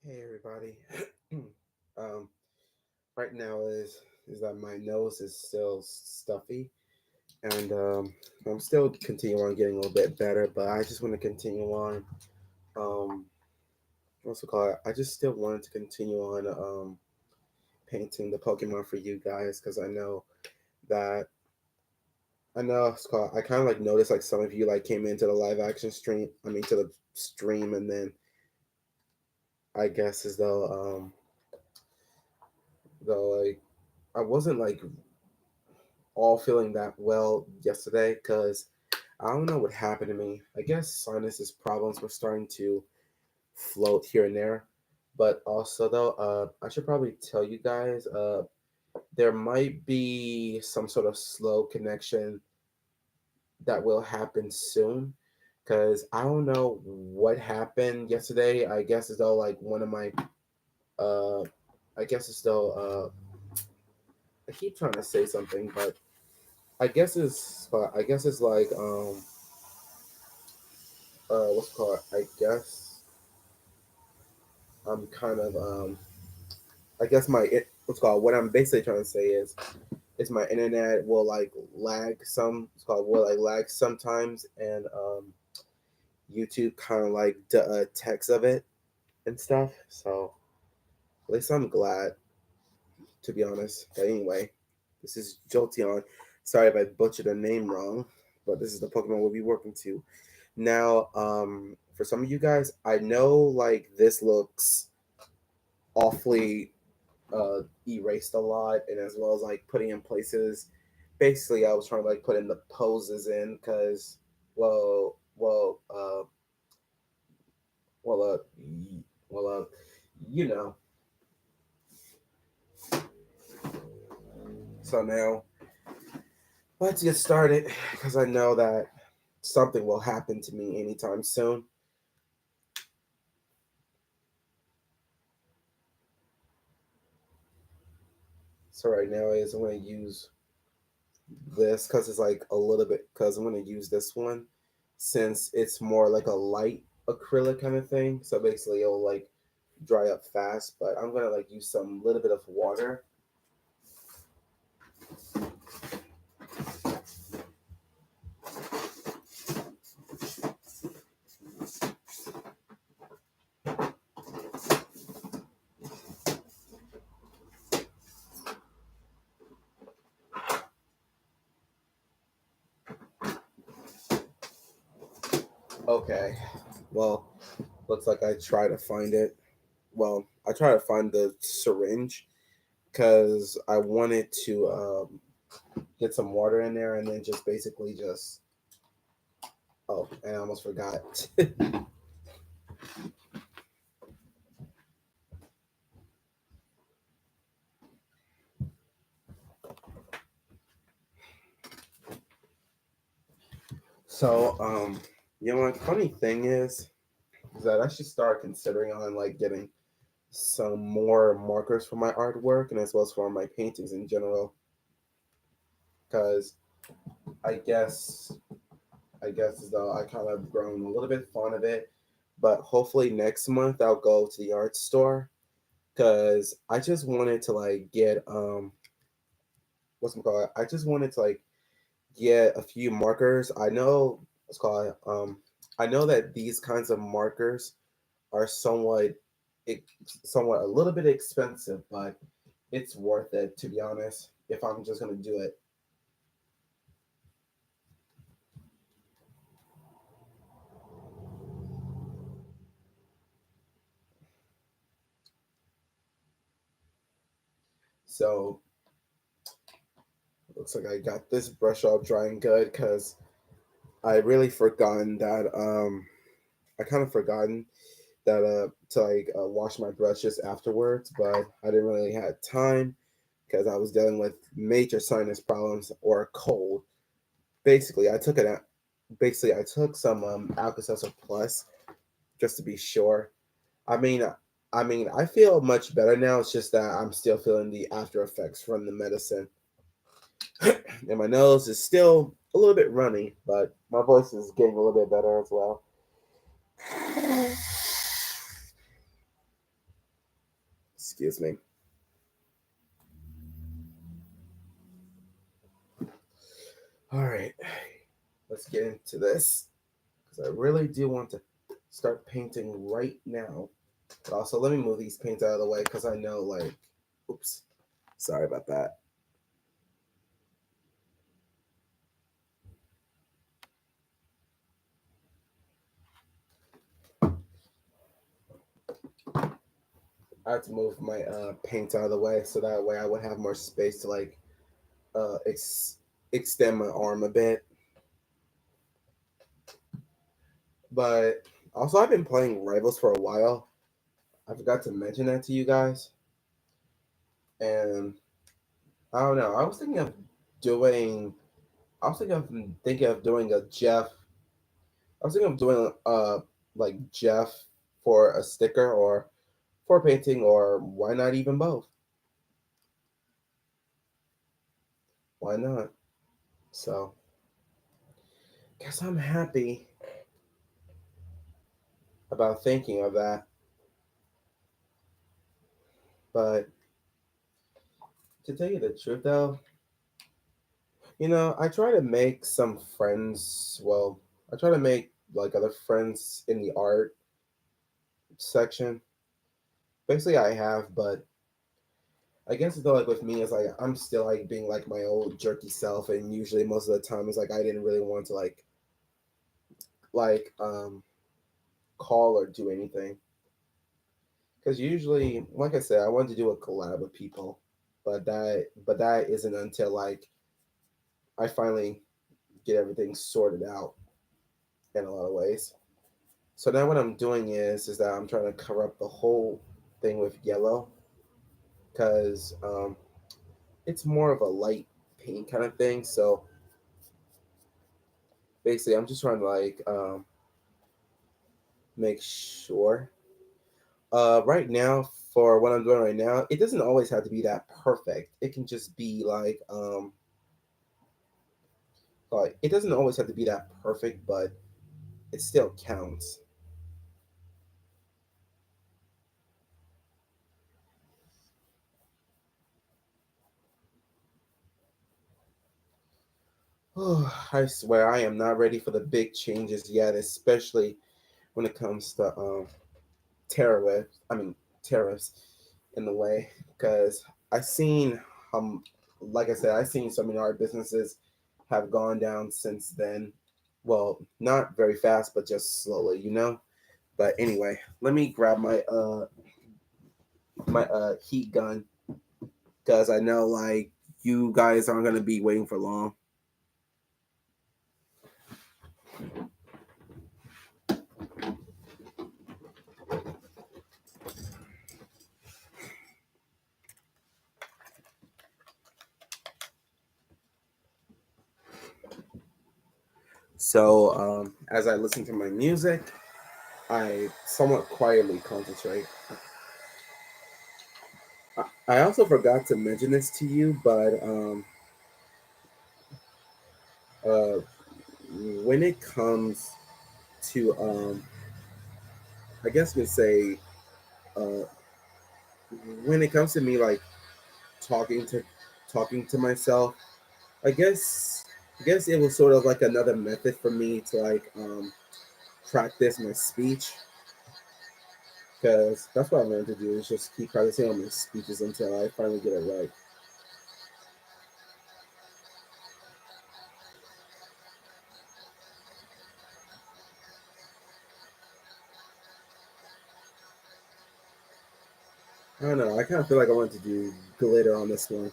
Hey everybody. um, right now is that my nose is still stuffy, and I'm still continuing on getting a little bit better. But I just want to continue on. Um, what's it called? I just still wanted to continue on painting the Pokemon for you guys because that I know it's called. I kind of like noticed like some of you like came into the live action stream. I mean to the stream, and then I guess as though like I wasn't like all feeling that well yesterday because I don't know what happened to me. I guess sinuses problems were starting to float here and there. But also though, I should probably tell you guys, there might be some sort of slow connection that will happen soon. Cause I don't know what happened yesterday. I guess as though like one of my uh I guess as though I keep trying to say something, but I guess it's like what's it called? I guess I'm kind of I guess what's it called what I'm basically trying to say is my internet will like lag it's called will like lag sometimes, and YouTube kind of like detects of it and stuff. So at least I'm glad, to be honest. But anyway, this is Jolteon. Sorry if I butchered a name wrong, but this is the Pokemon we'll be working to. Now, for some of you guys, I know like this looks awfully erased a lot, and as well as like putting in places. Basically, I was trying to like put in the poses in because, well, well, well, well, you know. So now let's get started because I know that something will happen to me anytime soon. So right now is I'm gonna use this because it's like a little bit because I'm gonna use this one since it's more like a light acrylic kind of thing. So basically it'll like dry up fast, but I'm gonna like use some little bit of water. Okay. Well, looks like I try to find it. Well, I try to find the syringe because I wanted to get some water in there and then just basically just oh, and I almost forgot. So funny thing is that I should start considering on like getting some more markers for my artwork and as well as for my paintings in general. Because I guess I guess as though I kind of grown a little bit fond of it, but hopefully next month I'll go to the art store because I just wanted to like get what's it called? I just wanted to like get a few markers. I know what's called I know that these kinds of markers are somewhat a little bit expensive, but it's worth it to be honest. If I'm just gonna do it, so looks like I got this brush all drying good because I really forgotten that I kind of forgotten that to like wash my brushes afterwards, but I didn't really have time because I was dealing with major sinus problems or a cold. Basically, I took some Alka-Seltzer Plus just to be sure. I mean, I feel much better now. It's just that I'm still feeling the after effects from the medicine, and my nose is still a little bit runny, but my voice is getting a little bit better as well. Excuse me. All right, let's get into this because I really do want to start painting right now. But also, let me move these paints out of the way because I know, like, oops, sorry about that. I have to move my paint out of the way so that way I would have more space to like uh, ex- extend my arm a bit. But also, I've been playing Rivals for a while. I forgot to mention that to you guys, and I don't know. Doing. I was thinking of doing a Jeff. I was thinking of doing like Jeff for a sticker or for painting, or why not even both? Why not? So guess I'm happy about thinking of that. But to tell you the truth, though, I try to make some friends. Well, I try to make like other friends in the art section. Basically, I have, but I guess though, like with me, it's like I'm still like being like my old jerky self, and usually most of the time it's like I didn't really want to like call or do anything because usually, like I said, I wanted to do a collab with people, but that isn't until like I finally get everything sorted out in a lot of ways. So now what I'm doing is that I'm trying to cover up the whole thing with yellow because it's more of a light paint kind of thing. So basically, I'm just trying to like make sure. Right now, for what I'm doing right now, it doesn't always have to be that perfect. It can just be like it doesn't always have to be that perfect, but it still counts. I swear I am not ready for the big changes yet, especially when it comes to tariffs. I mean tariffs in the way because I seen like I said, I seen some of our businesses have gone down since then. Well, not very fast, but just slowly. But anyway, let me grab my heat gun because I know like you guys aren't gonna be waiting for long. So as I listen to my music, I somewhat quietly concentrate. I also forgot to mention this to you, but uh, when it comes to, I guess we say, uh, when it comes to me like talking to talking to myself, I guess I guess it was sort of like another method for me to like practice my speech because that's what I learned to do is just keep practicing on my speeches until I finally get it right. I don't know. I kind of feel like I want to do glitter on this one.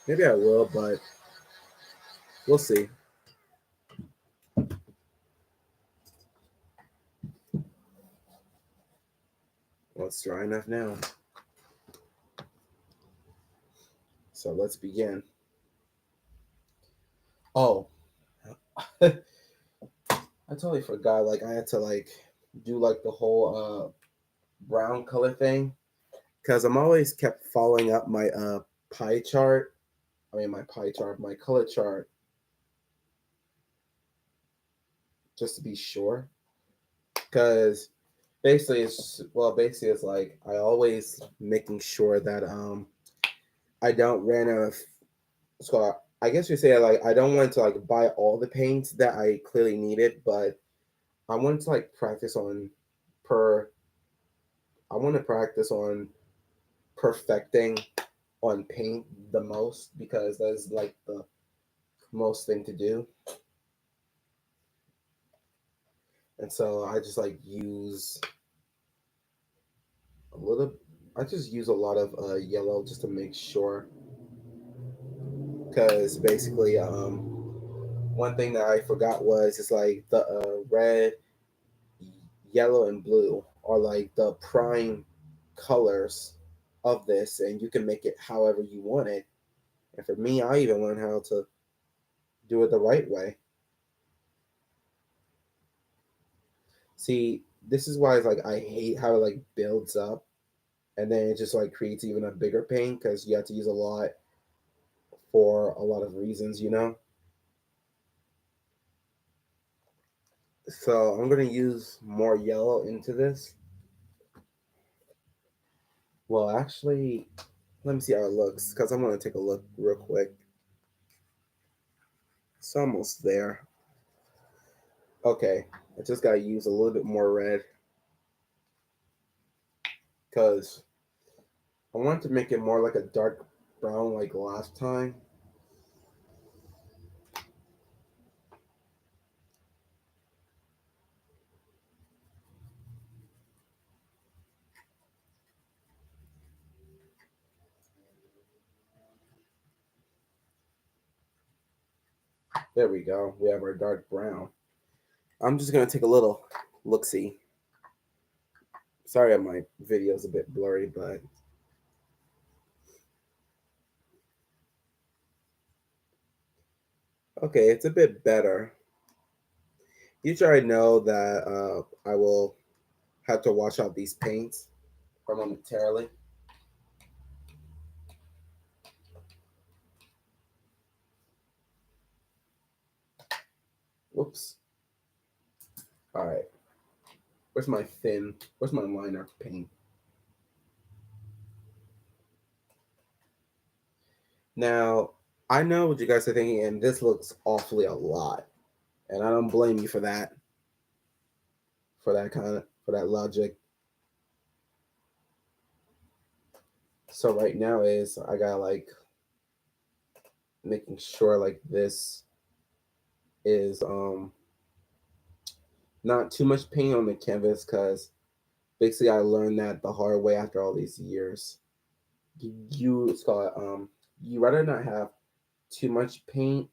Maybe I will, but we'll see. Well, it's dry enough now. So let's begin. Oh, I totally forgot. Like I had to like do like the whole brown color thing because I'm always kept following up my pie chart. I mean my pie chart, my color chart, just to be sure. Because basically it's like I always making sure that I don't run out of so I guess you say like I don't want to like buy all the paints that I clearly needed, but I want to like practice on per I want to practice on perfecting on paint the most because that's like the most thing to do. And so I just like use a little I just use a lot of yellow just to make sure because basically one thing that I forgot was it's like the red, yellow, and blue are like the prime colors of this, and you can make it however you want it. And for me, I even learned how to do it the right way. See, this is why it's like I hate how it like builds up, and then it just like creates even a bigger pain because you have to use a lot for a lot of reasons, you know. So I'm gonna use more yellow into this. Well, actually, let me see how it looks because I'm gonna take a look real quick. It's almost there. Okay, I just gotta use a little bit more red because I want to make it more like a dark brown like last time. There we go. We have our dark brown. I'm just gonna take a little look see. Sorry, my video's a bit blurry, but okay, it's a bit better. Usually, I know that I will have to wash out these paints momentarily. Whoops. All right. Where's my thin? Where's my liner paint? Now, I know what you guys are thinking, and this looks awfully a lot, and I don't blame you for that for that logic. So right now is I got like making sure like this is not too much paint on the canvas because basically I learned that the hard way after all these years. It's called you rather not have too much paint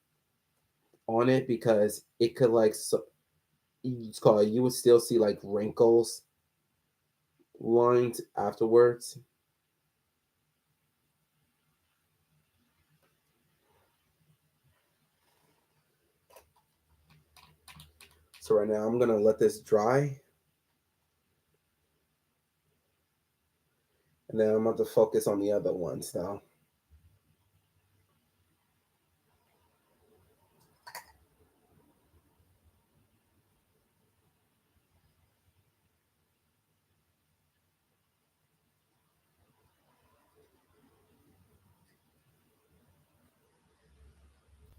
on it because it could like it's called you would still see like wrinkles lines afterwards. So right now I'm gonna let this dry, and then I'm going to focus on the other ones now.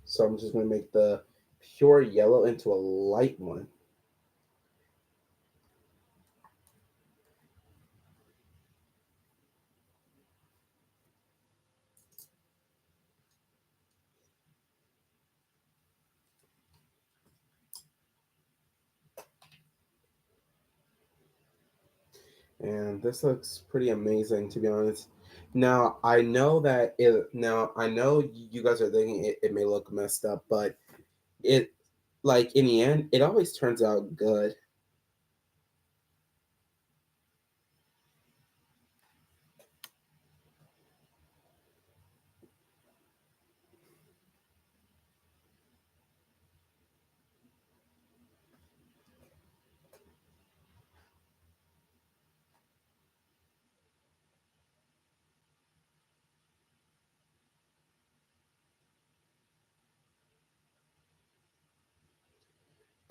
So I'm just gonna make the pure yellow into a light one. And this looks pretty amazing to be honest. Now I know that it now I know you guys are thinking it may look messed up, but it like in the end it always turns out good.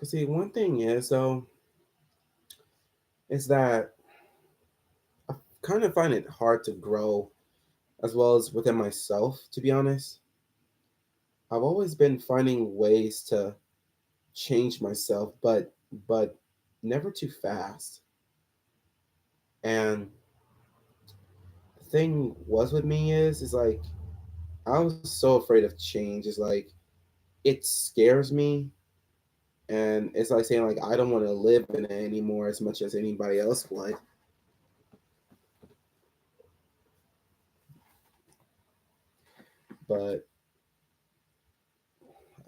Cause see one thing is though, is that I kind of find it hard to grow as well as within myself, to be honest. I've always been finding ways to change myself, but never too fast. And the thing was with me is like I was so afraid of change. It's like it scares me, and it's like saying like I don't want to live in it anymore as much as anybody else would. But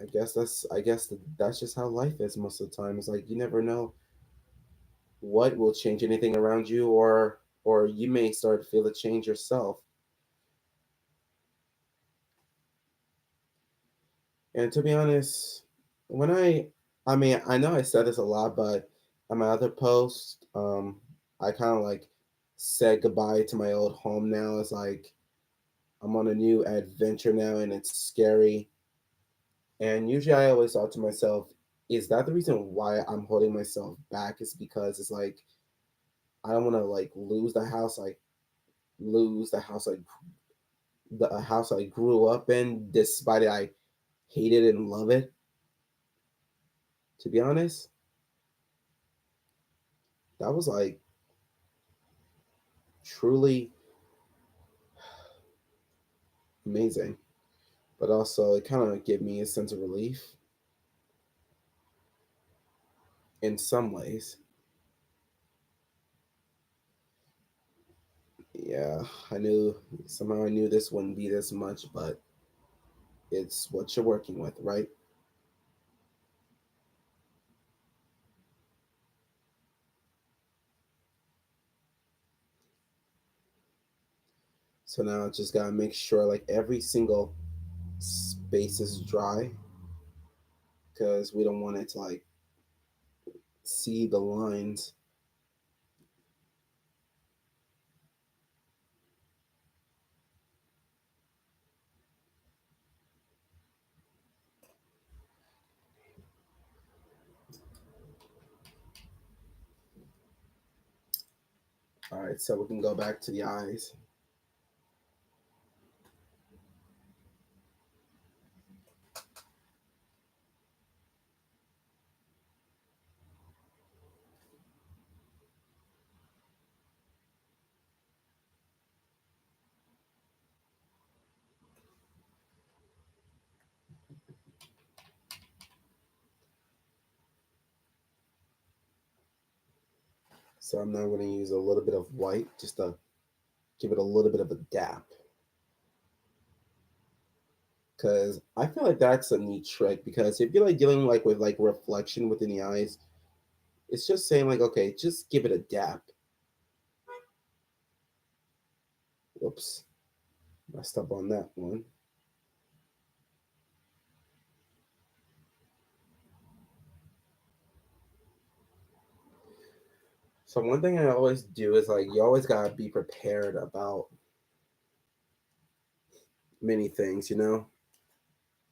I guess that's just how life is most of the time. It's like you never know what will change anything around you, or you may start to feel the change yourself. And to be honest, when I mean, I know I said this a lot, but on my other post, I kind of like said goodbye to my old home now. It's like I'm on a new adventure now, and it's scary. And usually, I always thought to myself, is that the reason why I'm holding myself back? Is because it's like I don't want to like lose the house like the house I grew up in, despite it, I hate it and love it. To be honest, that was like truly amazing, but also it kind of gave me a sense of relief in some ways. Yeah, I knew somehow I knew this wouldn't be this much, but it's what you're working with, right? So now I just gotta make sure like every single space is dry because we don't want it to like see the lines. All right, so we can go back to the eyes. So I'm now going to use a little bit of white just to give it a little bit of a dap because I feel like that's a neat trick because if you're like dealing like with like reflection within the eyes, it's just saying like okay, just give it a dap. Whoops, messed up on that one. So one thing I always do is like you always gotta be prepared about many things, you know.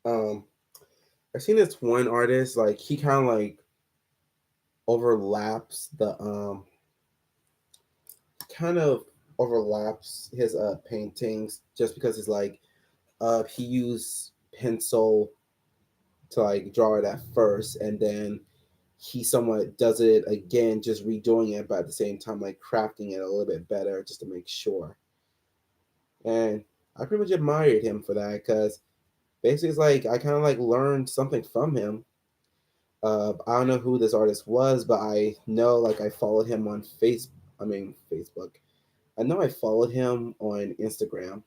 Um, I've seen this one artist like he kind of like overlaps the kind of overlaps his paintings just because it's like he used pencil to like draw it at first and then he somewhat does it again just redoing it but at the same time like crafting it a little bit better just to make sure. And I pretty much admired him for that because basically it's like I kind of like learned something from him. I don't know who this artist was, but I know like I followed him on Facebook. I know I followed him on Instagram.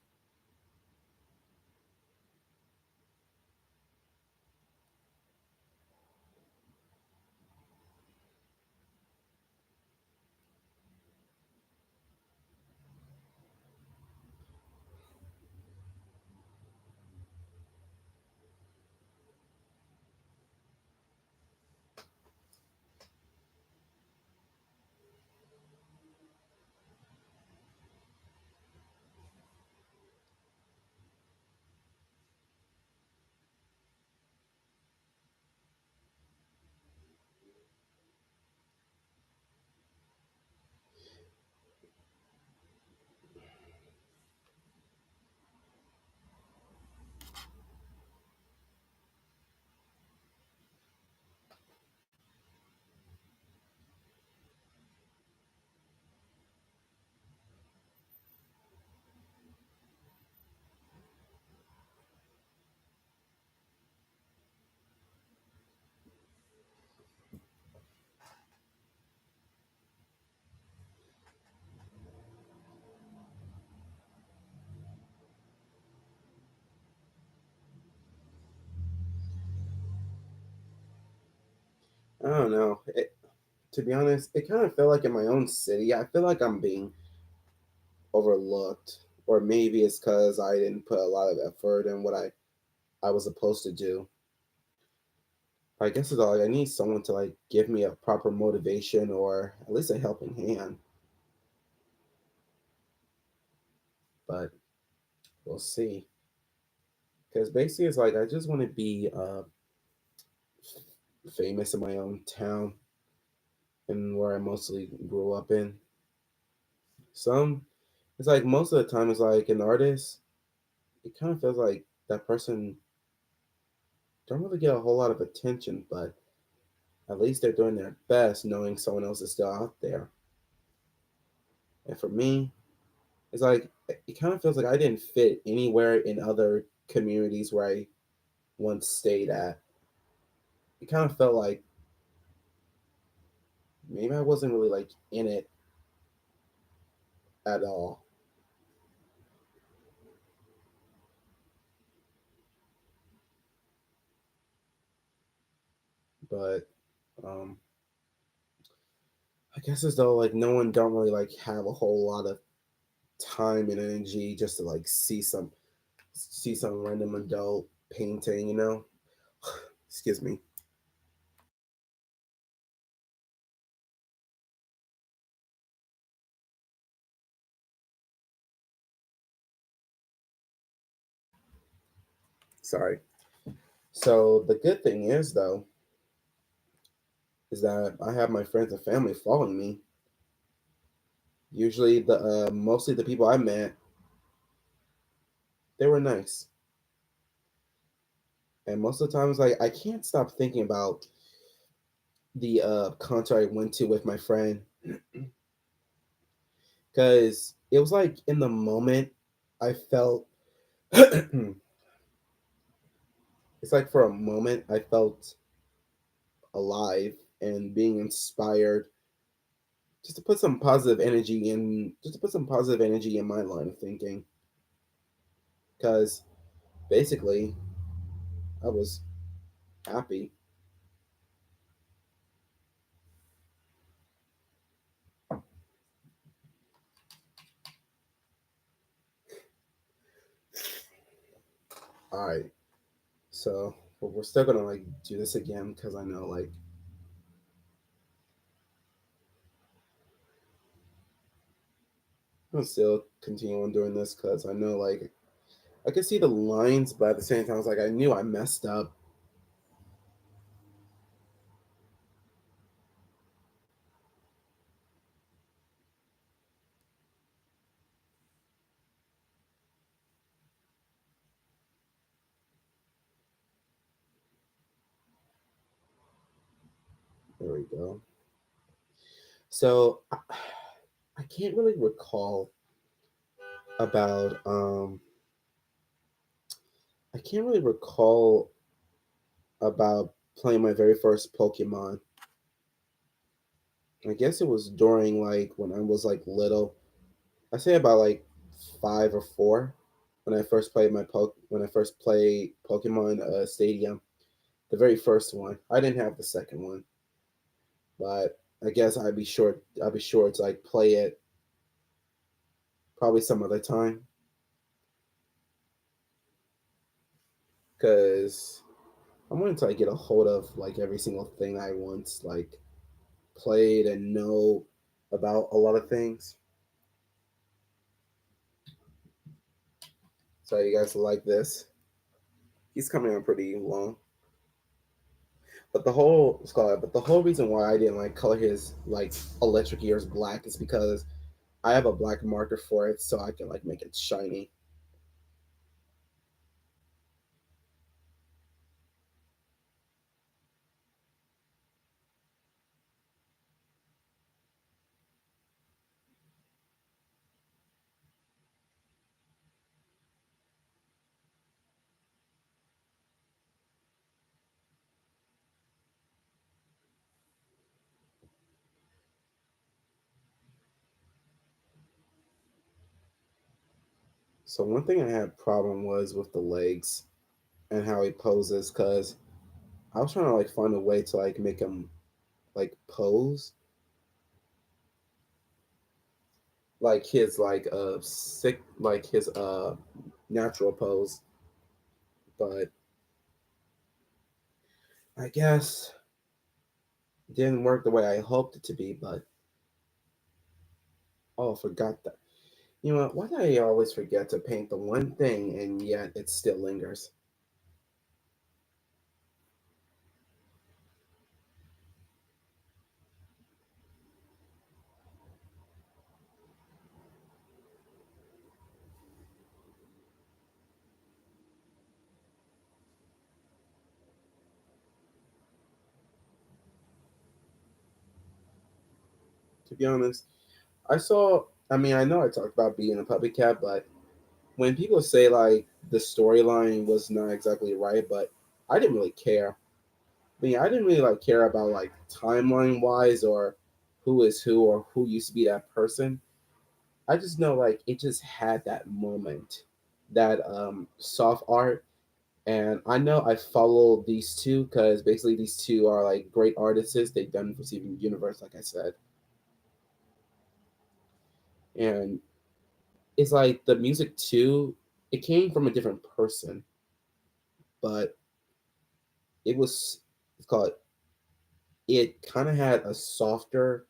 I don't know. To be honest, it kind of felt like in my own city, I feel like I'm being overlooked, or maybe it's because I didn't put a lot of effort in what I was supposed to do. I guess it's all like I need someone to like give me a proper motivation or at least a helping hand. But we'll see. Because basically, it's like I just want to be famous in my own town and where I mostly grew up in. Some, it's like most of the time, it's like an artist. It kind of feels like that person don't really get a whole lot of attention, but at least they're doing their best, knowing someone else is still out there. And for me, it's like it kind of feels like I didn't fit anywhere in other communities where I once stayed at. It kind of felt like maybe I wasn't really like in it at all. But um I guess as though like no one don't really like have a whole lot of time and energy just to like see some random adult painting, you know? Excuse me. Sorry. So the good thing is though is that I have my friends and family following me. Usually the mostly the people I met, they were nice. And most of the times like I can't stop thinking about the concert I went to with my friend cuz it was like in the moment I felt it's like for a moment I felt alive and being inspired just to put some positive energy in my line of thinking because basically I was happy. All right, so but we're still gonna like do this again because I know like I'm gonna still continue on doing this because I know like I can see the lines, but at the same time I was like I knew I messed up. There we go. So I can't really recall about I can't really recall about playing my very first Pokemon. I guess it was during like when I was like little. I say about like 5 or 4 when I first played when I first played Pokemon Stadium, the very first one. I didn't have the second one, but I guess I'd be sure to like play it probably some other time because I wanted to like get a hold of like every single thing I once like played and know about a lot of things. So you guys like this? He's coming on pretty long. But the whole reason why I didn't like color his like electric ears black is because I have a black marker for it, so I can like make it shiny. So one thing I had problem was with the legs and how he poses, because I was trying to like find a way to like make him. like pose, like his like sick like his natural pose, but I guess it didn't work the way I hoped it to be. But oh, I forgot that. You know what? Why do I always forget to paint the one thing and yet it still lingers? To be honest, I saw. I mean, I know I talked about being a puppy cat, but when people say like the storyline was not exactly right, but I didn't really care. I mean, I didn't really like care about like timeline wise or who is who or who used to be that person. I just know like it just had that moment, that soft art, and I know I follow these two because basically these two are like great artists. They've done for Steven Universe, like I said, and it's like the music too. It came from a different person, but it was it's called it kind of had a softer,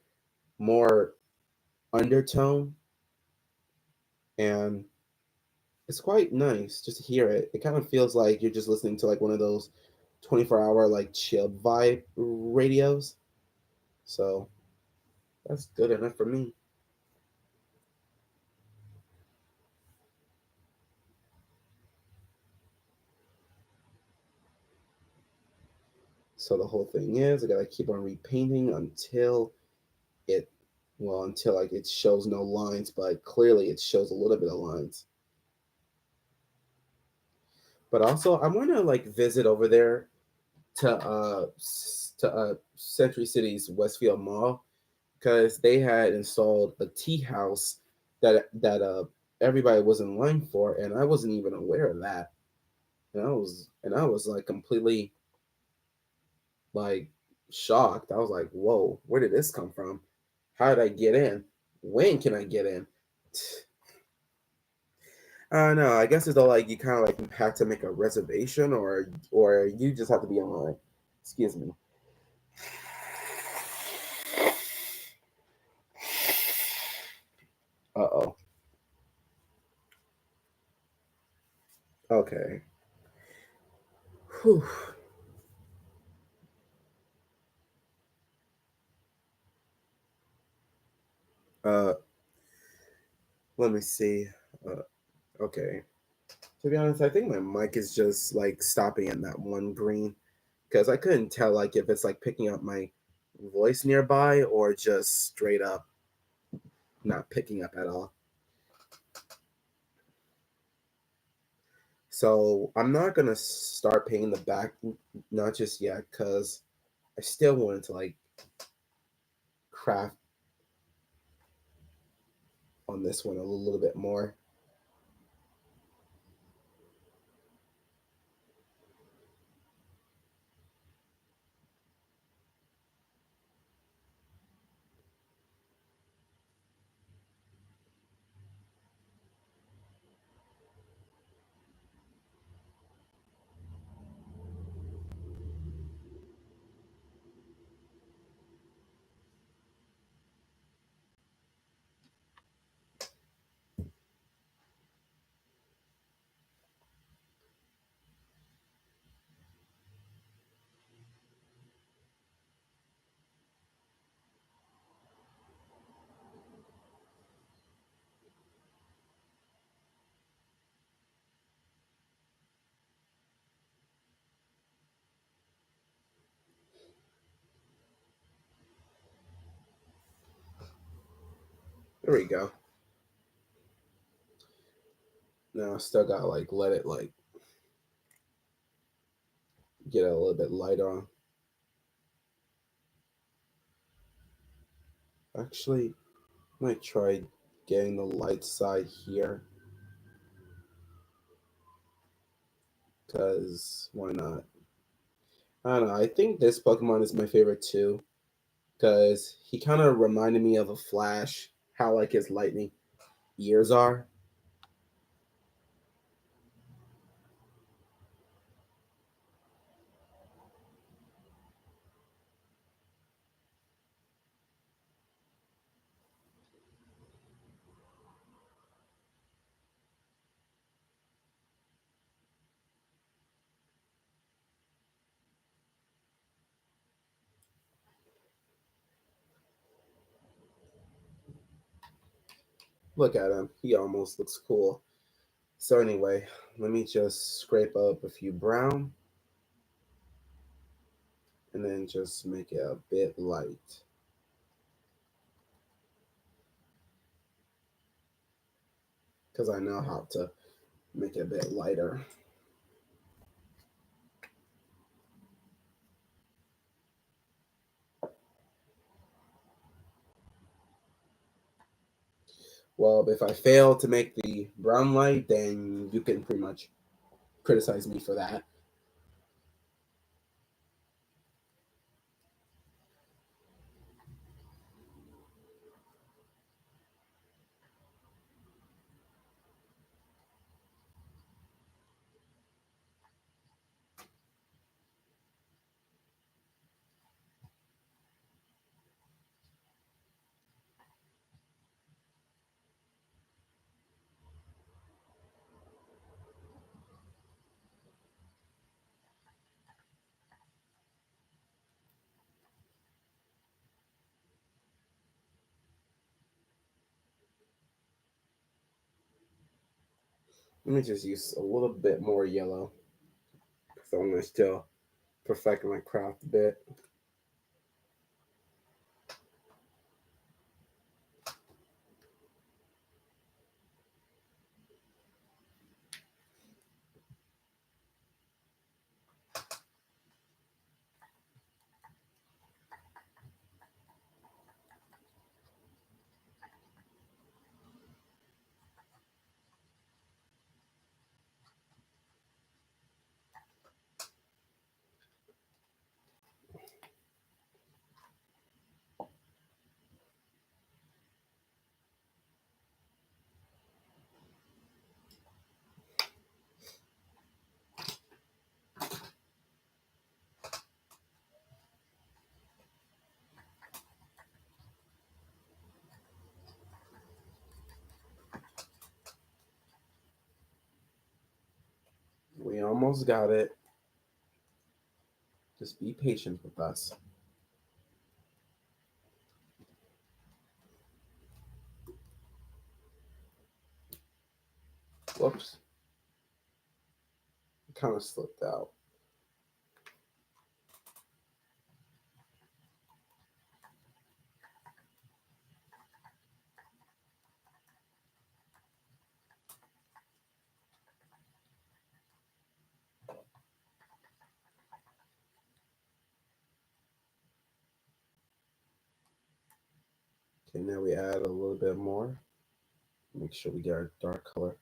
more undertone, and it's quite nice just to hear it. It kind of feels like you're just listening to like one of those 24-hour like chill vibe radios. So that's good enough for me. So the whole thing is I gotta keep on repainting until it until like it shows no lines, but clearly it shows a little bit of lines. But also I wanna like visit over there to Century City's Westfield Mall because they had installed a tea house that everybody was in line for, and I wasn't even aware of that. And I was like completely like shocked. I was like, "Whoa, where did this come from? How did I get in? When can I get in?" I don't know. I guess it's all like you kind of like have to make a reservation, or you just have to be online. Excuse me. Uh oh. Okay. Whew. Uh, let me see. Uh, okay. To be honest, I think my mic is just like stopping at that one green because I couldn't tell like if it's like picking up my voice nearby or just straight up not picking up at all. So I'm not gonna start paying the back, not just yet, because I still wanted to like craft on this one a little bit more. There we go. Now I still gotta like let it like get a little bit lighter on. Actually, I might try getting the light side here, because why not? I don't know. I think this Pokemon is my favorite too. because he kind of reminded me of a Flash, how like his lightning ears are. Look at him, he almost looks cool. So anyway, let me just scrape up a few brown and then just make it a bit light because I know how to make it a bit lighter. Well, if I fail to make the brown light, then you can pretty much criticize me for that. Let me just use a little bit more yellow because I want to still perfect my craft a bit. We almost got it. Just be patient with us. Whoops. Kind of slipped out. Okay, now we add a little bit more. Make sure we get our dark color.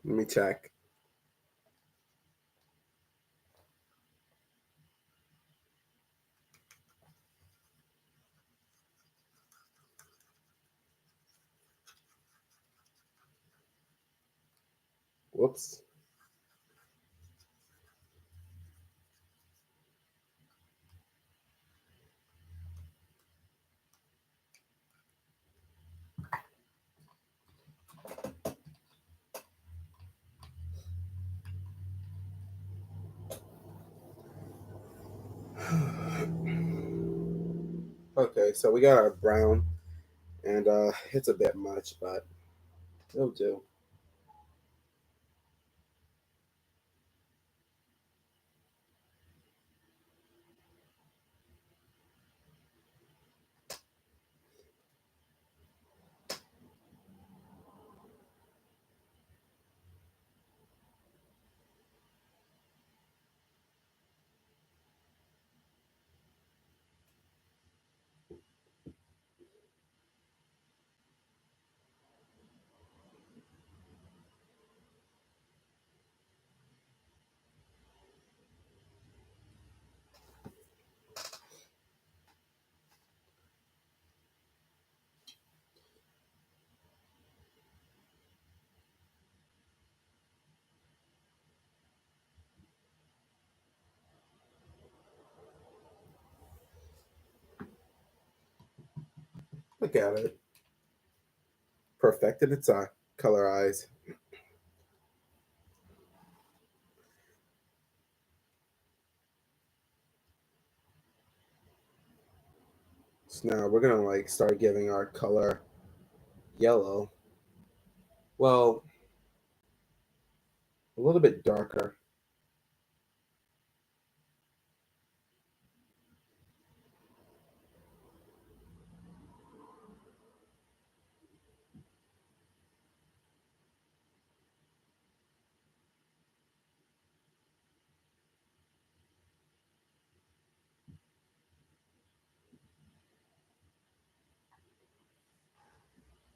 Let me check. Whoops. Okay, so we got our brown, and it's a bit much, but it'll do. Look at it. Perfected its eye, color eyes. So now we're gonna like start giving our color yellow. Well, a little bit darker.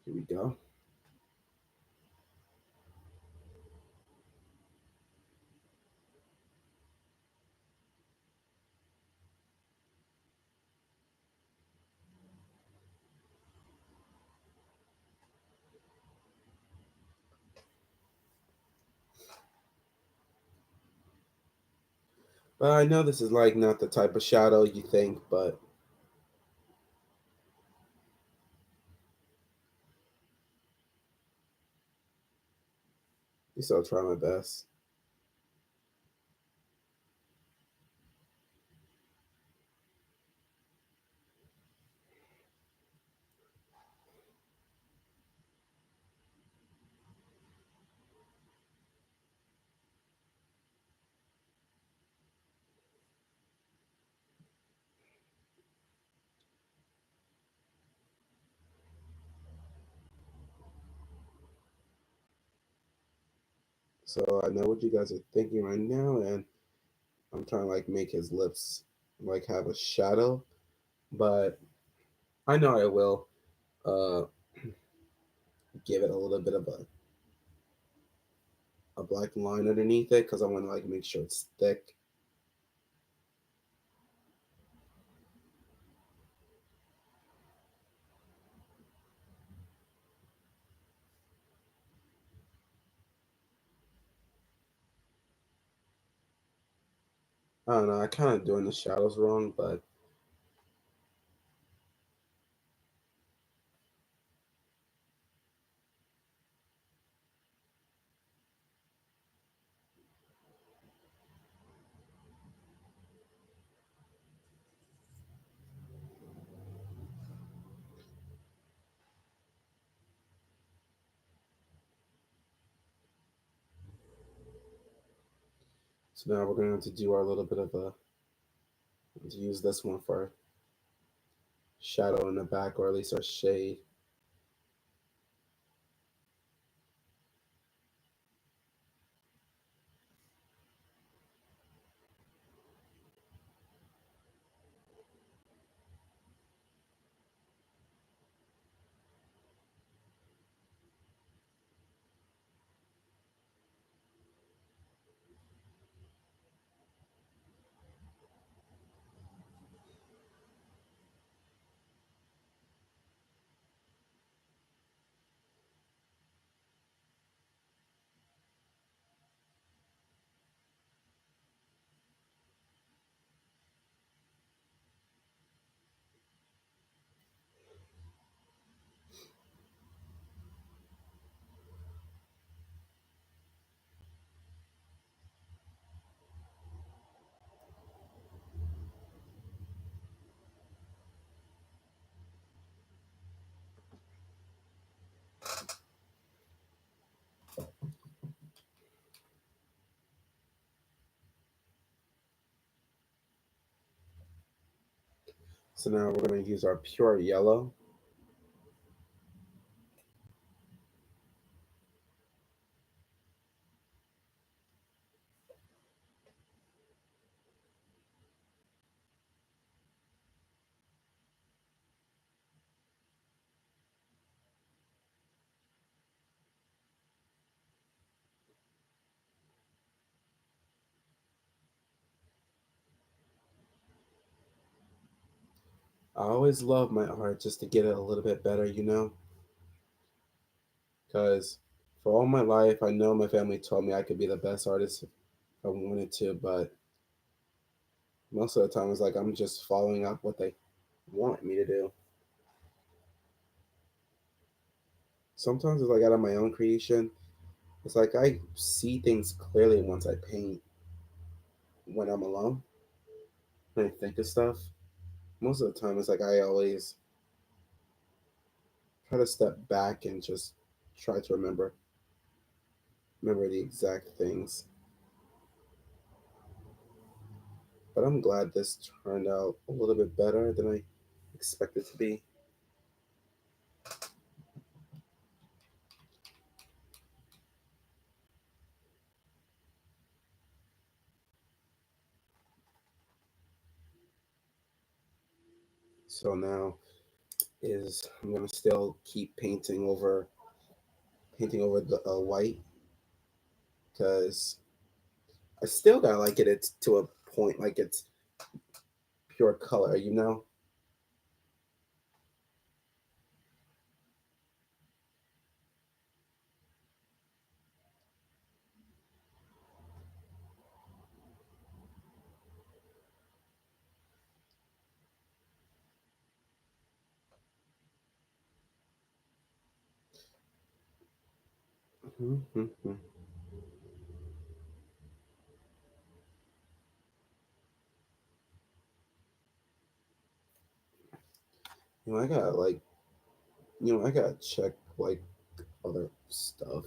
Here we go. But I know this is like not the type of shadow you think, but I still try my best. So I know what you guys are thinking right now, and I'm trying to like make his lips like have a shadow, but I know I will uh give it a little bit of a black line underneath it because I want to like make sure it's thick. I don't know. I kind of doing the shadows wrong, but so now we're gonna have to do our little bit of a to use this one for shadow in the back, or at least our shade. So now we're gonna use our pure yellow. I always love my art just to get it a little bit better, because for all my life, I know my family told me I could be the best artist if I wanted to, but most of the time it's like I'm just following up what they want me to do. Sometimes it's like out of my own creation. It's like I see things clearly once I paint when I'm alone, when I think of stuff. Most of the time, it's like I always try to step back and just try to remember the exact things. But I'm glad this turned out a little bit better than I expected to be. So now is I'm gonna still keep painting over the white because I still gotta like it. It's to a point like it's pure color, you know. You know, I gotta like I gotta check like other stuff.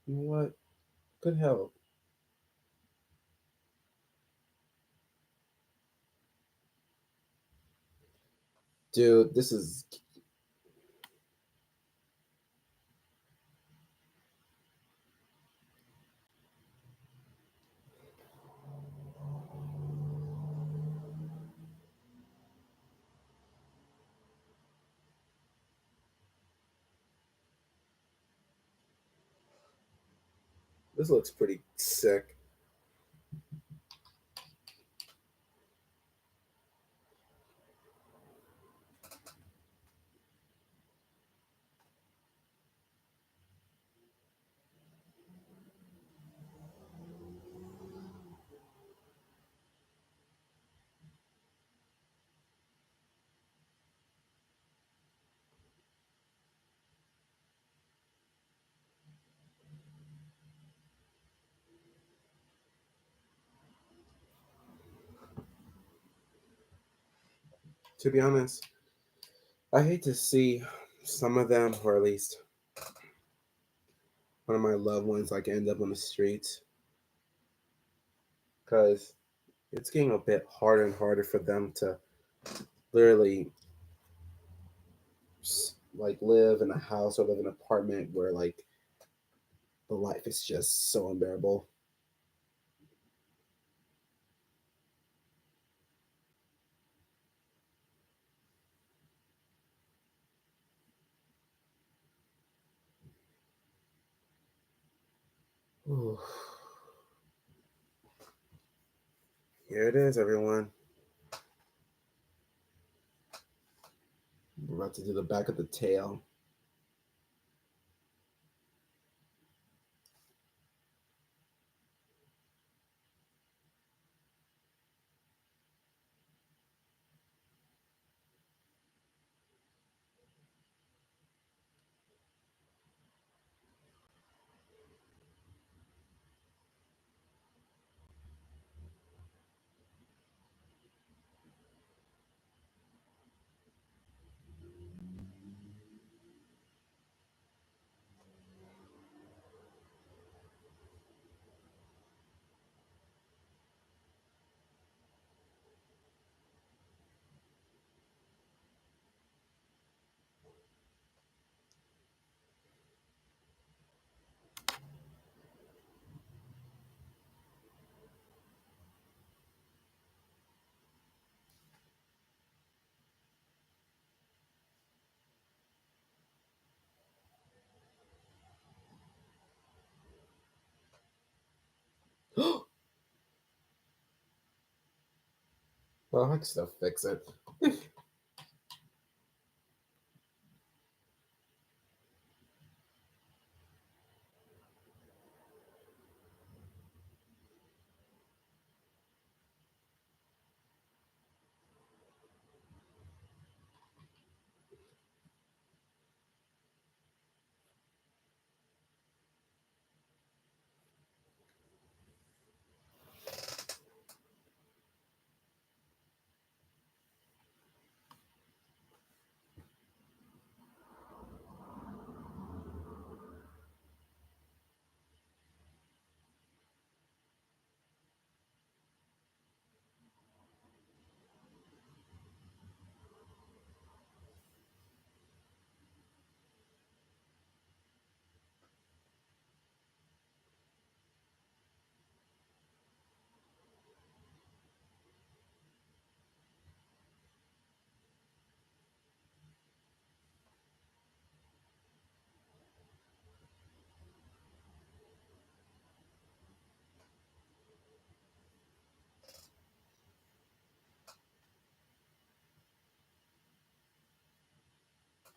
You know what? Good help, dude. This looks pretty sick. To be honest, I hate to see some of them, or at least one of my loved ones, like end up on the streets, because it's getting a bit harder and harder for them to literally like live in a house or live in an apartment where like the life is just so unbearable. Ooh. Here it is, everyone. We're about to do the back of the tail. Well, I can still fix it.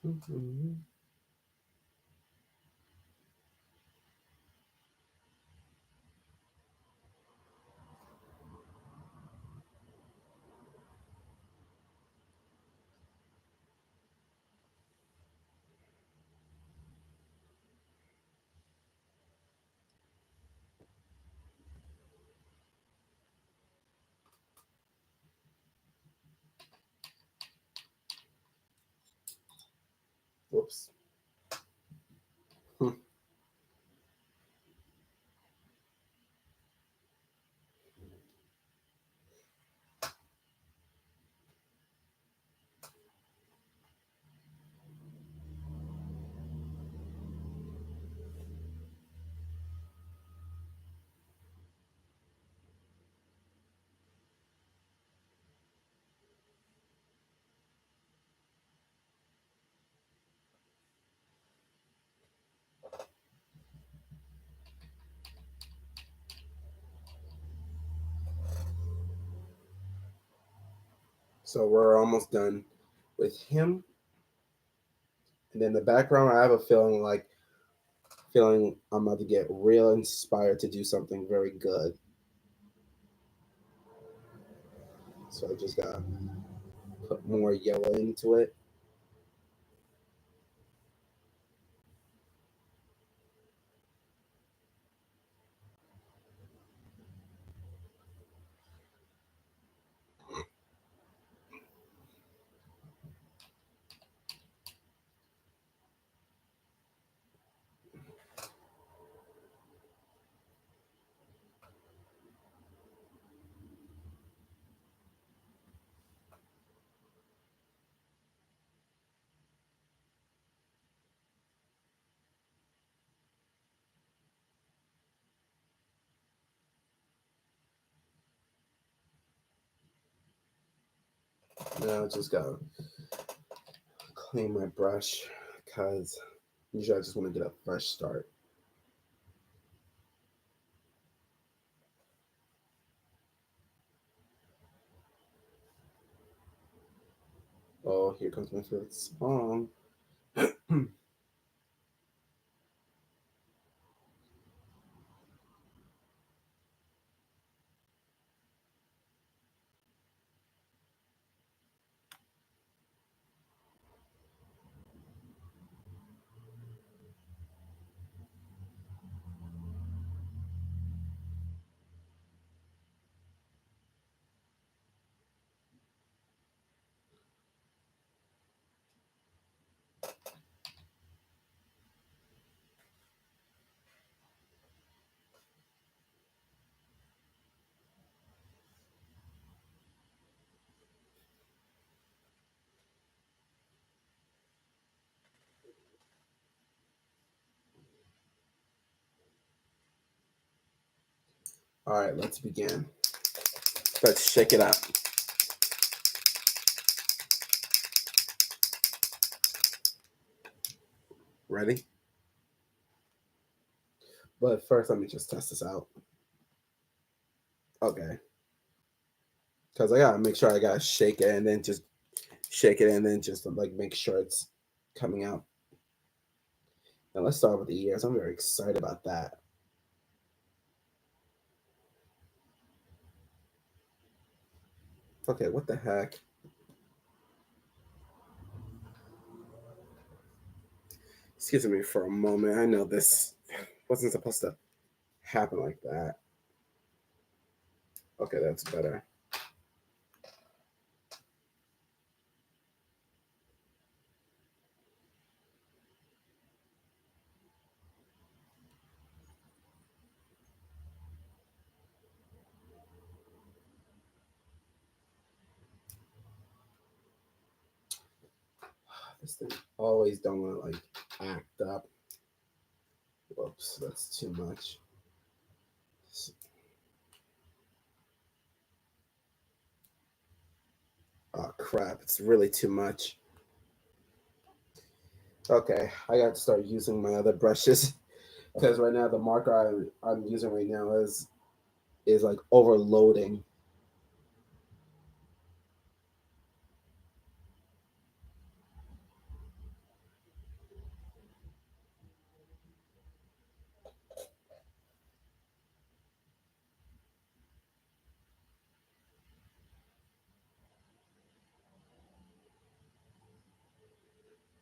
Mhm. Whoops. Hmm. So we're almost done with him. And then the background, I have a feeling I'm about to get real inspired to do something very good. So I just gotta put more yellow into it. Now I just gotta clean my brush because usually I just want to get a fresh start. Oh, here comes my favorite song. All right, let's begin. Let's shake it up. Ready? But first, let me just test this out. Okay. because I gotta make sure I gotta shake it and then just shake it and then just like make sure it's coming out. Now let's start with the ears. I'm very excited about that. Okay, what the heck? Excuse me for a moment. I know this wasn't supposed to happen like that. Okay, that's better. This thing always don't want to like act up. Whoops, that's too much. Oh crap, it's really too much. Okay, I got to start using my other brushes because right now the marker I'm using right now is like overloading.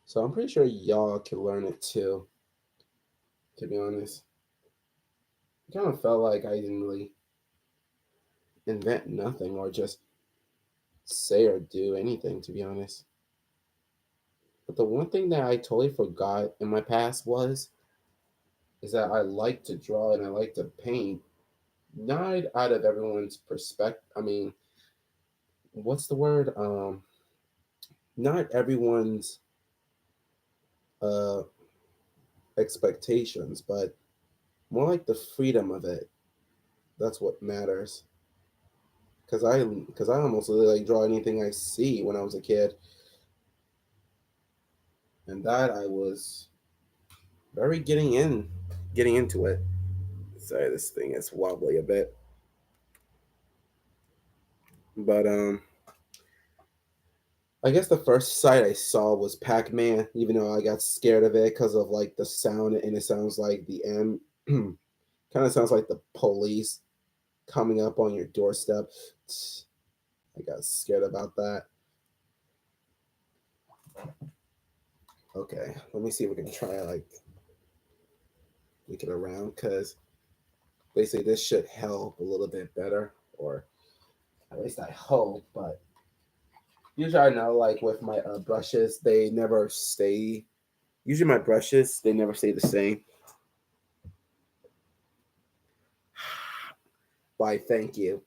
So I'm pretty sure y'all can learn it too, to be honest. It kind of felt like I didn't really invent nothing or just say or do anything, to be honest. But the one thing that I totally forgot in my past is that I like to draw and I like to paint, not out of everyone's perspective. I mean, what's the word? Not everyone's uh expectations, but more like the freedom of it. That's what matters. Cause I almost really like draw anything I see when I was a kid, and that I was very getting into it. Sorry, this thing is wobbly a bit, but I guess the first sight I saw was Pac-Man, even though I got scared of it because of like the sound, and it sounds like the M, kind of sounds like the police coming up on your doorstep. I got scared about that. Okay, let me see if we can try like look it around because basically this should help a little bit better, or at least I hope. But usually I know like with my brushes, they never stay. Usually my brushes they never stay the same. Why? Thank you.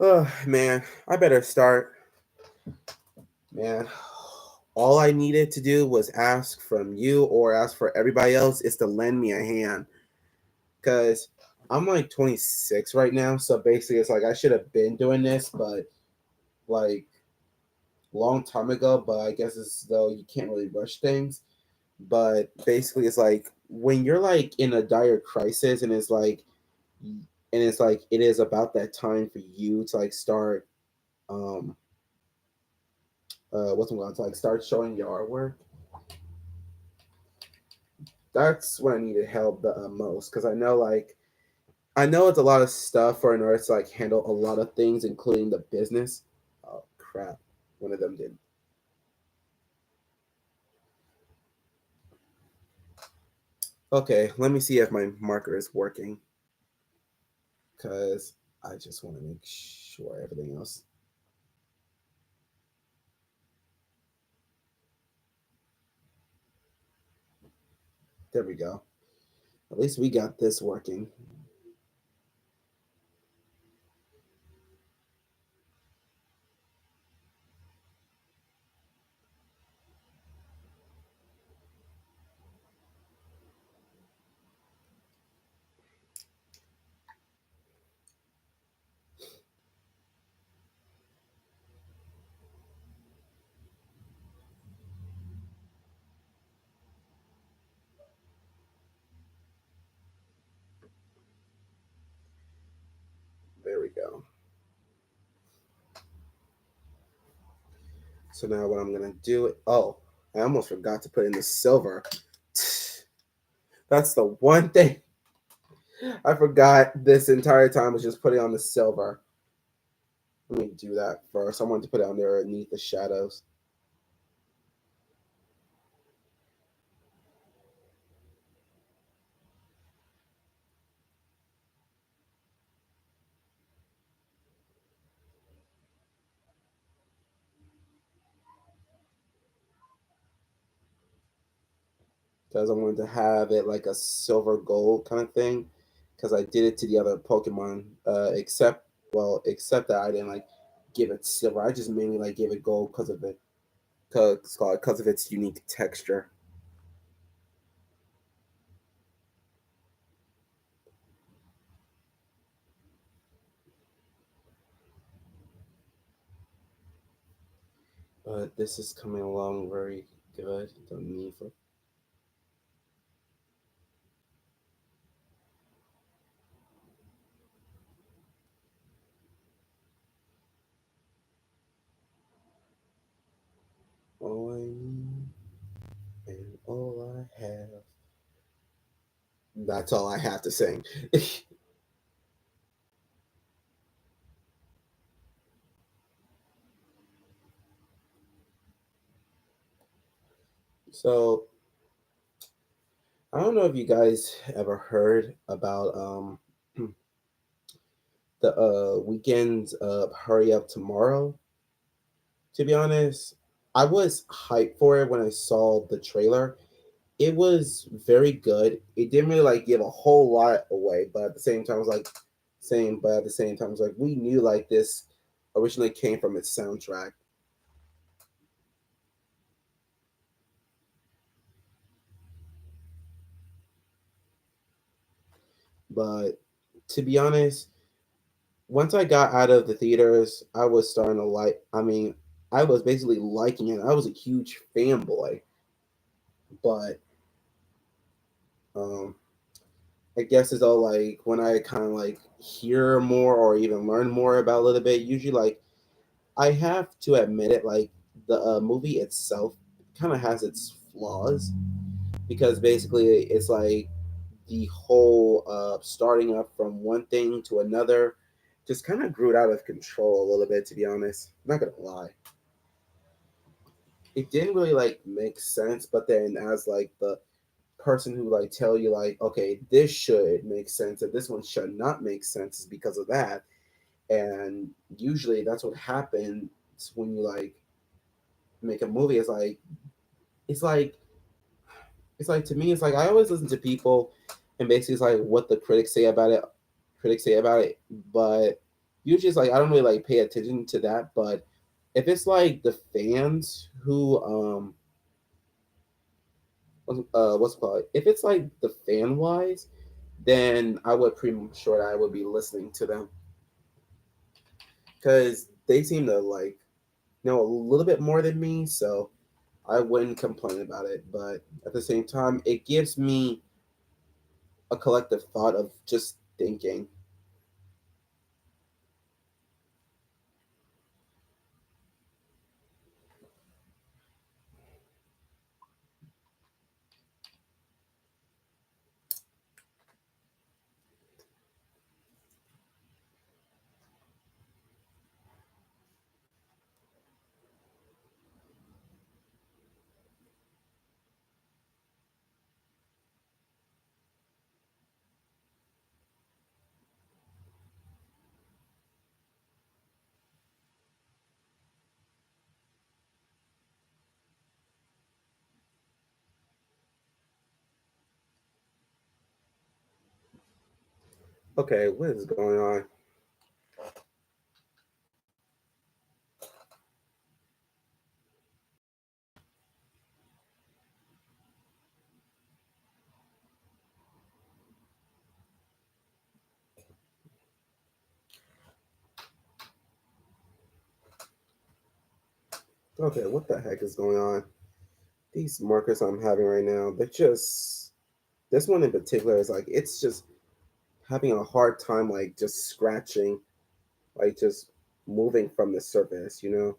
Oh man, I better start. Man, all I needed to do was ask from you or ask for everybody else is to lend me a hand. Cause I'm like 26 right now, so basically it's like I should have been doing this, but like long time ago. But I guess it's though you can't really rush things. But basically it's like when you're like in a dire crisis and it's like it is about that time for you to like start um what's I'm going to like start showing your artwork. That's when I needed help the most because I know it's a lot of stuff for an artist to like handle a lot of things, including the business. Oh crap! One of them did. Okay, let me see if my marker is working because I just want to make sure everything else. There we go. At least we got this working. go. So now what I'm gonna do? Oh, I almost forgot to put in the silver. That's the one thing I forgot this entire time was just putting on the silver. Let me do that first. I wanted to put it underneath the shadows. Because I wanted to have it like a silver gold kind of thing. Because I did it to the other Pokemon, except that I didn't like give it silver. I just mainly like gave it gold because of it, because of its unique texture. But this is coming along very good. Don't need for. All I need and all I have. That's all I have to sing. So I don't know if you guys ever heard about the weekend's Hurry Up Tomorrow. To be honest, I was hyped for it when I saw the trailer. It was very good. It didn't really like give a whole lot away, but at the same time, it was like same. But at the same time, it was like we knew like this originally came from its soundtrack. But to be honest, once I got out of the theaters, I was starting to like. I mean, I was basically liking it. I was a huge fanboy, but um, I guess it's all like when I kind of like hear more or even learn more about a little bit. Usually, like I have to admit it, like the movie itself kind of has its flaws because basically it's like the whole starting up from one thing to another just kind of grew out of control a little bit. To be honest, I'm not gonna lie, it didn't really like make sense. But then as like the person who like tell you like, okay, this should make sense and this one should not make sense is because of that. And usually that's what happens when you like make a movie. It's like it's like to me it's like I always listen to people and basically it's like what the critics say about it, but usually it's like I don't really like pay attention to that. But if it's like the fans who what's it called, if it's like the fan wise, then I would pretty sure that I would be listening to them because they seem to like know a little bit more than me, so I wouldn't complain about it. But at the same time, it gives me a collective thought of just thinking. Okay, what is going on? Okay, what the heck is going on? These markers I'm having right now, they're just this one in particular is like it's just having a hard time like just scratching. like just moving from the surface, you know?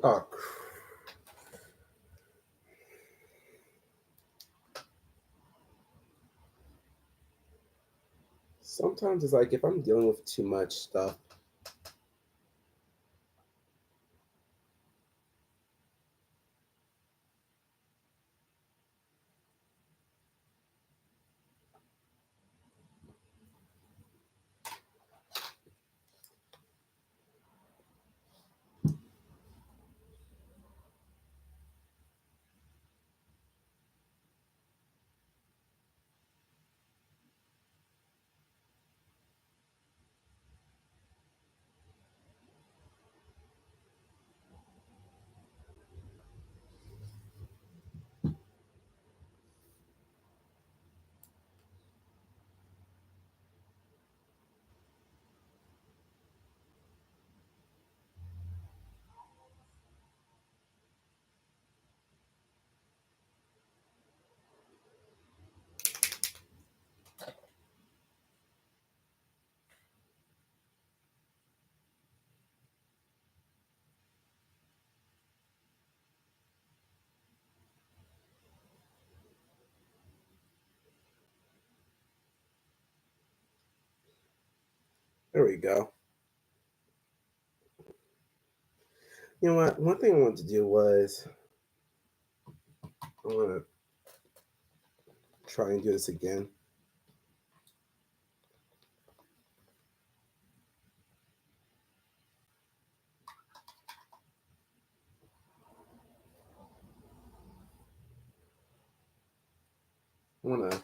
Oh, sometimes it's like if I'm dealing with too much stuff. There we go. You know what? One thing I wanted to do was I want to try and do this again. I want to.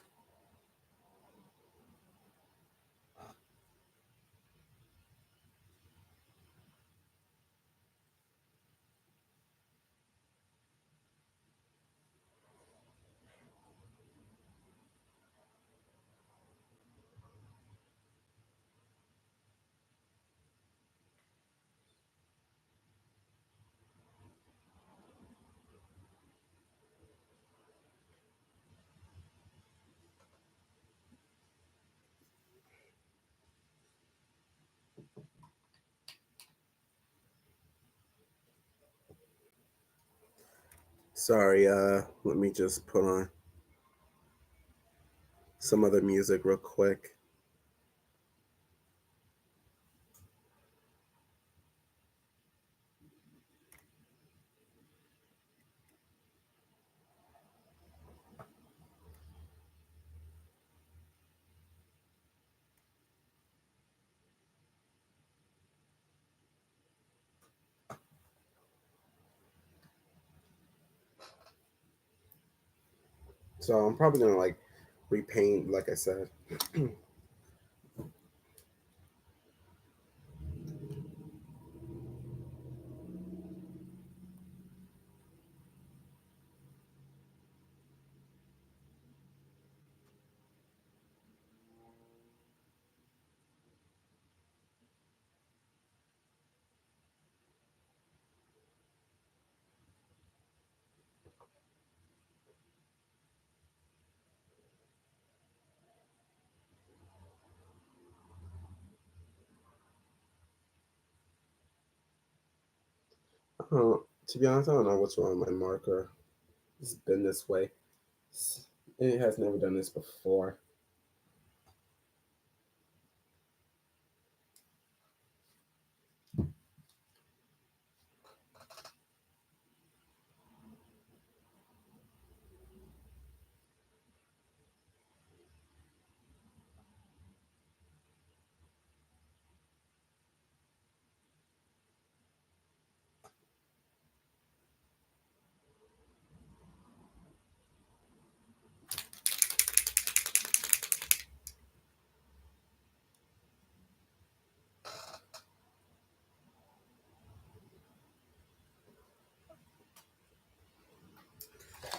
Sorry. Let me just put on some other music real quick. So I'm probably gonna like repaint, like I said. To be honest, I don't know what's wrong with my marker. It's been this way. It has never done this before.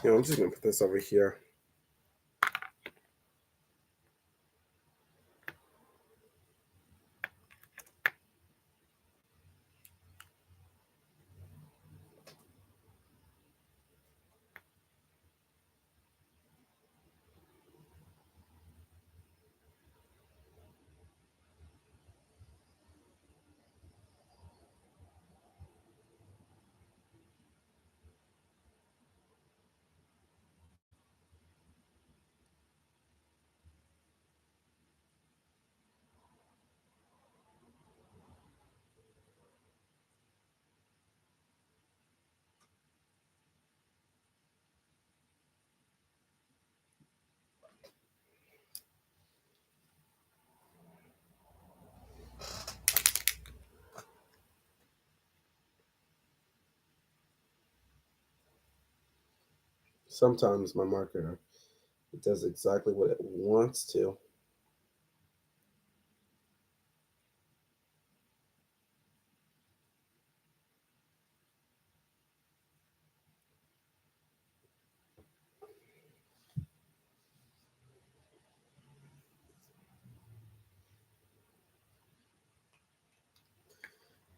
I'm just gonna put this over here. Sometimes my marker, it does exactly what it wants to.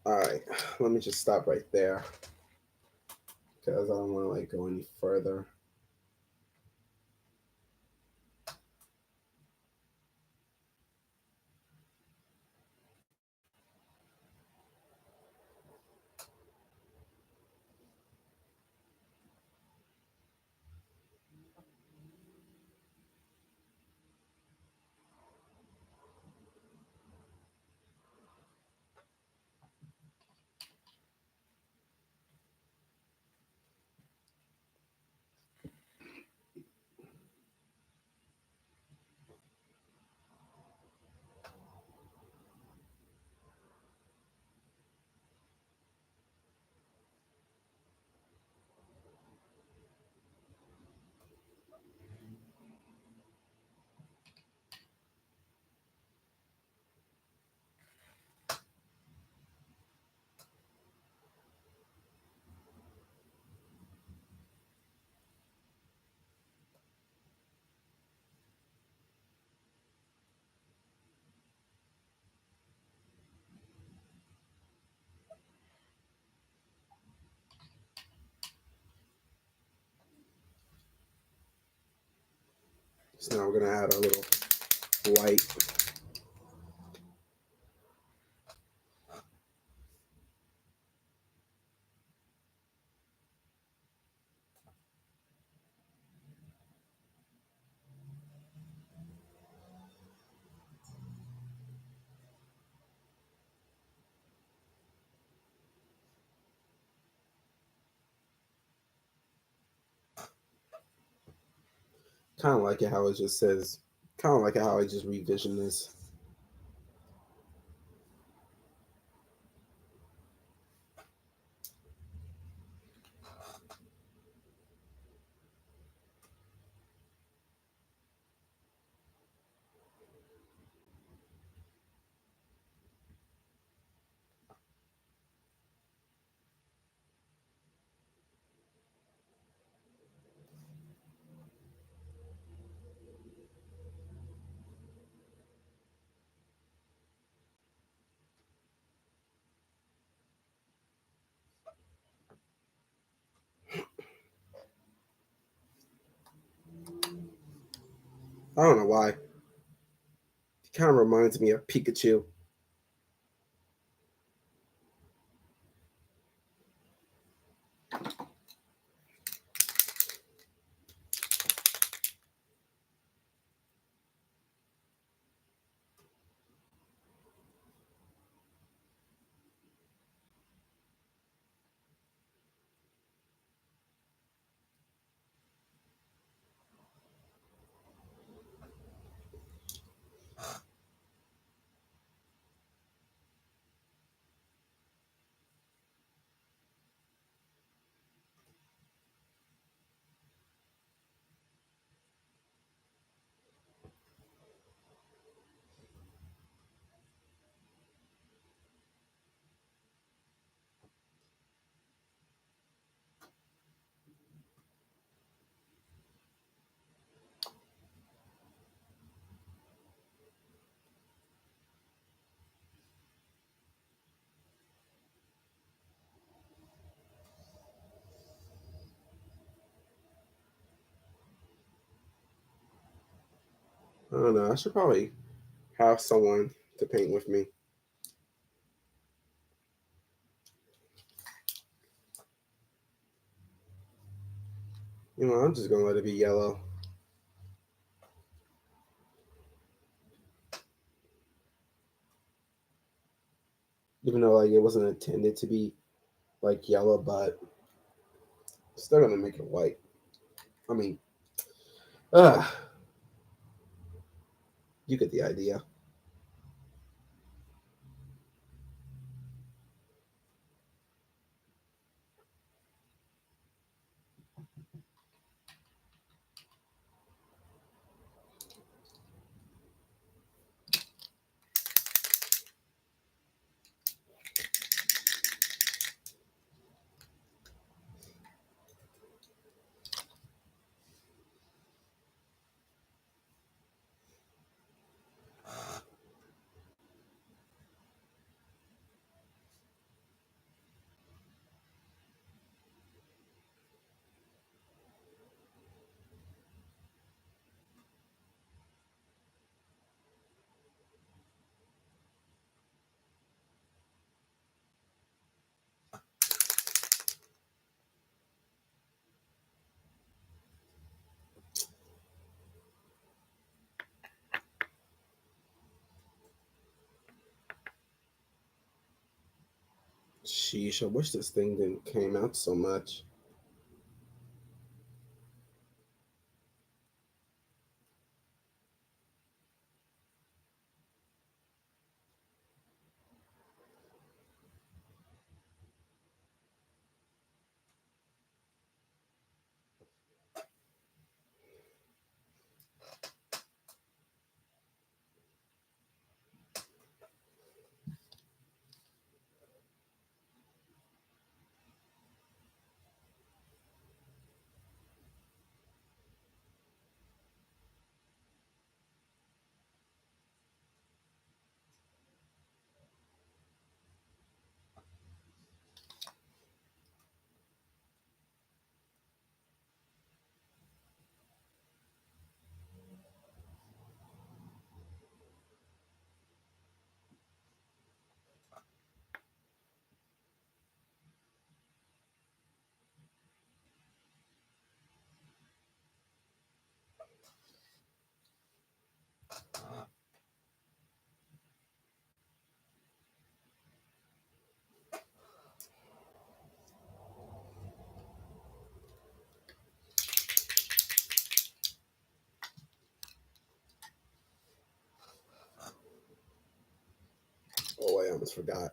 All right, let me just stop right there because I don't want to like go any further. So now we're gonna add a little white. Kind of like it how it just says. Kind of like it how I just revision this. I don't know why. It kind of reminds me of Pikachu. I don't know. I should probably have someone to paint with me. I'm just gonna let it be yellow. Even though like it wasn't intended to be like yellow, but still gonna make it white. I mean, uh, you get the idea. Sheesh, I wish this thing didn't came out so much. Oh, I almost forgot.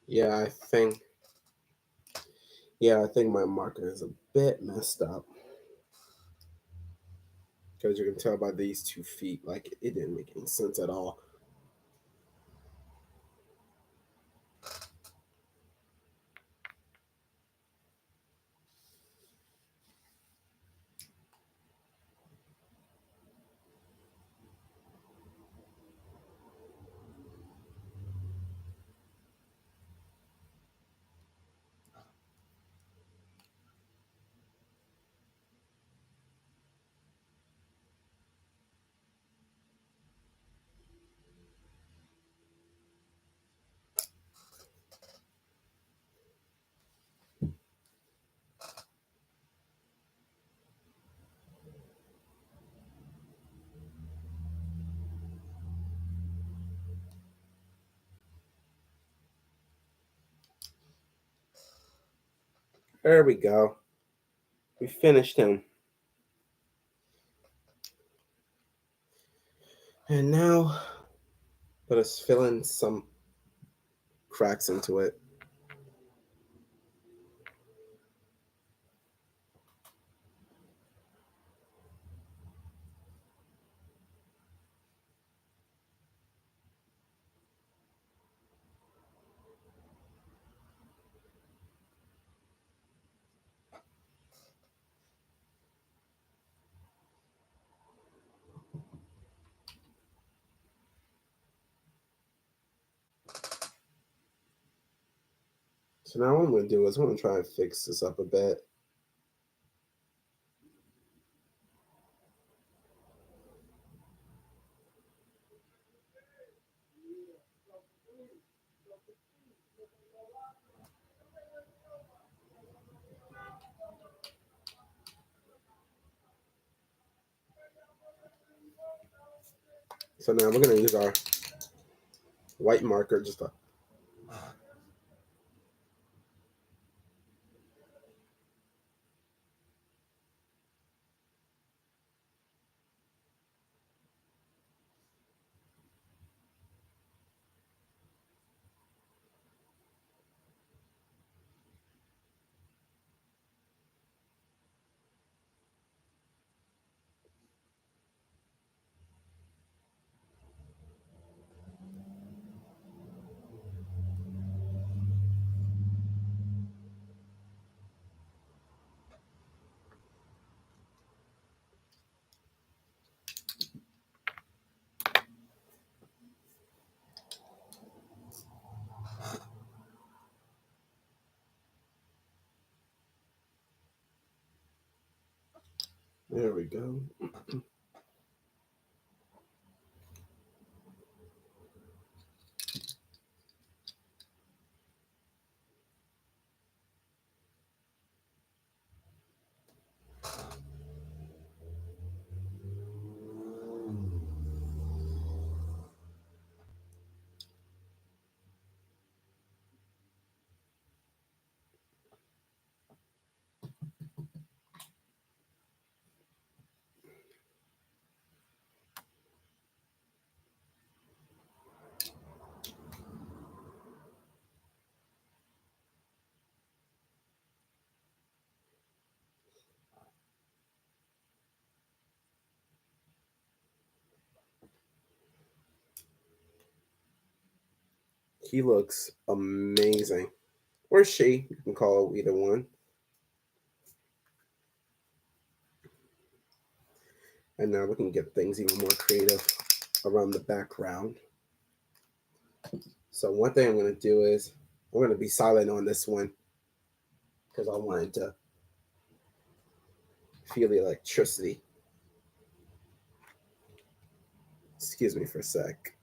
Yeah, I think. Yeah, I think my marker is a bit messed up because you can tell by these 2 feet, like it didn't make any sense at all. There we go. We finished him. And now let us fill in some cracks into it. So now what I'm going to do is I'm going to try and fix this up a bit. So now we're going to use our white marker just to there we go. He looks amazing. Or she, you can call either one. And now we can get things even more creative around the background. So one thing I'm going to do is I'm going to be silent on this one because I wanted to feel the electricity. Excuse me for a sec.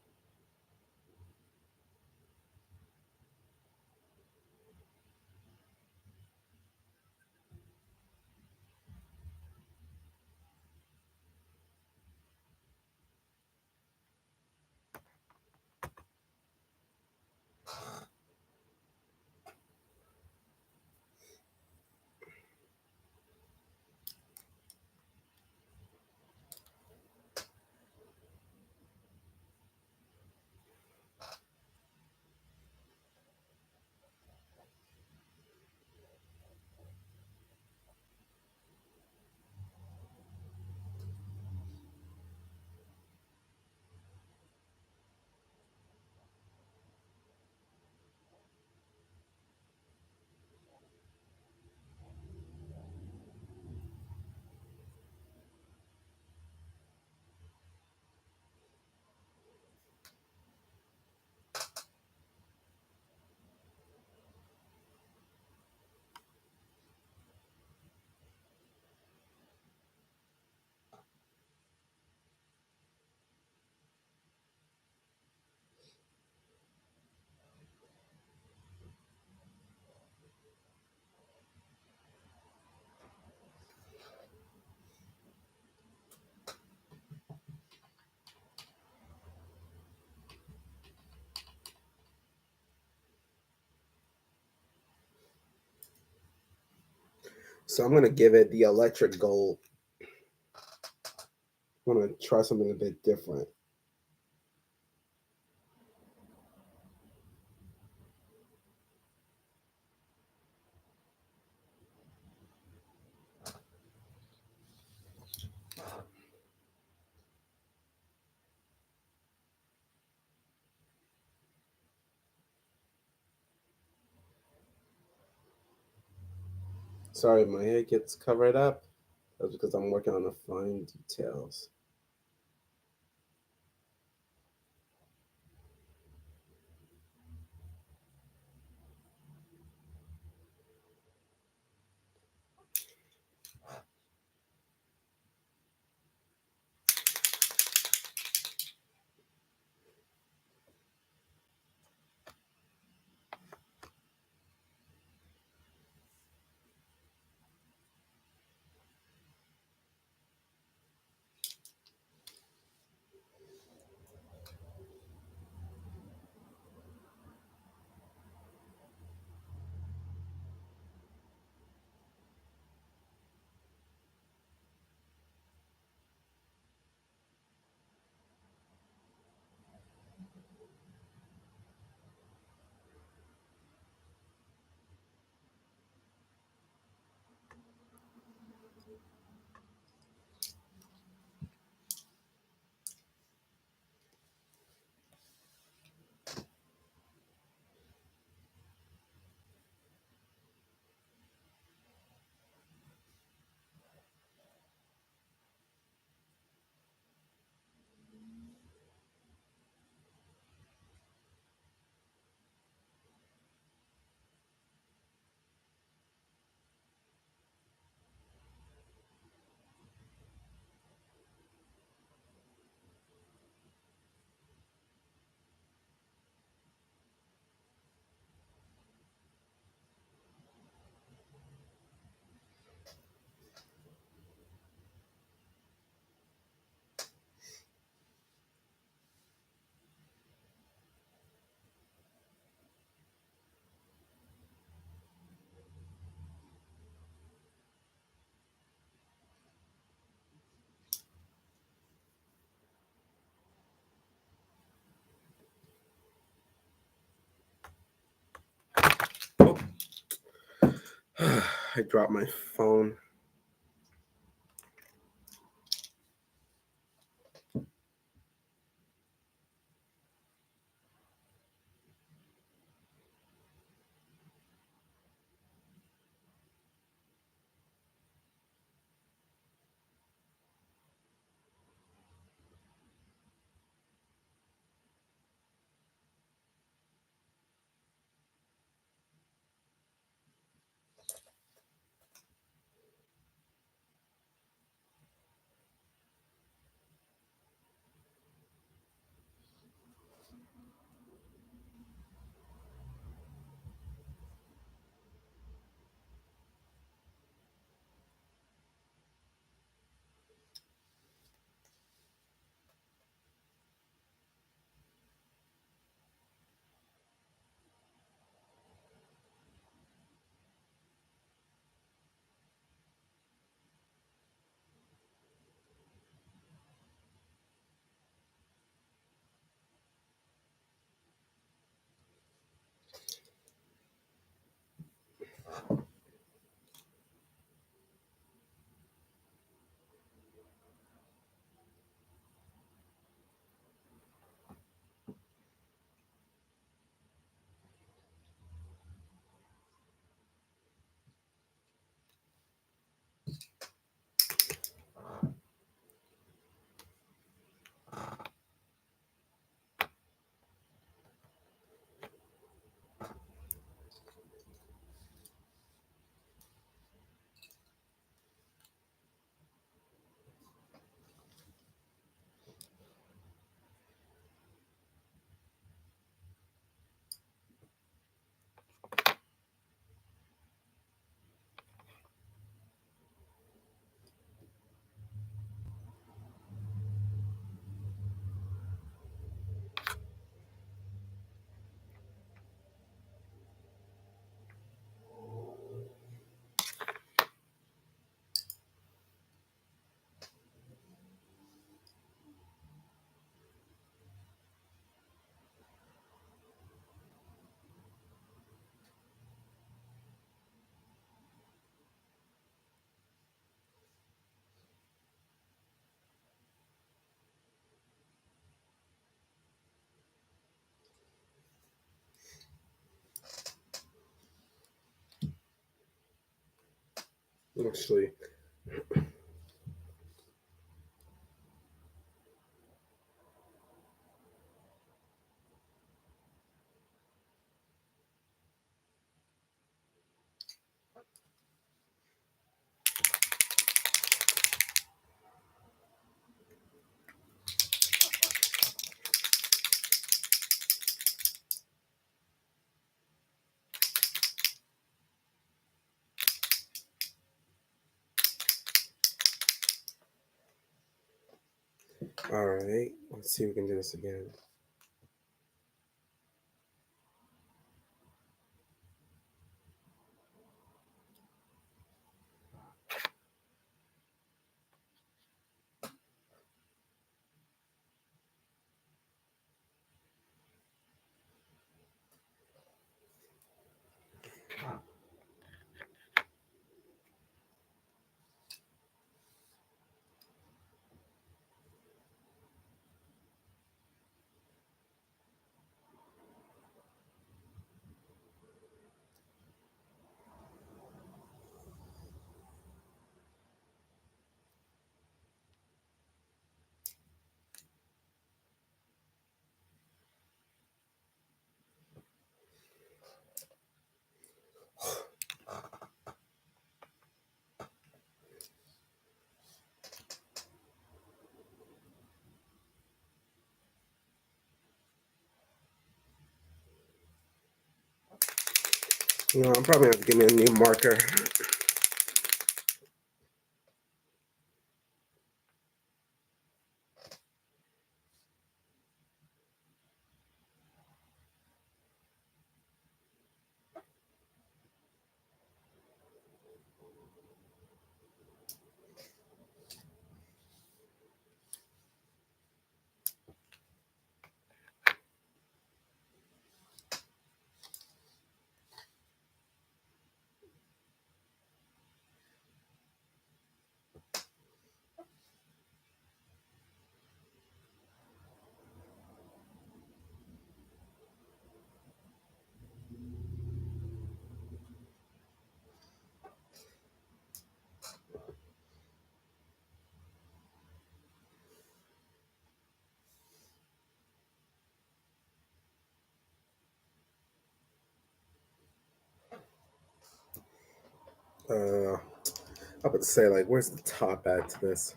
So I'm gonna give it the electric gold. I'm gonna try something a bit different. Sorry, my hair gets covered up. That's because I'm working on the fine details. Oh, I dropped my phone. Actually, all right. Let's see if we can do this again. I'm probably gonna have to give me a new marker. I would say, like, where's the top at to this?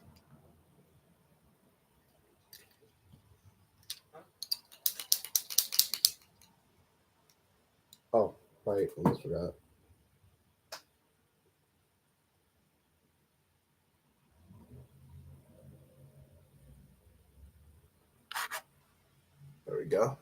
Oh, right, almost forgot. There we go.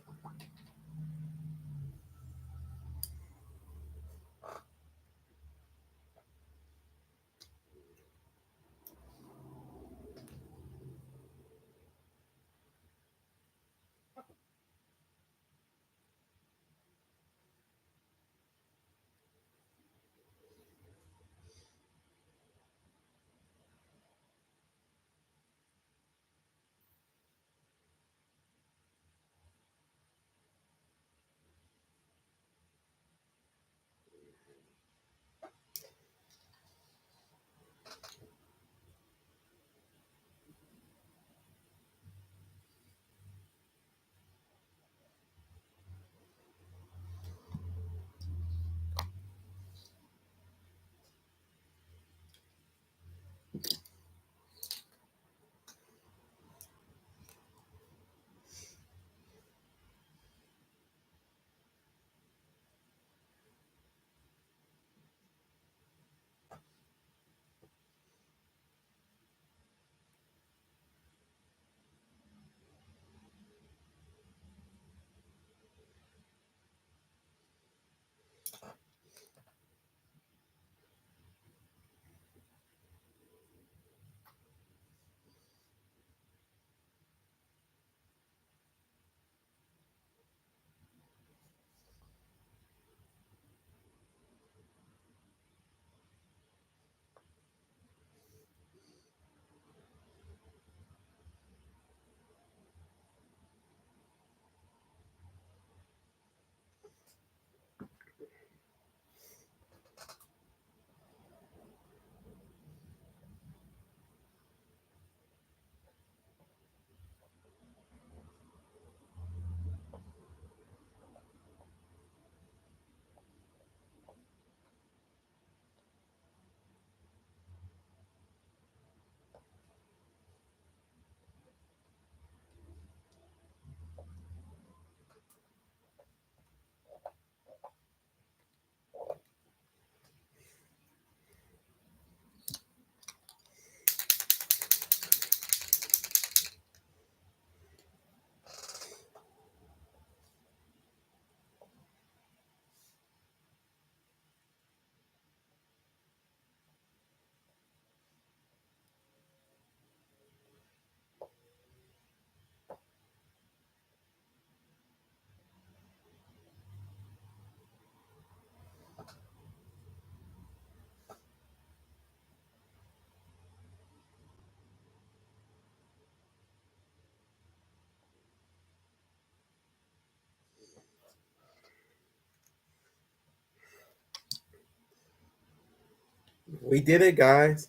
We did it, guys.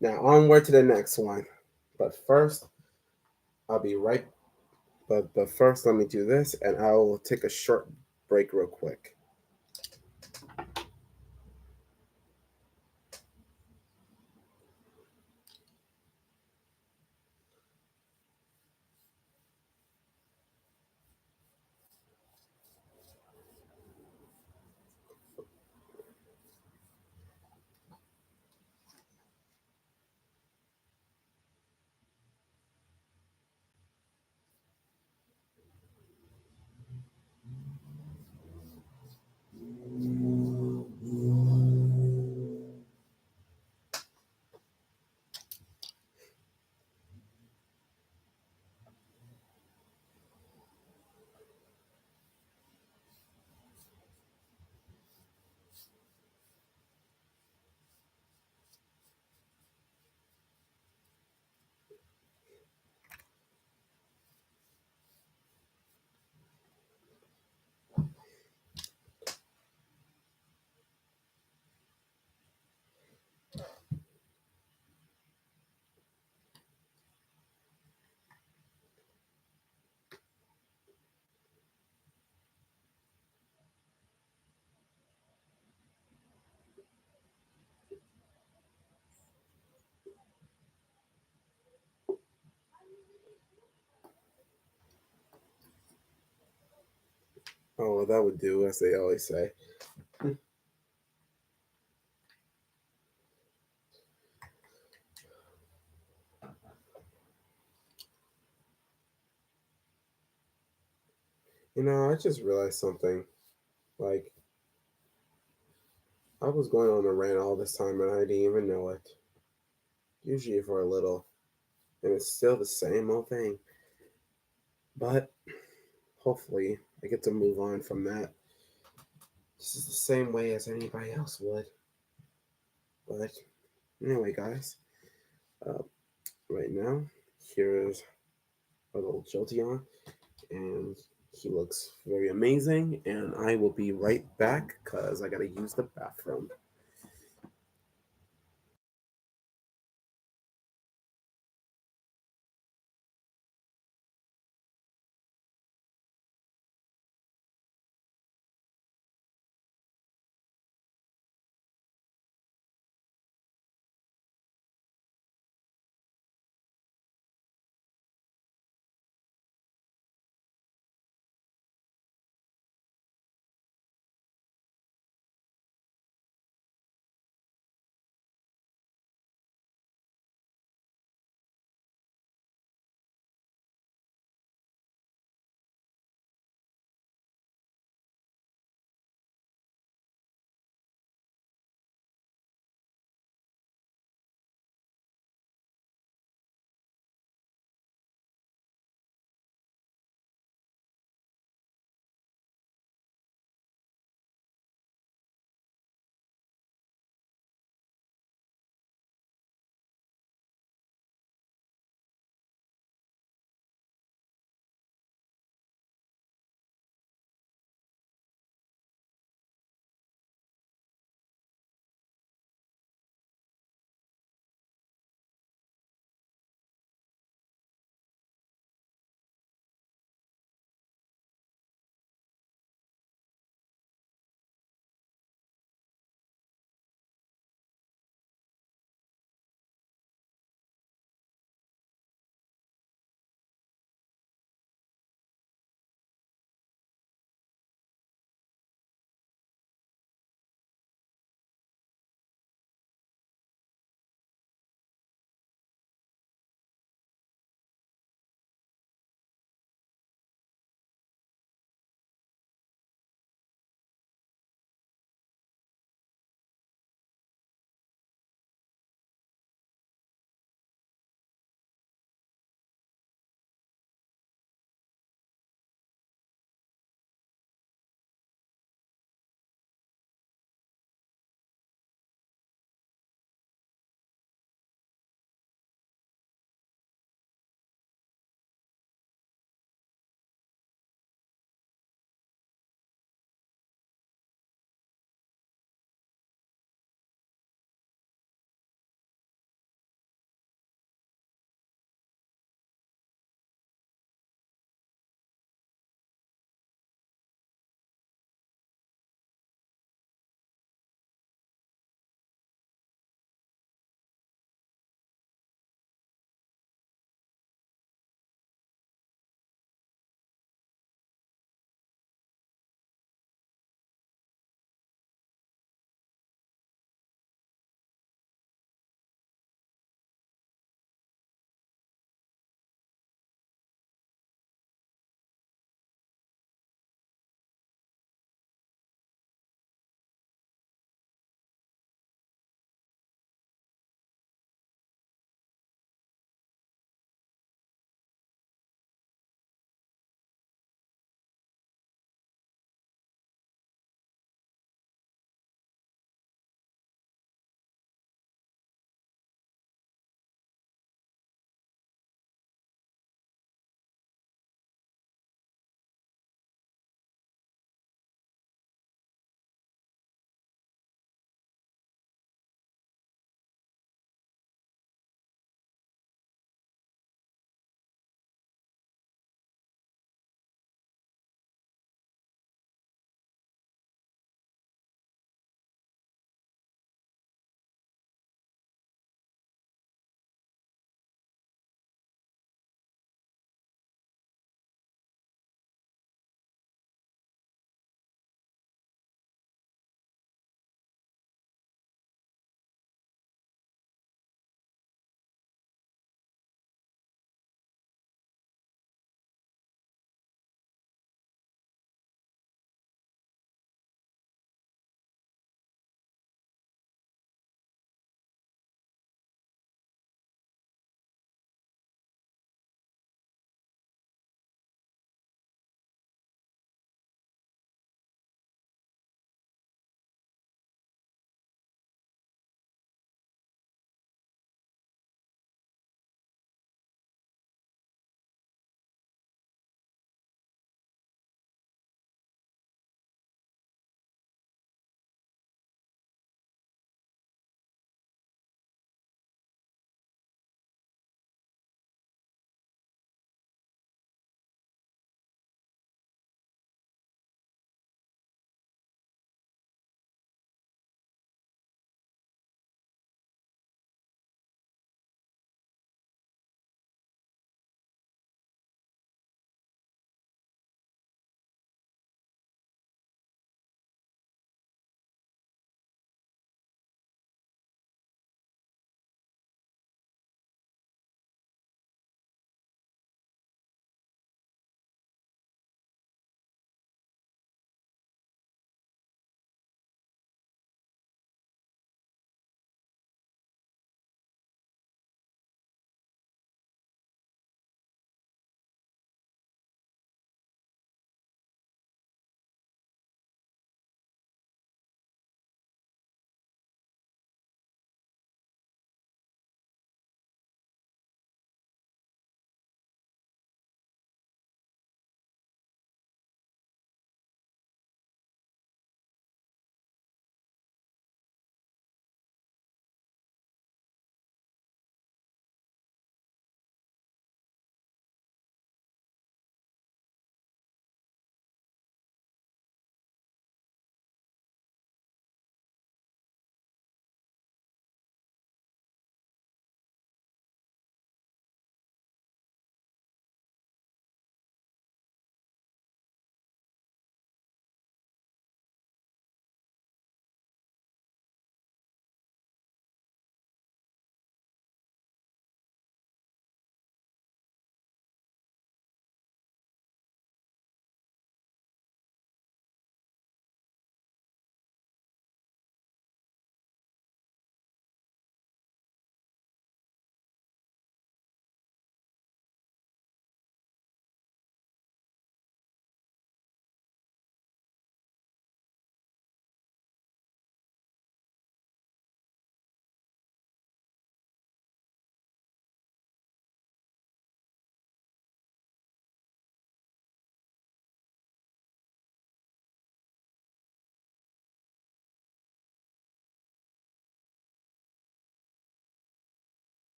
Now onward to the next one. But first, I'll be right. But first, let me do this, and I will take a short break real quick. Oh, well, that would do, as they always say. I just realized something. Like, I was going on a rant all this time and I didn't even know it. Usually for a little. And it's still the same old thing. But hopefully, I get to move on from that. This is the same way as anybody else would. But anyway, guys, uh, right now, here is a little Jolteon, and he looks very amazing. And I will be right back because I gotta use the bathroom.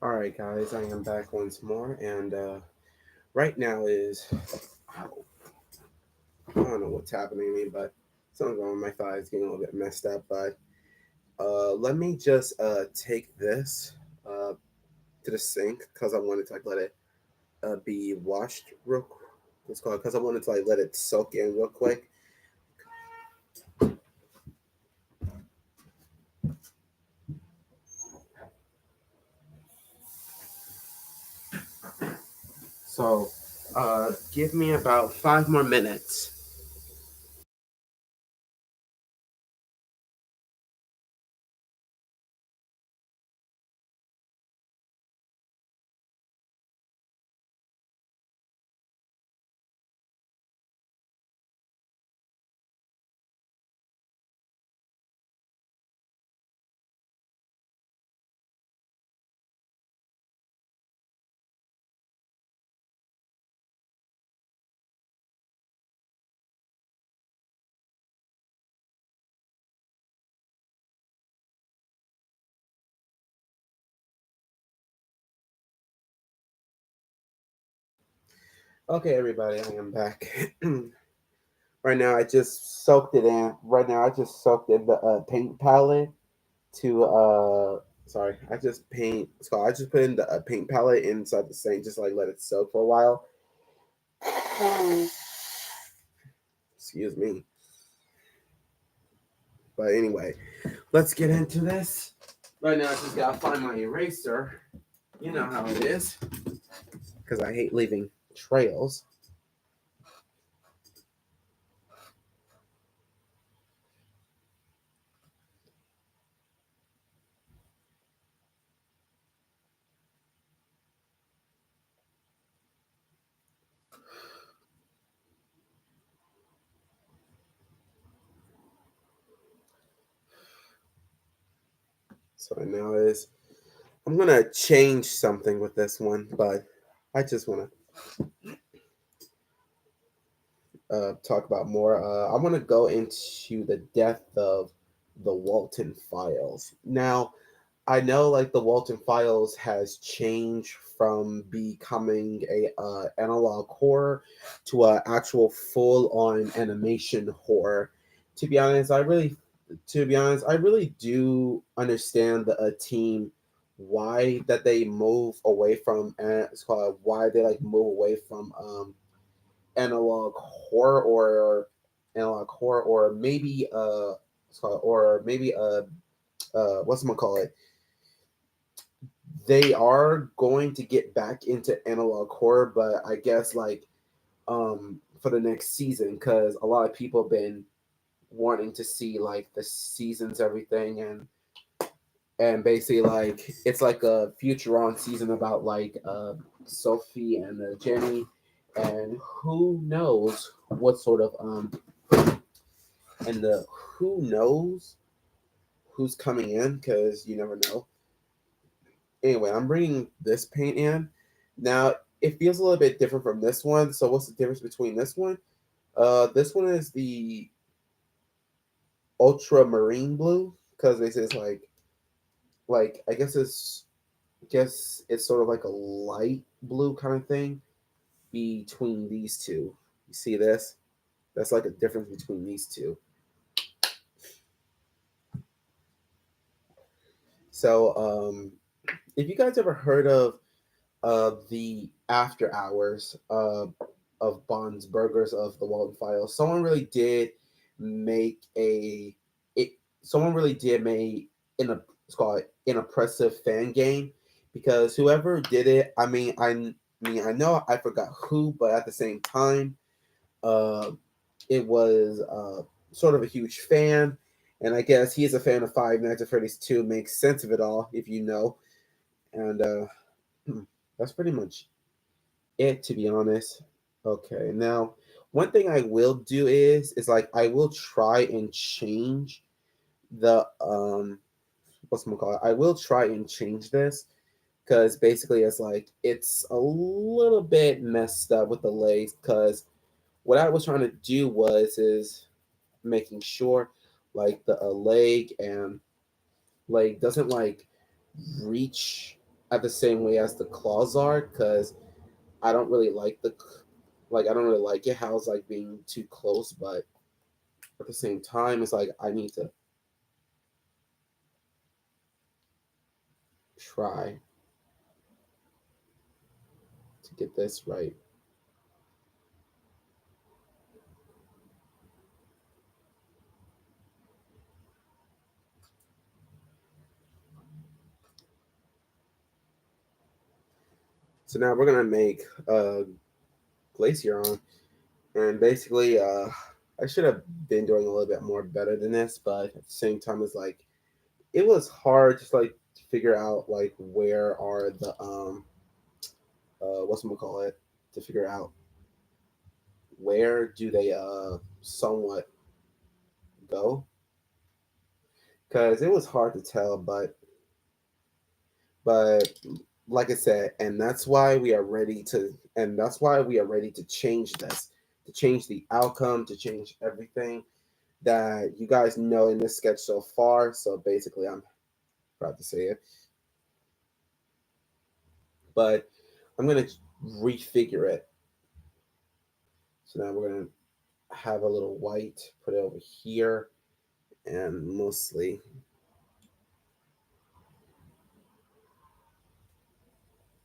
All right, guys, I am back once more, and right now is I don't know what's happening to me, but something's wrong with my thigh. It's getting a little bit messed up. But let me just take this uh, to the sink because I wanted to like let it be washed real. It's called because I wanted to like let it soak in real quick. So give me about 5 more minutes. Okay, everybody, I am back. Right now, I just soaked it in. Right now, I just soaked in the paint palette to sorry, I just paint. So I just put in the paint palette inside the sink, just like let it soak for a while. Excuse me. But anyway, let's get into this. Right now, I just gotta find my eraser. You know how it is, because I hate leaving trails. So now is I'm gonna change something with this one, but I just wanna talk about more. I want to go into the depth of the Walton Files. Now, I know like the Walton Files has changed from becoming a analog horror to a actual full on animation horror. To be honest, I really do understand the team why that they move away from it's called why they like move away from analog horror or maybe what's gonna call it, they are going to get back into analog horror, but I guess like for the next season because a lot of people have been wanting to see like the seasons everything and basically like it's like a Futuron season about like Sophie and Jenny and who knows what sort of and the who knows who's coming in because you never know. Anyway, I'm bringing this paint in. Now, it feels a little bit different from this one. So, what's the difference between this one? This one is the ultramarine blue because this is like I guess it's sort of like a light blue kind of thing between these two. You see this? That's like a difference between these two. So, if you guys ever heard of the after hours of Bond's Burgers of the Walden Files, someone really did make a it. Someone really did make it's called an oppressive fan game because whoever did it, I know I forgot who, but at the same time, uh, it was sort of a huge fan, and I guess he is a fan of Five Nights at Freddy's 2. Makes sense of it all if you know, and that's pretty much it to be honest. Okay, now one thing I will do is like I will try and change the what's gonna call it. I will try and change this because basically it's like it's a little bit messed up with the legs because what I was trying to do was is making sure like the leg and leg doesn't like reach. at the same way as the claws are, because I don't really like I don't really like it how it's like being too close, but at the same time it's like I need to try to get this right. So now we're gonna make glacier on, and basically I should have been doing a little bit more better than this, but at the same time it's like it was hard just like to figure out like where are the what's gonna call it, to figure out where do they somewhat go, because it was hard to tell, but like I said, and that's why we are ready to, and that's why we are ready to change this, to change the outcome, to change everything that you guys know in this sketch so far. So basically, I'm proud to say it, but I'm gonna refigure it. So now we're gonna have a little white, put it over here, and mostly,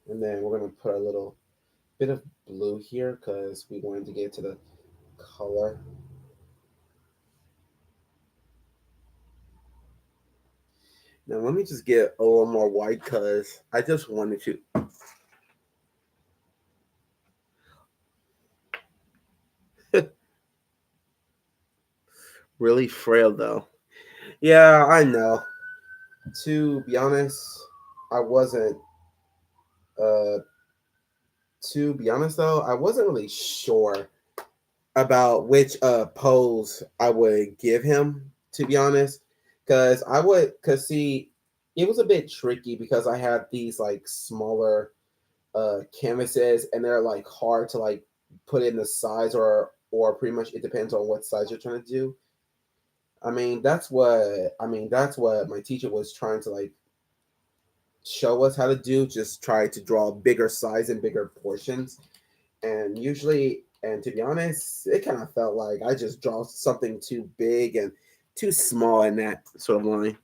and then we're gonna put a little bit of blue here because we wanted to get to the color. Now let me just get a little more white because I just wanted to really frail though. Yeah, I know. To be honest, I wasn't. Uh, to be honest though, I wasn't really sure about which pose I would give him. To be honest, because cause see, it was a bit tricky because I had these like smaller canvases and they're like hard to like put in the size, or pretty much it depends on what size you're trying to do. That's what my teacher was trying to like show us how to do. Just try to draw bigger size and bigger portions. And usually, and to be honest, it kind of felt like I just draw something too big and too small in that sort of line.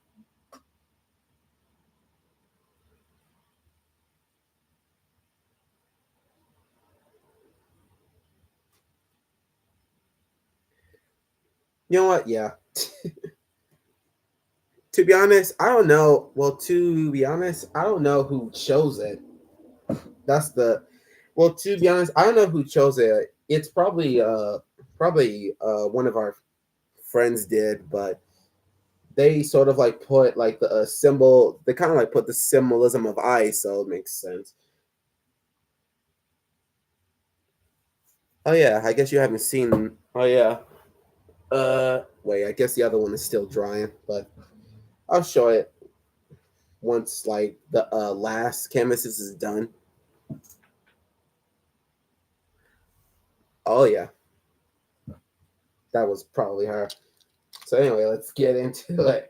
You know what? Yeah. To be honest, I don't know. Well, to be honest, I don't know who chose it. That's the Well, to be honest, I don't know who chose it. It's probably one of our friends did, but they sort of like put like the symbol. They kind of like put the symbolism of ice, so it makes sense. Oh yeah, I guess you haven't seen. Oh yeah. Wait, I guess the other one is still drying, but I'll show it once like the last canvas is done. Oh yeah, that was probably her. So anyway, let's get into it.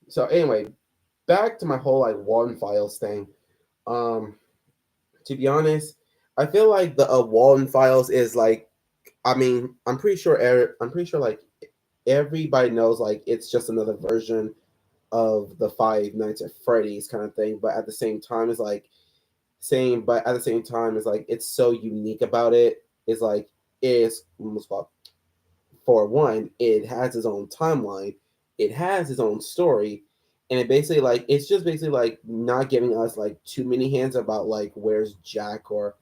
So anyway, back to my whole like Walden files thing. Um, to be honest, I feel like the Walden files is like, I'm pretty sure like everybody knows like it's just another version of the Five Nights at Freddy's kind of thing, but at the same time, it's like same, but at the same time, it's like it's so unique about it. It's like it's for one, it has its own timeline, it has its own story, and it basically like it's just basically like not giving us like too many hints about like where's Jack, or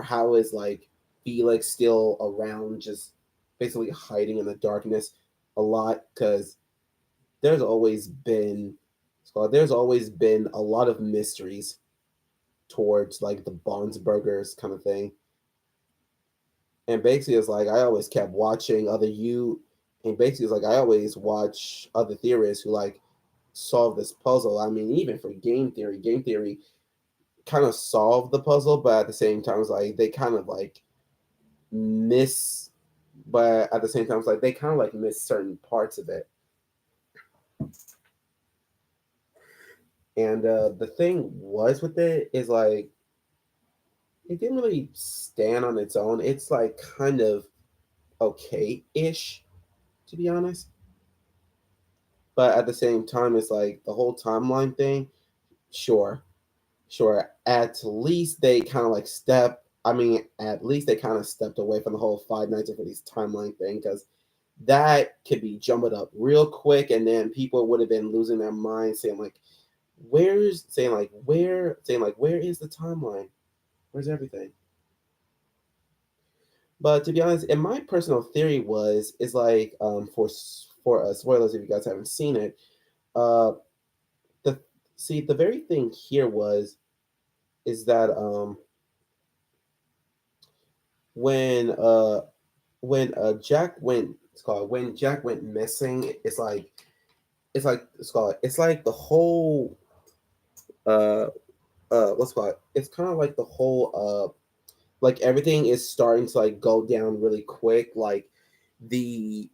how is like Felix still around, just basically hiding in the darkness a lot, because there's always been there's always been a lot of mysteries towards like the Bondsburgers kind of thing. And basically it's like I always kept watching other you and basically it's like I always watch other theorists who like solve this puzzle. I mean, even for game theory kind of solved the puzzle, but at the same time it's like they kind of like miss but at the same time it's like they kind of like miss certain parts of it. And the thing was with it is like it didn't really stand on its own. It's like kind of okay-ish, to be honest. But at the same time, it's like the whole timeline thing. Sure, sure. At least they kind of like step. I mean, at least they kind of stepped away from the whole Five Nights at Freddy's timeline thing because that could be jumbled up real quick, and then people would have been losing their minds, saying like, saying like, where is the timeline? Where's everything? But to be honest, and my personal theory was is like for spoilers if you guys haven't seen it, uh the see the very thing here was is that when uh Jack went it's called when Jack went missing, it's like the whole uh what's it called it's kind of like the whole like everything is starting to like go down really quick, like the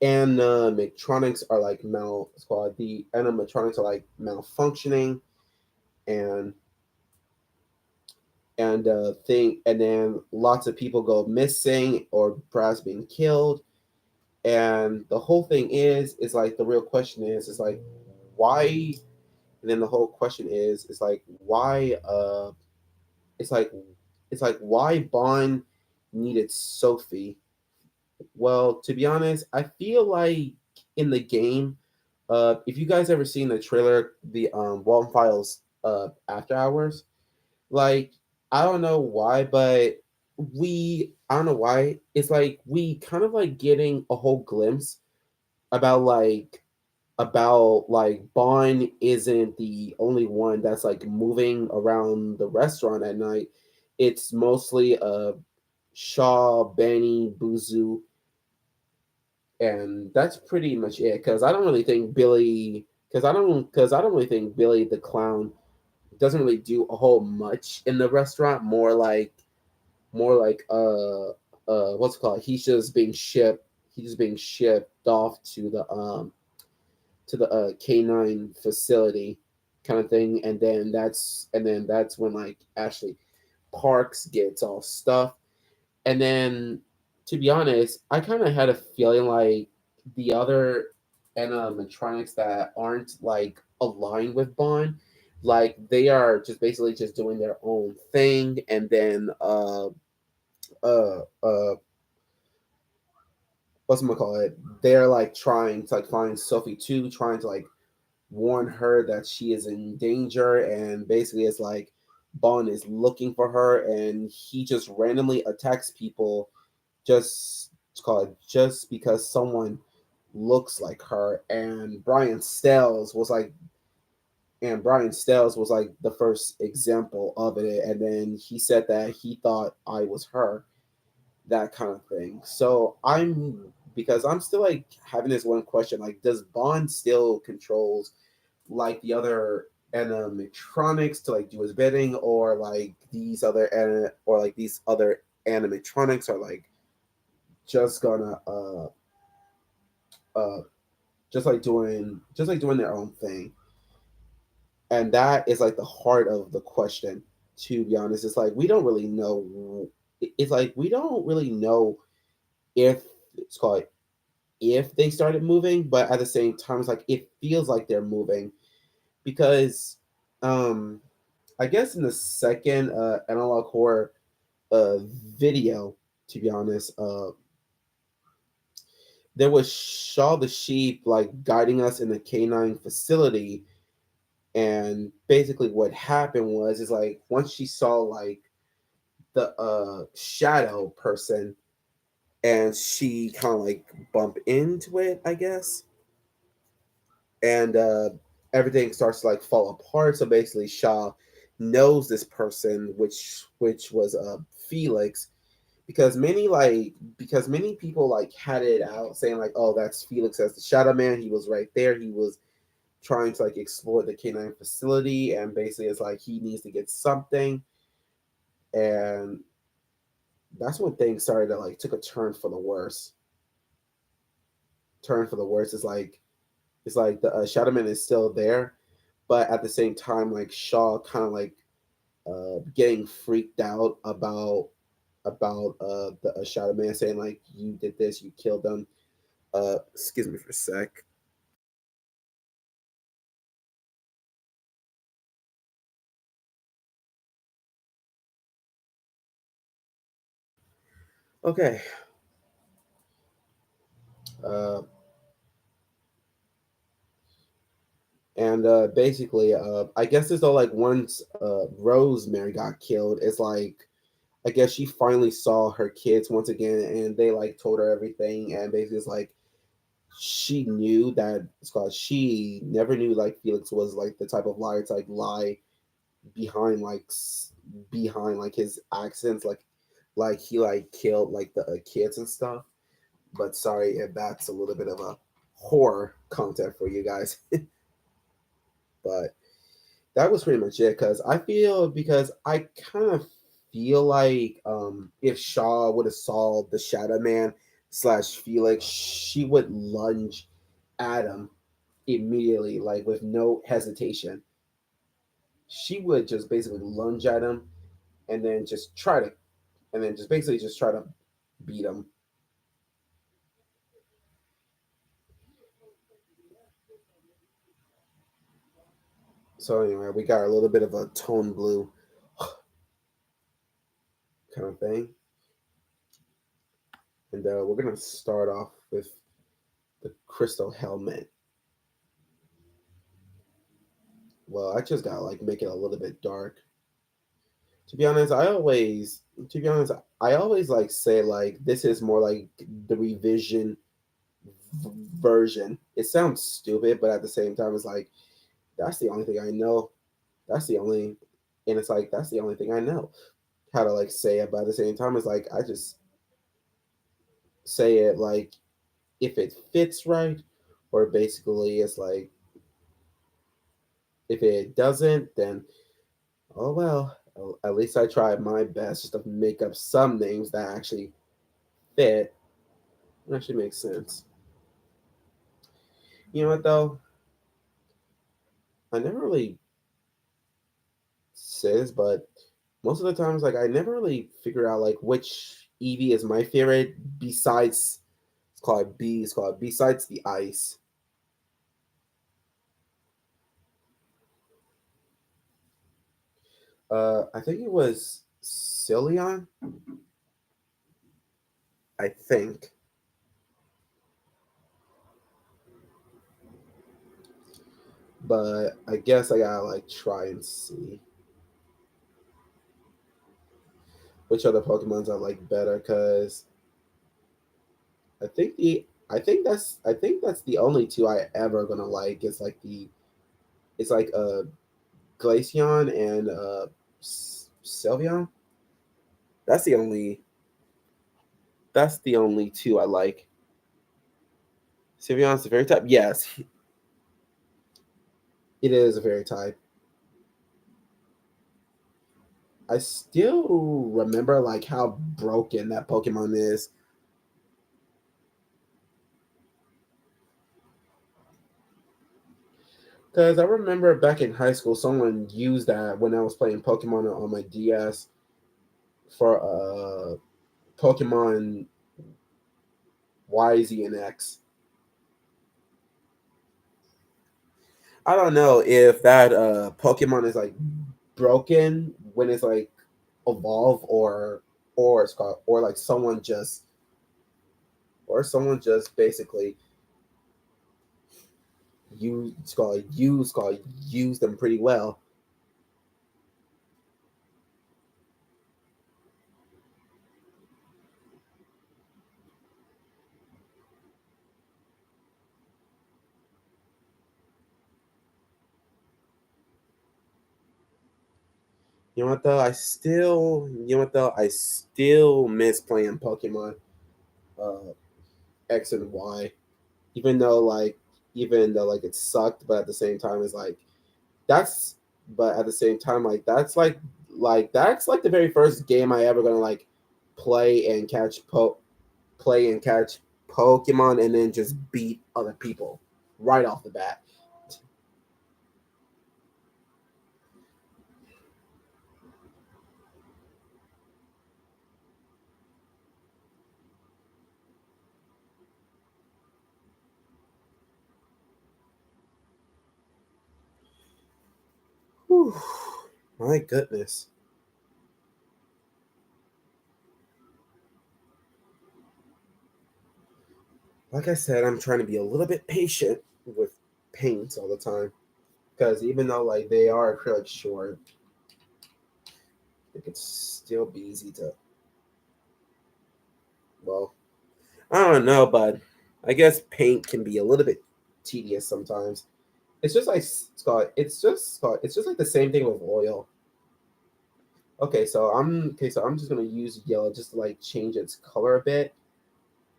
animatronics are like it's called the animatronics are like malfunctioning, and and then lots of people go missing or perhaps being killed. And the whole thing is like the real question is like why, and then the whole question is like why it's like it's like why Bond needed Sophie. Well, to be honest, I feel like in the game, if you guys ever seen the trailer, the Walton Files After Hours, like I don't know why, but I don't know why it's like we kind of like getting a whole glimpse about like Bond isn't the only one that's like moving around the restaurant at night. It's mostly Shaw, Benny, Buzu, and that's pretty much it. Because I don't really think Billy, because I don't really think Billy the clown doesn't really do a whole much in the restaurant. More like what's it called? He's just being shipped. He's just being shipped off to the canine facility kind of thing, and then that's when like Ashley Parks gets all stuff. And then, to be honest, I kind of had a feeling like the other animatronics that aren't like aligned with Bond, like they are just basically just doing their own thing, and then uh uh what's gonna call it? They're like trying to like find Sophie too, trying to like warn her that she is in danger, and basically it's like Bond is looking for her, and he just randomly attacks people just it's called just because someone looks like her. And Brian Stells was like the first example of it, and then he said that he thought I was her, that kind of thing. So I'm still like having this one question, like does Bond still controls like the other animatronics to like do his bidding, or like these other animatronics are like just gonna uh just like doing their own thing. And that is like the heart of the question, to be honest. It's like we don't really know, it's like we don't really know if it's called if they started moving, but at the same time it's like it feels like they're moving because um I guess in the second analog horror uh video, to be honest, there was Shaw the sheep like guiding us in the canine facility, and basically what happened was is like once she saw like the shadow person, and she kind of like bumped into it, I guess, and everything starts to like fall apart. So basically Shaw knows this person, which was Felix, because many people like had it out saying like, oh, that's Felix as the shadow man. He was right there. He was trying to like explore the canine facility, and basically it's like he needs to get something. And that's when things started to like took a turn for the worse. Turn for the worse is like it's like the shadow man is still there, but at the same time, like Shaw kind of like getting freaked out about the Shadow Man saying like you did this, you killed them. Excuse me for a sec. Okay. Uh, and basically, I guess it's all like once Rosemary got killed, it's like I guess she finally saw her kids once again, and they like told her everything, and basically it's like she knew that it's called she never knew like Felix was like the type of liar to like lie behind behind like his accents like he like killed like the kids and stuff. But sorry if that's a little bit of a horror content for you guys. But that was pretty much it because I kind of feel like if Shaw would have solved the Shadow Man slash Felix, she would lunge at him immediately, like with no hesitation. She would just basically lunge at him and then just try to and then just basically just try to beat him. So anyway, we got a little bit of a tone blue kind of thing, and we're gonna start off with the crystal helmet. Well, I just gotta like make it a little bit dark. To be honest, to be honest, I always like say like this is more like the revision version. It sounds stupid, but at the same time, it's like that's the only thing I know. That's the only, and it's like that's the only thing I know how to like say it. But at the same time, it's like I just say it like if it fits right, or basically it's like if it doesn't, then oh well. At least I tried my best just to make up some names that actually fit and actually make sense. You know what though? I never really says, but most of the times, like I never really figure out like which Eevee is my favorite besides it's called B. It's called besides the ice. I think it was Cillian. I think, but I guess I gotta like try and see which other Pokemons I like better because I think that's the only two I ever gonna like. It's like Glaceon and Sylveon. That's the only that's the only two I like. Sylveon's the very type. Yes, it is a very type. I still remember like how broken that Pokemon is. Because I remember back in high school, someone used that when I was playing Pokemon on my DS for Pokemon Y, Z, and X. I don't know if that Pokemon is like broken when it's like evolve or it's called or like someone just basically use them pretty well. You know what though? I still miss playing Pokemon uh, X and Y, even though like it sucked, but at the same time it's like that's but at the same time like that's like the very first game I ever gonna like play and catch play and catch Pokemon and then just beat other people right off the bat. Whew, my goodness. Like I said, I'm trying to be a little bit patient with paints all the time because even though like they are acrylic short, it could still be easy to. Well, I don't know, but I guess paint can be a little bit tedious sometimes. It's just like Scott. It's just Scott. It's just like the same thing with oil. Okay, so I'm just gonna use yellow just to like change its color a bit,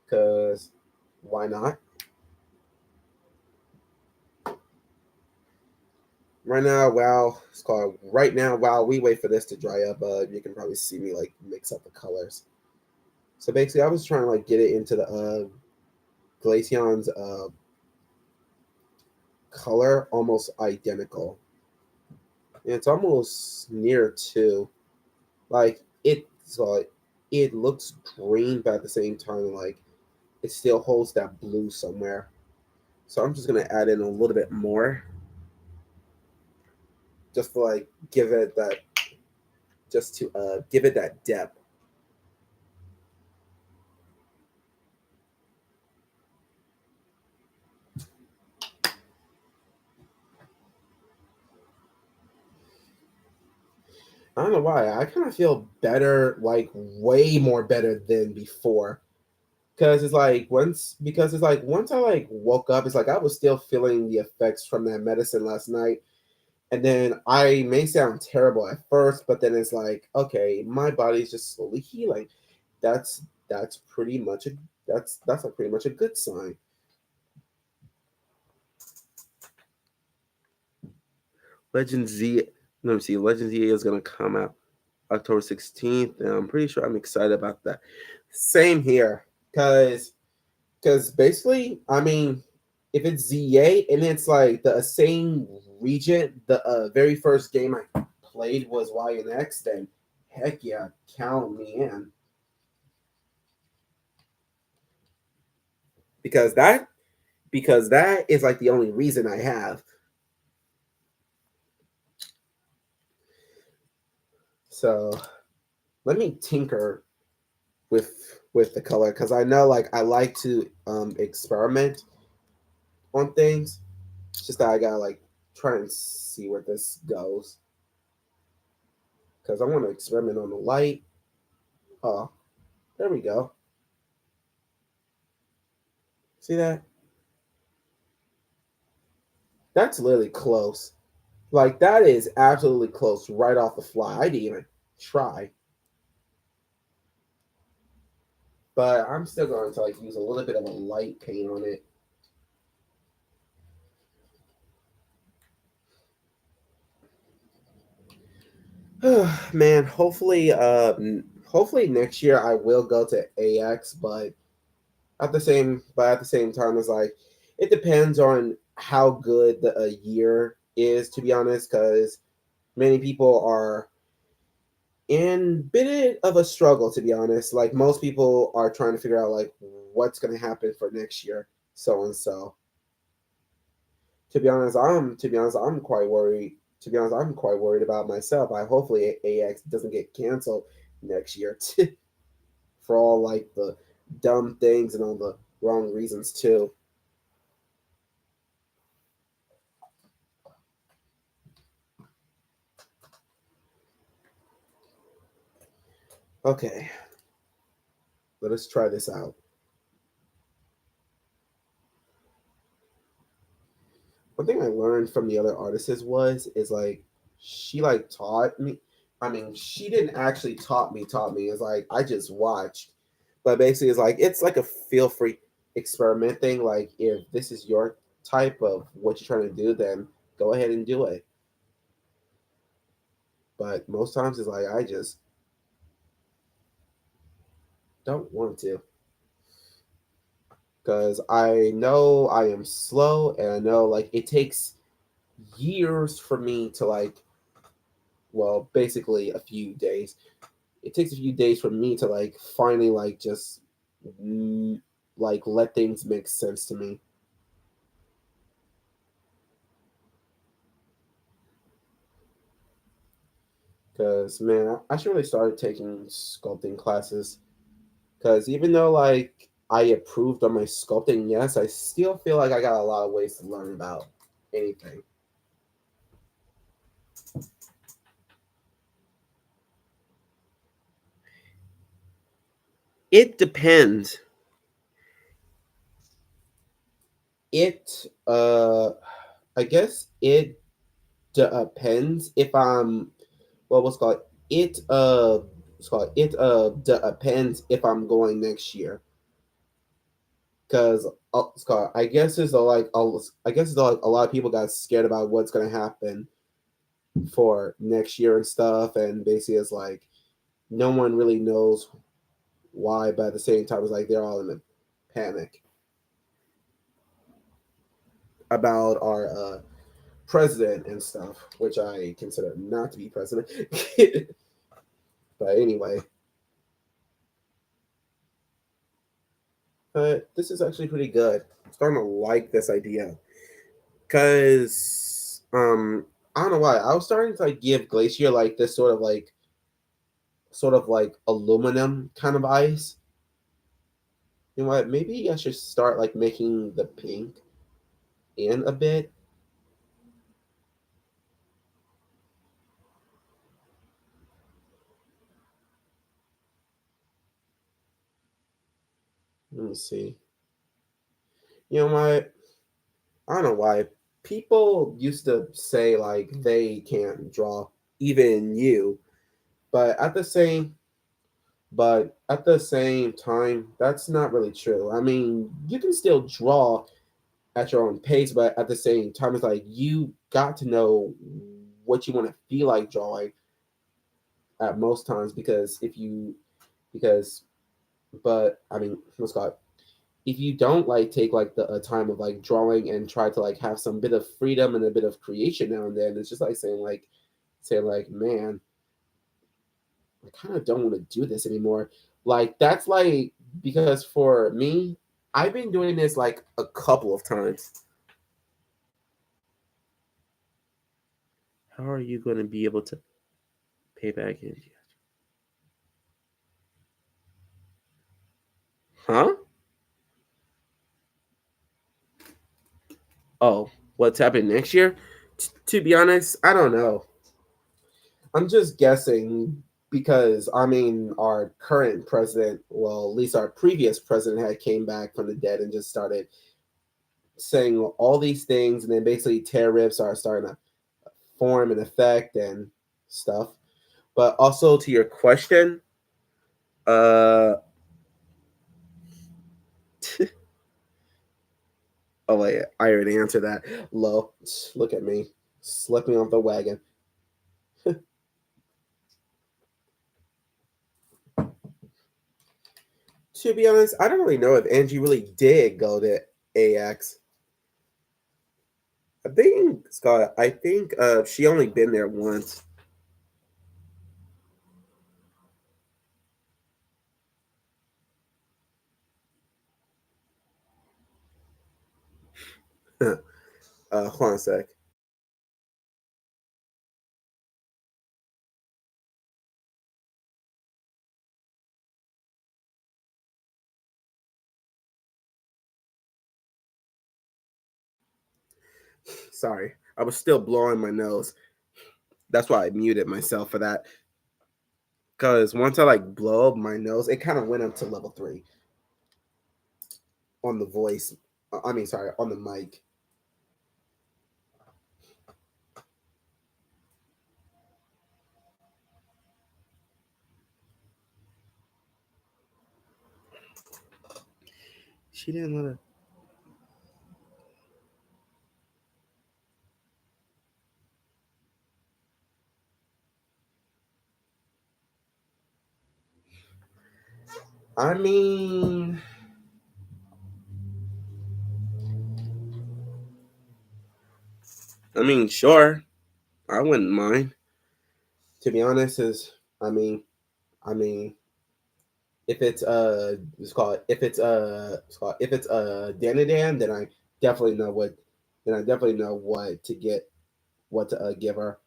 cause why not? Right now while we wait for this to dry up, you can probably see me like mix up the colors. So basically, I was trying to like get it into the Glaceon's color almost identical. And it's almost near to like it looks green, but at the same time, like it still holds that blue somewhere. So I'm just gonna add in a little bit more, just to like give it that, just to give it that depth. I don't know why. I kind of feel better, like way more better than before. Because it's like once I like woke up, it's like I was still feeling the effects from that medicine last night. And then I may sound terrible at first, but then it's like, okay, my body's just slowly healing. That's pretty much a that's a pretty much a good sign. Legend Z, let me see. Legend Z is gonna come out October 16th, and I'm pretty sure I'm excited about that. Same here, because basically, I mean, if it's ZA and it's like the same region, the very first game I played was YNX, then heck yeah, count me in. Because that is like the only reason I have. So let me tinker with the color because I know like I like to experiment on things. It's just that I gotta like try and see where this goes because I want to experiment on the light. Oh, there we go. See that? That's literally close. Like that is absolutely close right off the fly. I didn't even try, but I'm still going to like use a little bit of a light paint on it. Man, hopefully next year I will go to AX, but at the same time, it's like it depends on how good the a year is, to be honest, because many people are in bit of a struggle, to be honest. Like most people are trying to figure out like what's going to happen for next year, so and so. To be honest, I'm quite worried. To be honest, I'm quite worried about myself. I hopefully AX doesn't get canceled next year for all like the dumb things and all the wrong reasons too. Okay, let us try this out. One thing I learned from the other artists was is like she like taught me. I mean, she didn't actually taught me. It's like I just watched. But basically it's like a feel free experiment thing. Like if this is your type of what you're trying to do, then go ahead and do it. But most times it's like I just don't want to. Because I know I am slow and I know like it takes years for me to like, well, basically a few days. It takes a few days for me to like finally like just like let things make sense to me. Cause man, I should really start taking sculpting classes. Cause even though like I approved on my sculpting, yes, I still feel like I got a lot of ways to learn about anything. It depends. It I guess it depends if I'm what's called what's called it depends if I'm going next year. Cause it's called, I guess there's I guess there's a lot of people got scared about what's gonna happen for next year and stuff, and basically it's like no one really knows why, but at the same time it's like they're all in a panic about our president and stuff, which I consider not to be president. But anyway, this is actually pretty good. I'm starting to like this idea because I don't know why I was starting to like give Glacier like this sort of like aluminum kind of ice. You know what? Maybe I should start like making the pink in a bit. Let me see. You know what? I don't know why people used to say like they can't draw, even you, but at the same time, that's not really true. I mean, you can still draw at your own pace, but at the same time, it's like you got to know what you want to feel like drawing at most times because but I mean, what's called if you don't like take like the time of like drawing and try to like have some bit of freedom and a bit of creation now and then, it's just like saying like man, I kind of don't want to do this anymore. Like that's like because for me, I've been doing this like a couple of times. How are you going to be able to pay back in? Huh? Oh, what's happening next year? To be honest, I don't know. I'm just guessing because I mean our current president, well, at least our previous president had came back from the dead and just started saying all these things, and then basically tariffs are starting to form and effect and stuff. But also to your question, uh, oh wait, I already answered that. Low, look at me, slipped me off the wagon. To be honest, I don't really know if Angie really did go to AX. I think Scott. I think she only been there once. Hold on a sec. Sorry, I was still blowing my nose. That's why I muted myself for that. Cause once I like blow up my nose, it kind of went up to level 3 on the voice. I mean, sorry, on the mic. She didn't let her. I mean, sure, I wouldn't mind. To be honest, is I mean, I mean, if if it's Danadan, then I definitely know what then I definitely know what to get what to give her.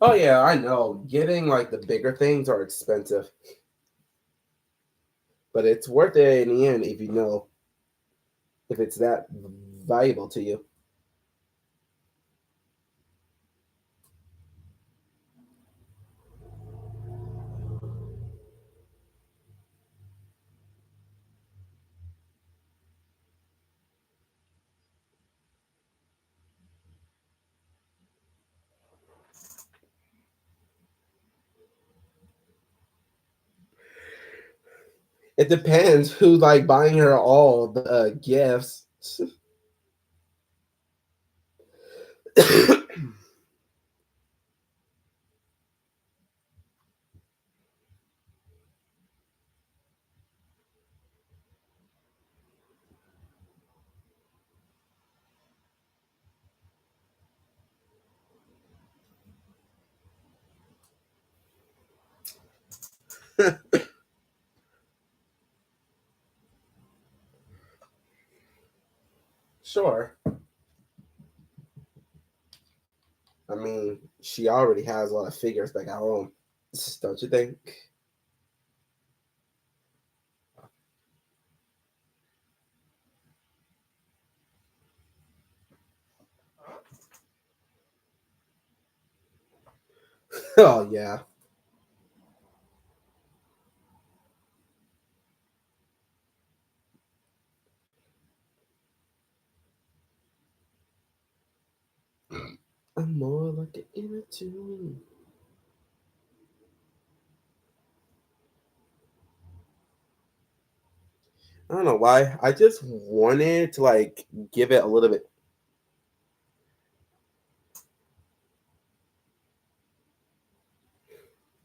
Oh yeah, I know. Getting like the bigger things are expensive, but it's worth it in the end if you know if it's that valuable to you. It depends who's like buying her all the gifts. Sure. I mean, she already has a lot of figures back at home, don't you think? Oh yeah. I'm more like an inner tune. I don't know why. I just wanted to like give it a little bit.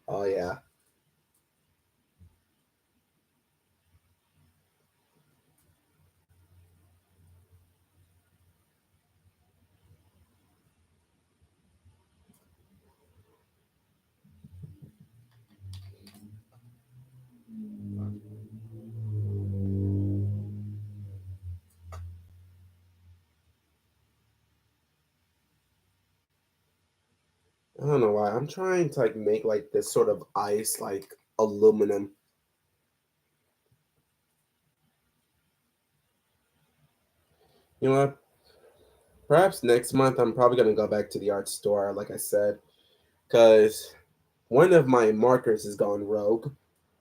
Oh yeah. I don't know why. I'm trying to like make like this sort of ice like aluminum. You know what? Perhaps next month I'm probably gonna go back to the art store, like I said, because one of my markers is gone rogue.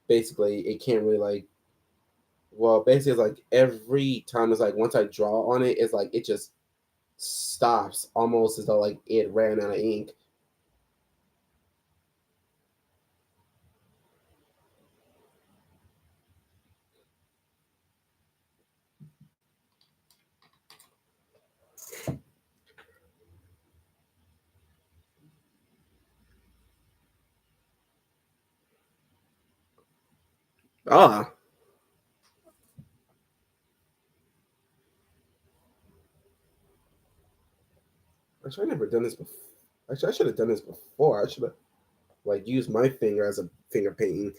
Basically, it can't really like. Well, basically, it's like every time it's like once I draw on it, it's like it just stops almost as though like it ran out of ink. Ah, actually, I never done this before. Actually, I should have done this before. I should have like used my finger as a finger painting.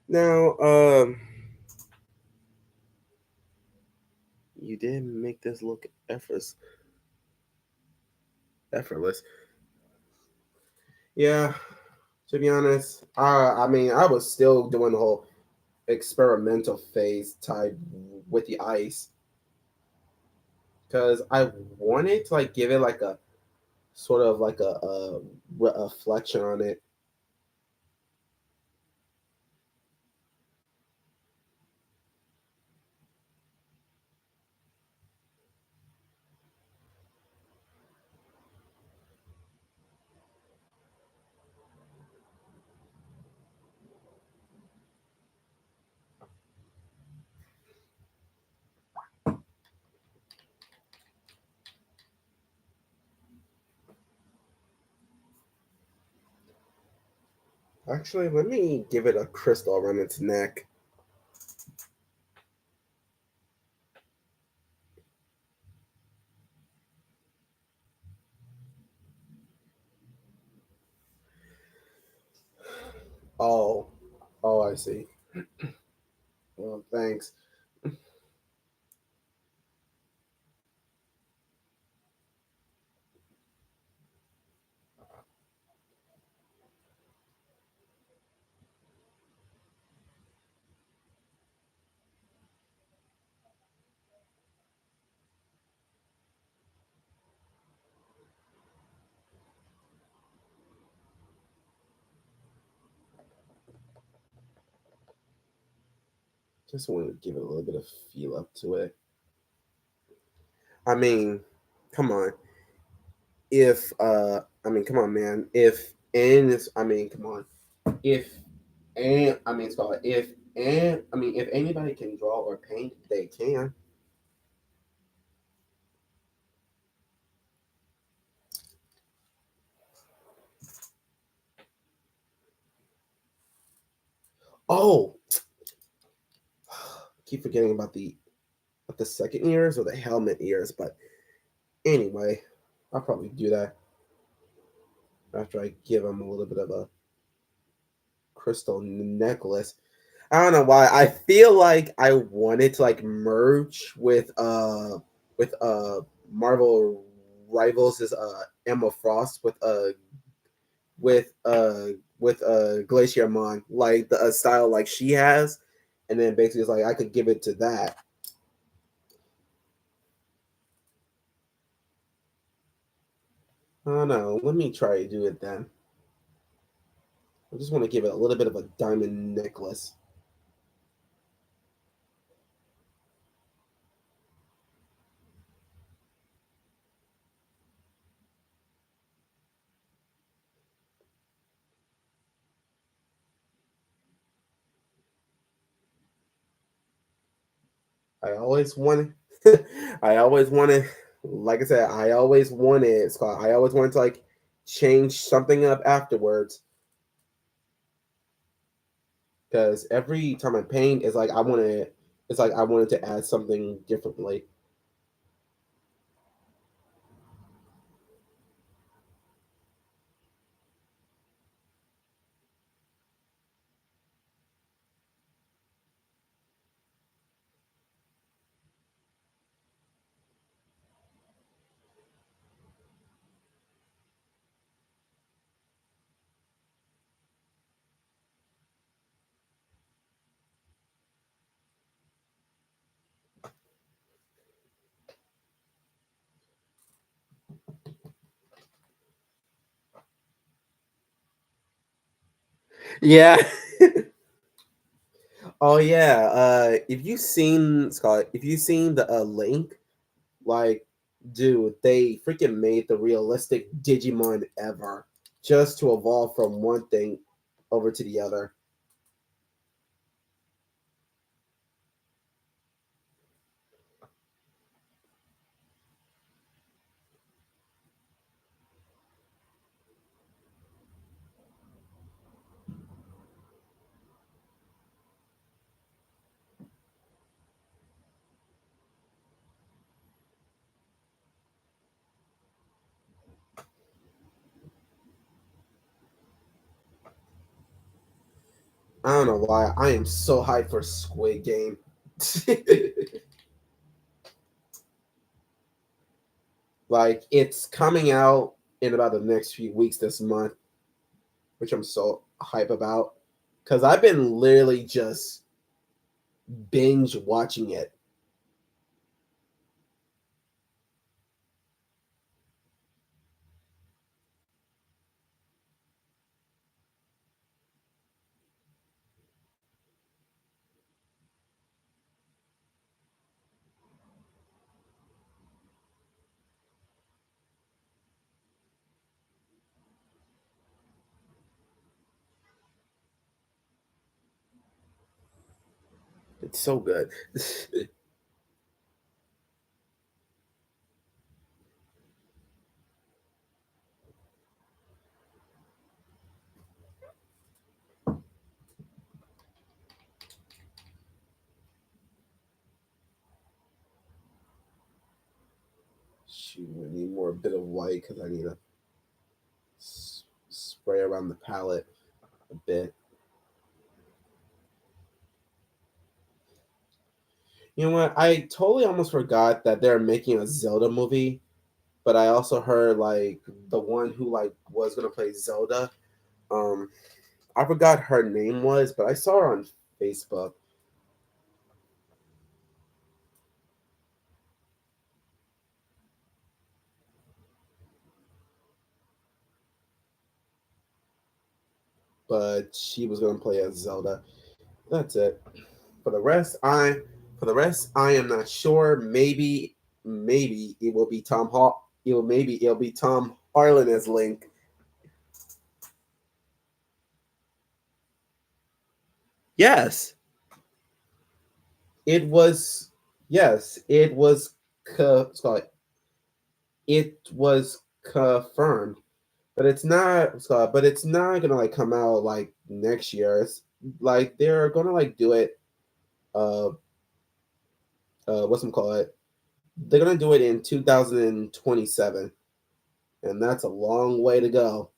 Now, you did make this look effortless. Yeah, to be honest, I mean, I was still doing the whole experimental phase type with the ice because I wanted to like give it like a sort of like a reflection on it. Actually, let me give it a crystal around its neck. Oh, oh, I see. Well, thanks. Just wanted to give it a little bit of feel up to it. I mean, come on. If I mean, come on, man. If and it's, I mean, come on. If and I mean, it's called if and I mean, if anybody can draw or paint, they can. Oh, keep forgetting about the second ears or the helmet ears, but anyway, I'll probably do that after I give them a little bit of a crystal necklace. I don't know why. I feel like I wanted to like merge with Marvel Rivals is Emma Frost with Glacier Mon, like the style like she has, and then basically it's like I could give it to that. I don't know. Let me try to do it then. I just want to give it a little bit of a diamond necklace. I always wanted, I always wanted, like I said, I always wanted, Scott. I always wanted to like change something up afterwards because every time I paint, it's like I wanted to add something differently. Yeah. Oh yeah. If you seen Scott, if you seen the link, like, dude, they freaking made the realistic Digimon ever just to evolve from one thing over to the other. I don't know why. I am so hyped for Squid Game. Like it's coming out in about the next few weeks this month, which I'm so hype about. Cause I've been literally just binge watching it. It's so good. shoot, I need more bit of white because I need to spray around the palette a bit. You know what? I totally almost forgot that they're making a Zelda movie, but I also heard like the one who like was gonna play Zelda. Um, I forgot her name was, but I saw her on Facebook. But she was gonna play as Zelda. That's it. For the rest, I am not sure. Maybe it will be Tom Hall. It'll be Tom Harlan as Link. Yes, it was. Yes, it was. Sorry, it was confirmed, but it's not. Sorry, but it's not gonna like come out like next year. It's like they're gonna like do it. Uh, what's them call it? They're gonna do it in 2027, and that's a long way to go.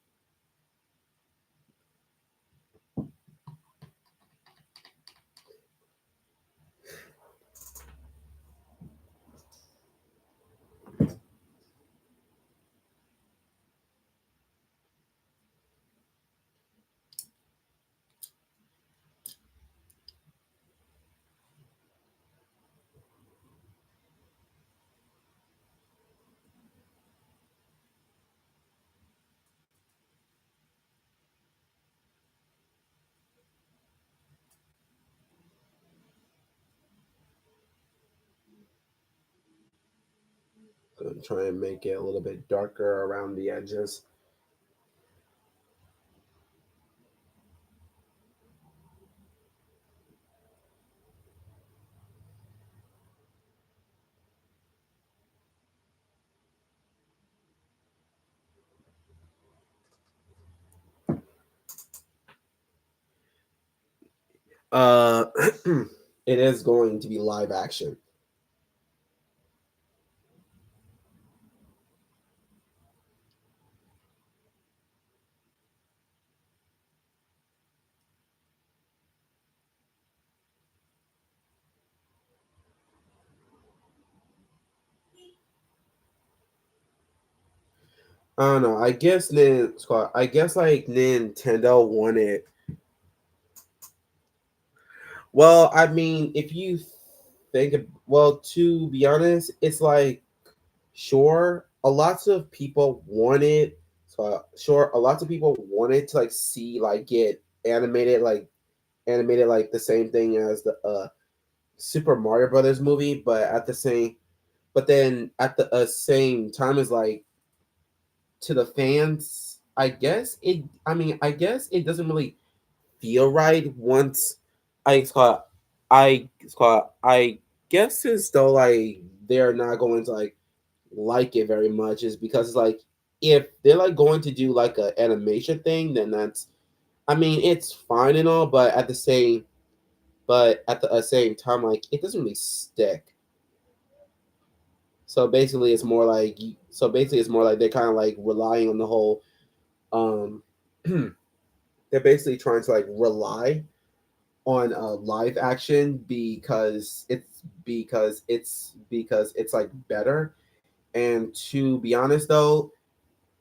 Gonna try and make it a little bit darker around the edges. Uh, it is going to be live action. I don't know. I guess like Nintendo wanted. Well, I mean, if you well, to be honest, it's like sure, a lots of people wanted. So sure, a lots of people wanted to like see like get animated like the same thing as the Super Mario Brothers movie, but then at the same time as like to the fans, I guess it doesn't really feel right once I Scott I guess as though like they're not going to like it very much is because it's like if they're like going to do like a animation thing, then that's I mean it's fine and all, but at the same time like it doesn't really stick. So basically it's more like they're kind of like relying on the whole um they're basically trying to like rely on live action because it's like better. And to be honest though,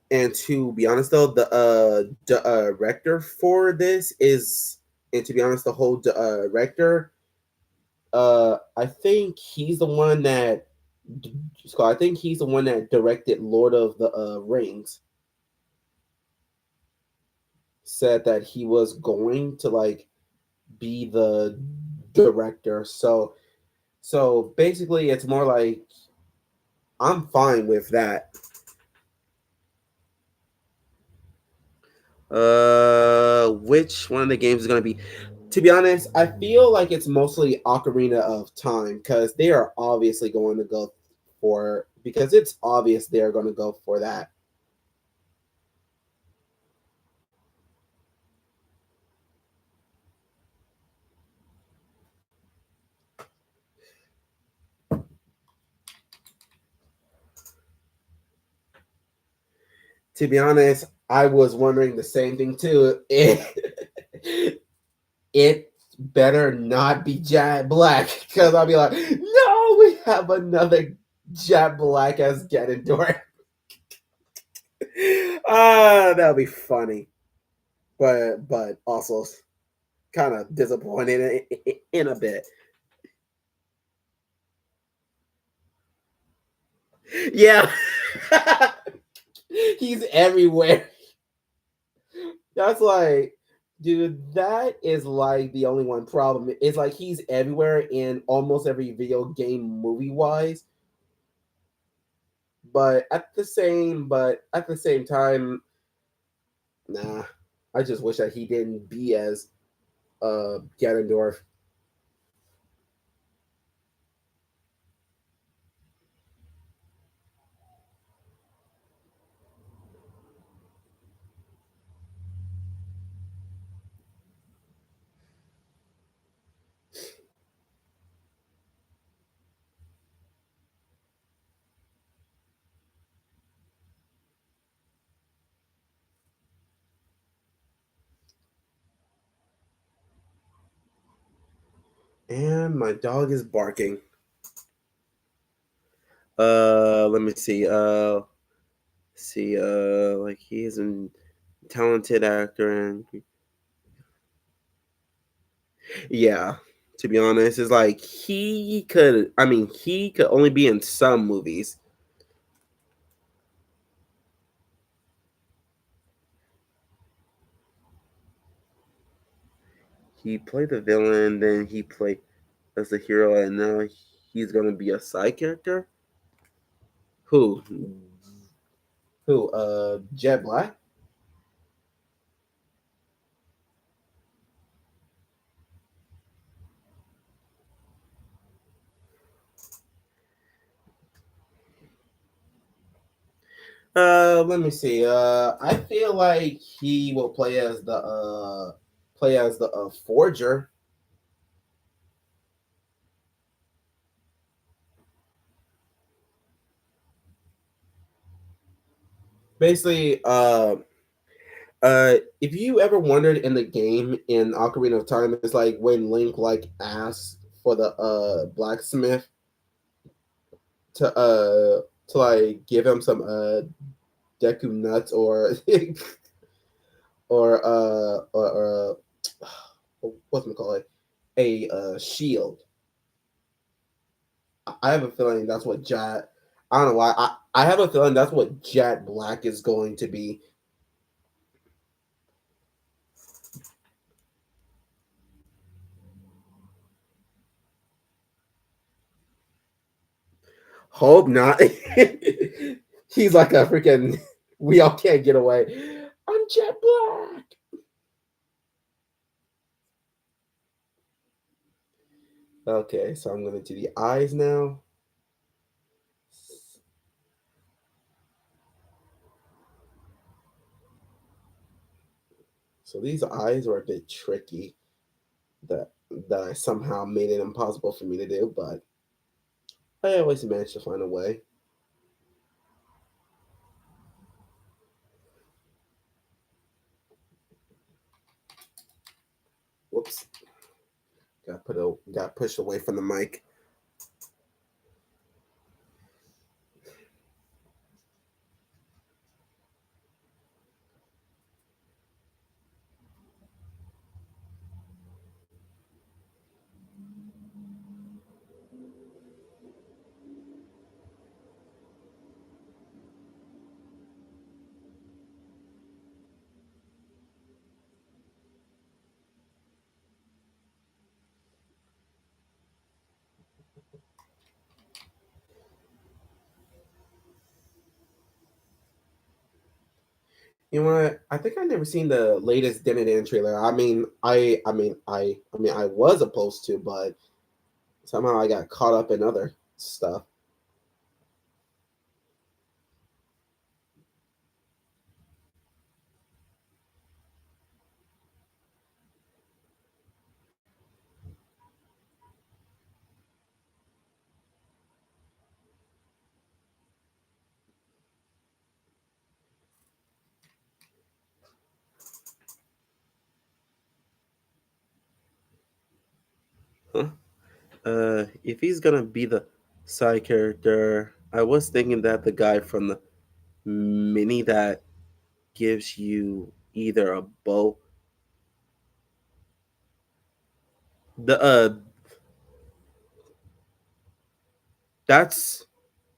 the director for this is, and to be honest, the whole director, I think he's the one that, I think he's the one that directed Lord of the Rings. Said that he was going to like be the director. So basically, it's more like I'm fine with that. Which one of the games is gonna be? To be honest, I feel like it's mostly Ocarina of Time because they are obviously going to go for because it's obvious they're going to go for that. To be honest, I was wondering the same thing too. It better not be Jack Black because I'll be like, no, we have another Jack Black as Ganondorf. That'll be funny, but also kind of disappointed in a bit. Yeah, he's everywhere. That's like, dude, that is like the only one problem. It's like he's everywhere in almost every video game movie wise, but at the same time, nah. I just wish that he didn't be as Ganondorf. And my dog is barking. Let me see. Like he is a talented actor, and yeah. To be honest, it's like he could. I mean, he could only be in some movies. He played the villain, then he played as the hero, and now he's gonna be a side character. Who? Who? Jet Black. Let me see. I feel like he will play as the forger. Basically, if you ever wondered in the game in Ocarina of Time, it's like when Link like asks for the blacksmith to like give him some Deku nuts or what's it called, a shield. I have a feeling that's what Jet. I don't know why. I have a feeling that's what Jet Black is going to be. Hope not. He's like a freaking. We all can't get away. I'm Jet Black. Okay, so I'm going to do the eyes now. So these eyes were a bit tricky. That I somehow made it impossible for me to do, but I always managed to find a way. Whoops. Got pushed away from the mic. You know what? I think I never seen the latest Din trailer. I was supposed to, but somehow I got caught up in other stuff. Huh? If he's gonna be the side character, I was thinking that the guy from the mini that gives you either a bow, the that's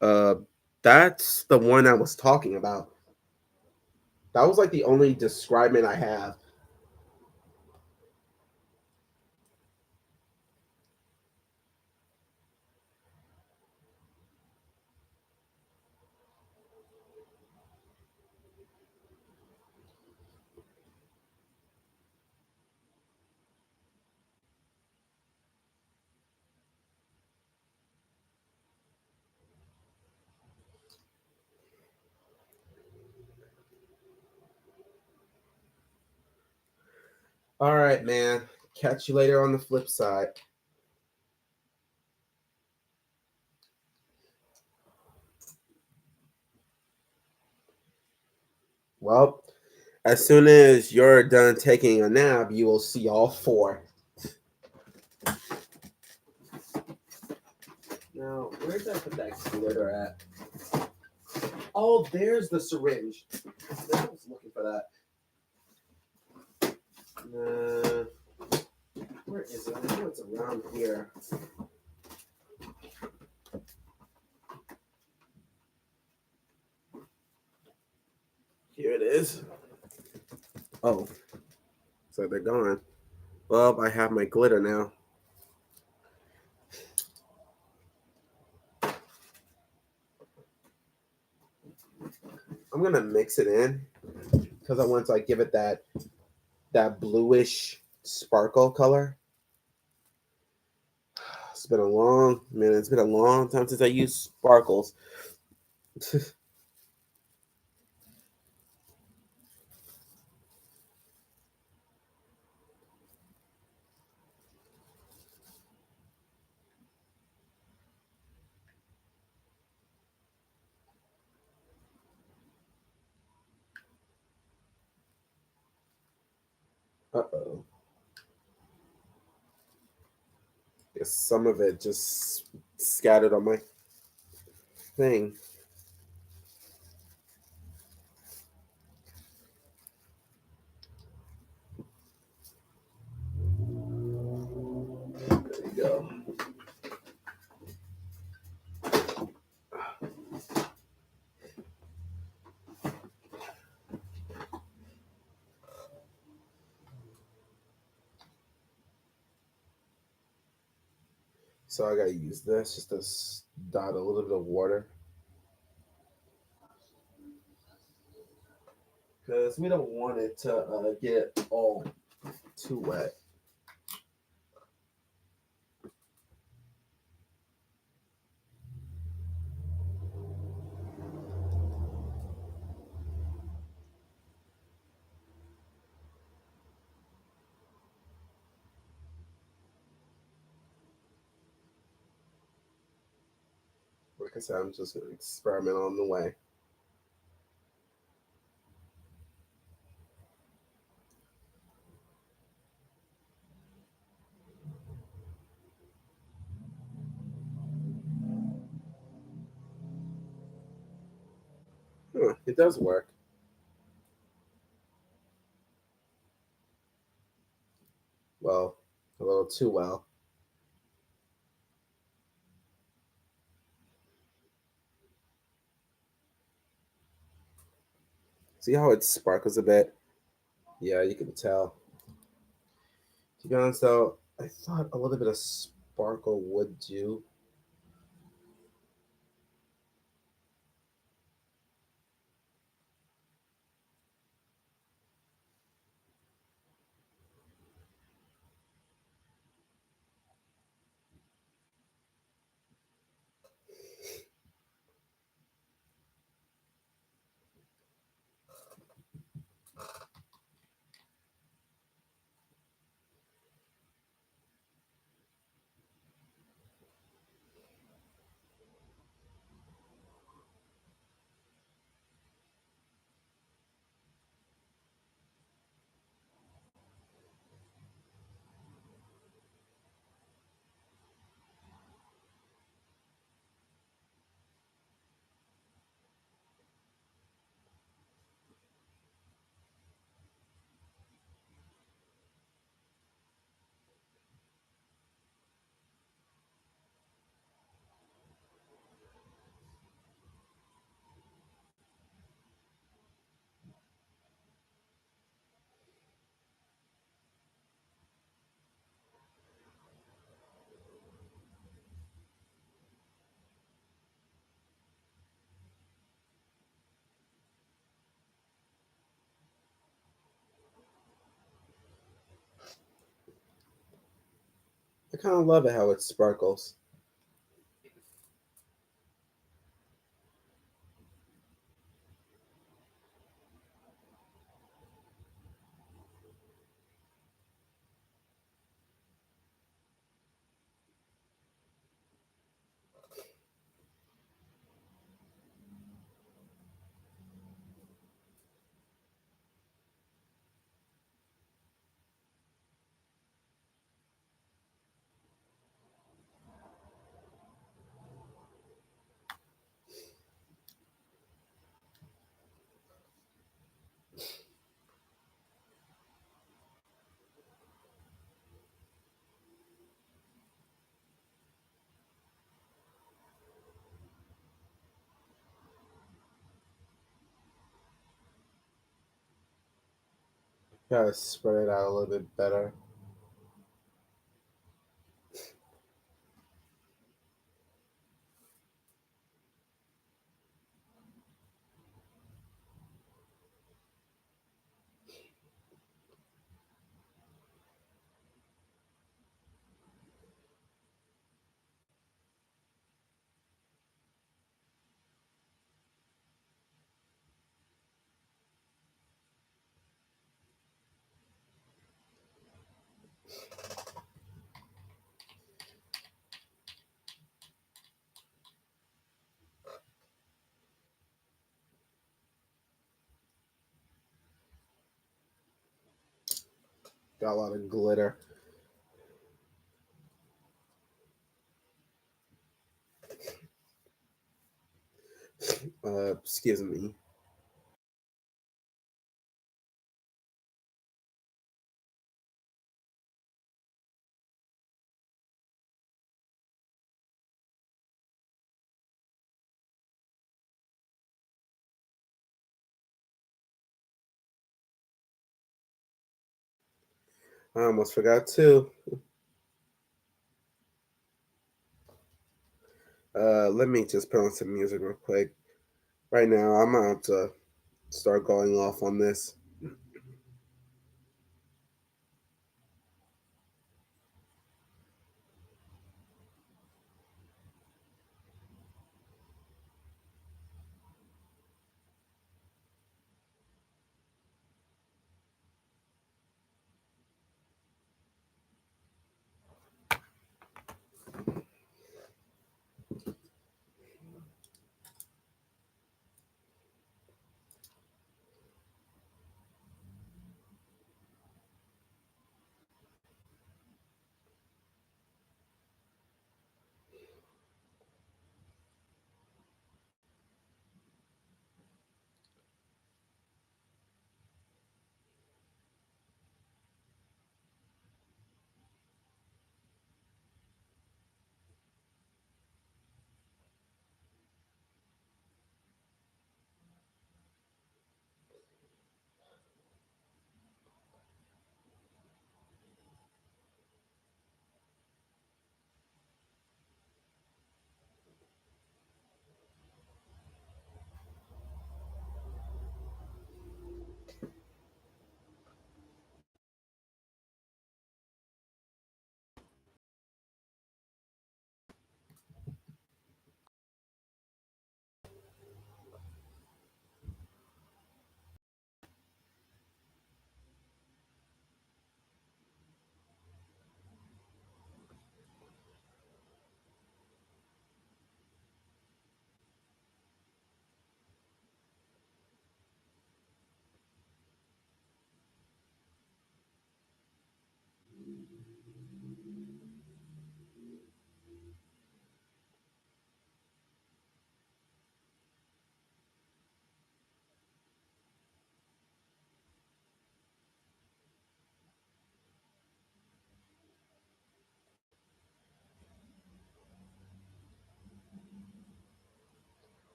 uh that's the one I was talking about. That was like the only describement I have. All right, man. Catch you later on the flip side. Well, as soon as you're done taking a nap, you will see all four. Now, where did I put that glitter at? Oh, there's the syringe. I was looking for that. Where is it? I know it's around here. Here it is. Oh, so they're gone. Well, I have my glitter now. I'm gonna mix it in because I want to like give it that bluish sparkle color. It's been a long man. It's been a long time since I used sparkles. Uh-oh. Guess some of it just scattered on my thing. There you go. So I gotta use this just to dot a little bit of water because we don't want it to get all too wet. Like I said, I'm just gonna experiment on the way. Huh, it does work. Well, a little too well. See how it sparkles a bit? Yeah, you can tell. To be honest, though, I thought a little bit of sparkle would do. I kind of love it how it sparkles. Gotta spread it out a little bit better. Got a lot of glitter. Excuse me. I almost forgot too. Let me just put on some music real quick. Right now, I'm gonna have to start going off on this.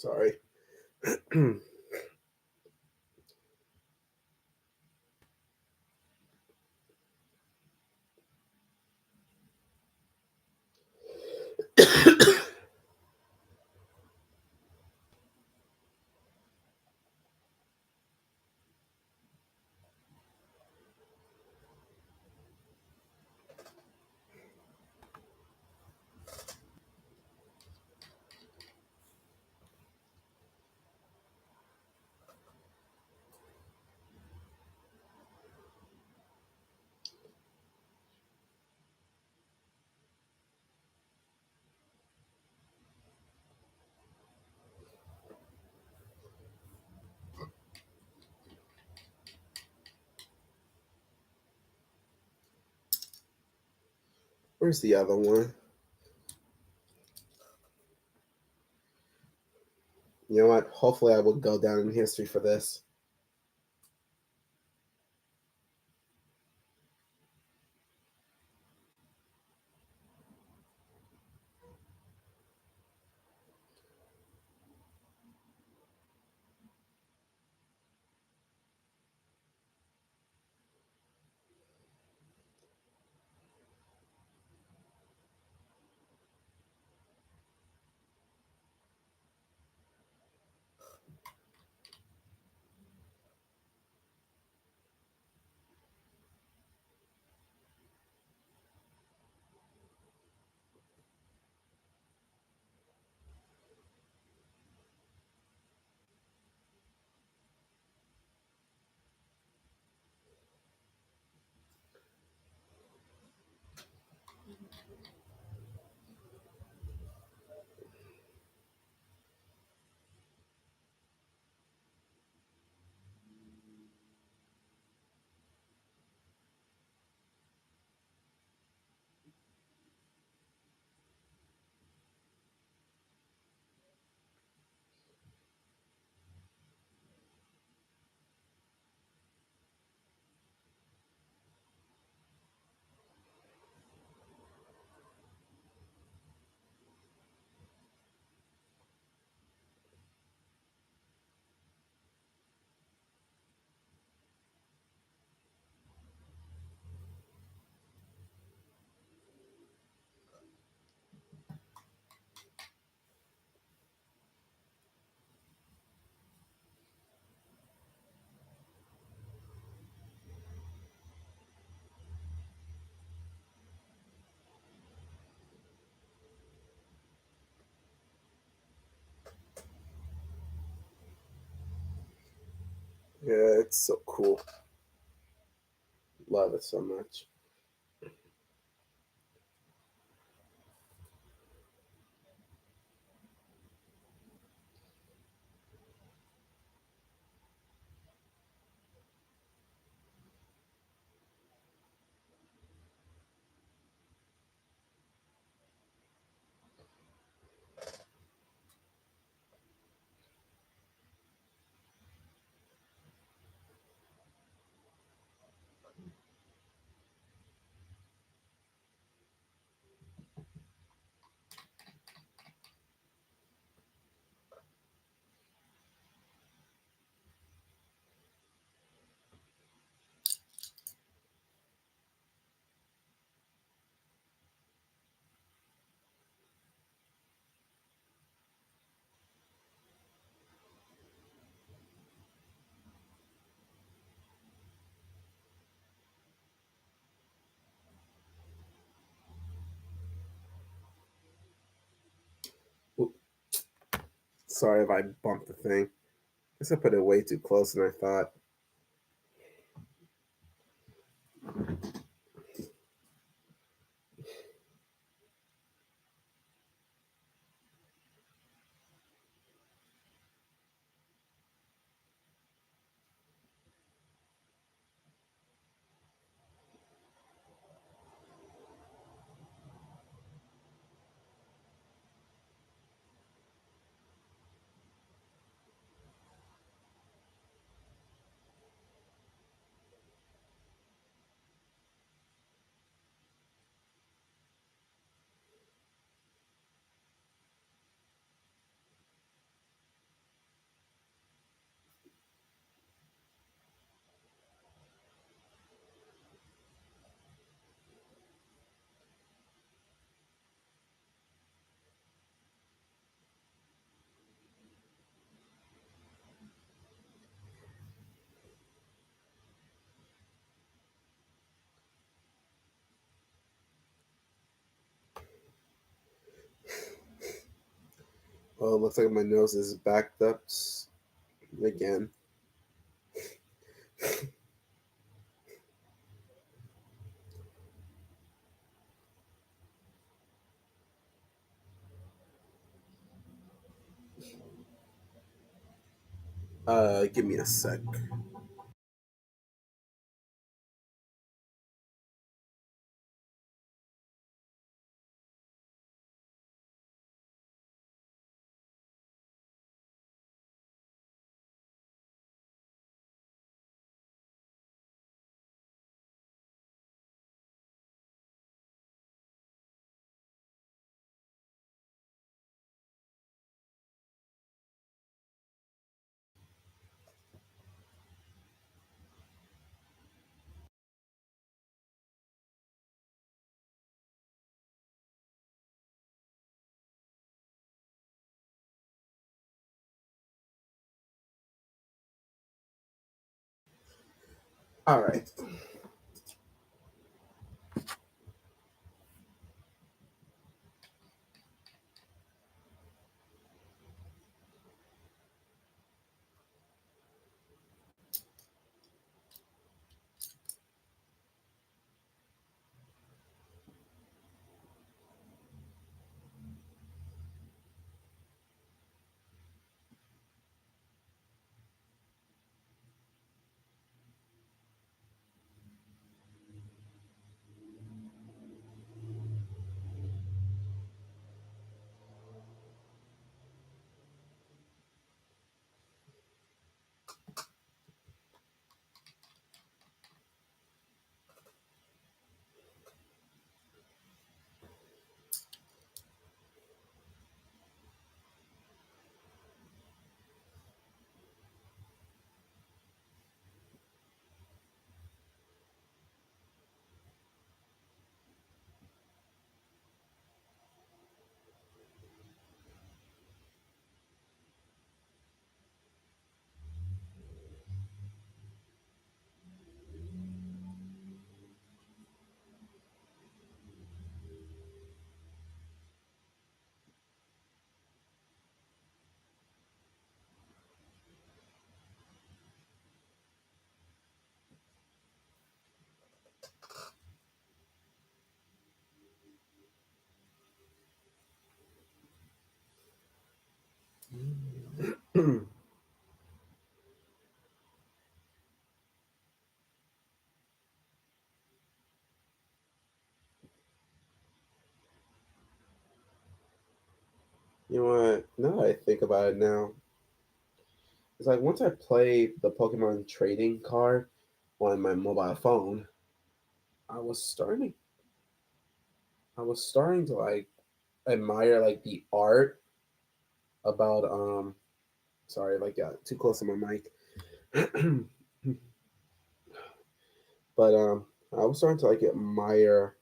Sorry. Where's the other one? You know what? Hopefully, I will go down in history for this. Yeah, it's so cool. Love it so much. Oop, sorry if I bumped the thing. I guess I put it way too close than I thought. Oh, it looks like my nose is backed up again. Give me a sec. All right. You know what? Now that I think about it now, it's like once I play the Pokemon trading card on my mobile phone, I was starting I was starting to like admire like the art about sorry, like got too close to my mic. But I was starting to like admire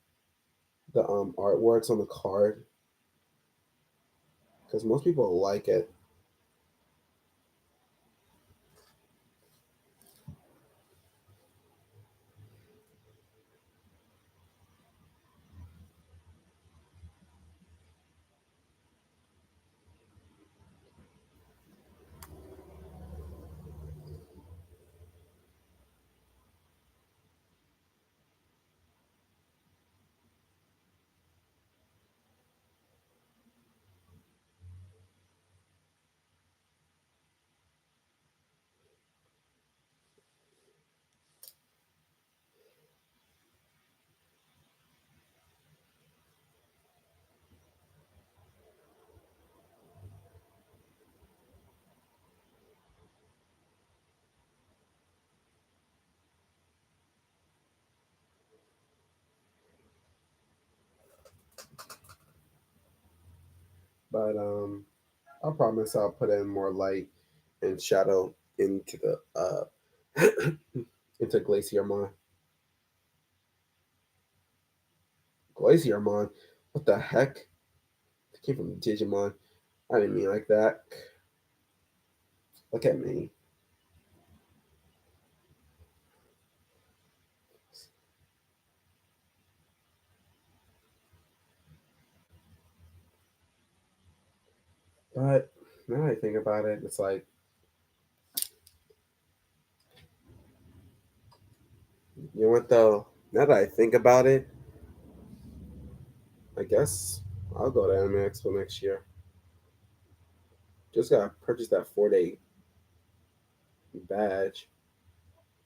the artworks on the card because most people like it. But I promise I'll put in more light and shadow into the into Glaciermon. Glaciermon? What the heck? It came from Digimon. I didn't mean like that. Look at me. But Now that I think about it, it's like, you know what though? Now that I think about it, I guess I'll go to Anime Expo next year. Just gotta purchase that 4 day badge.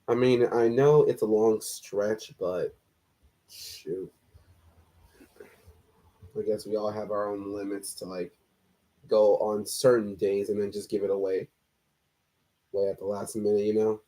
I mean, I know it's a long stretch, but shoot, I guess we all have our own limits to like go on certain days and then just give it away way at the last minute, you know?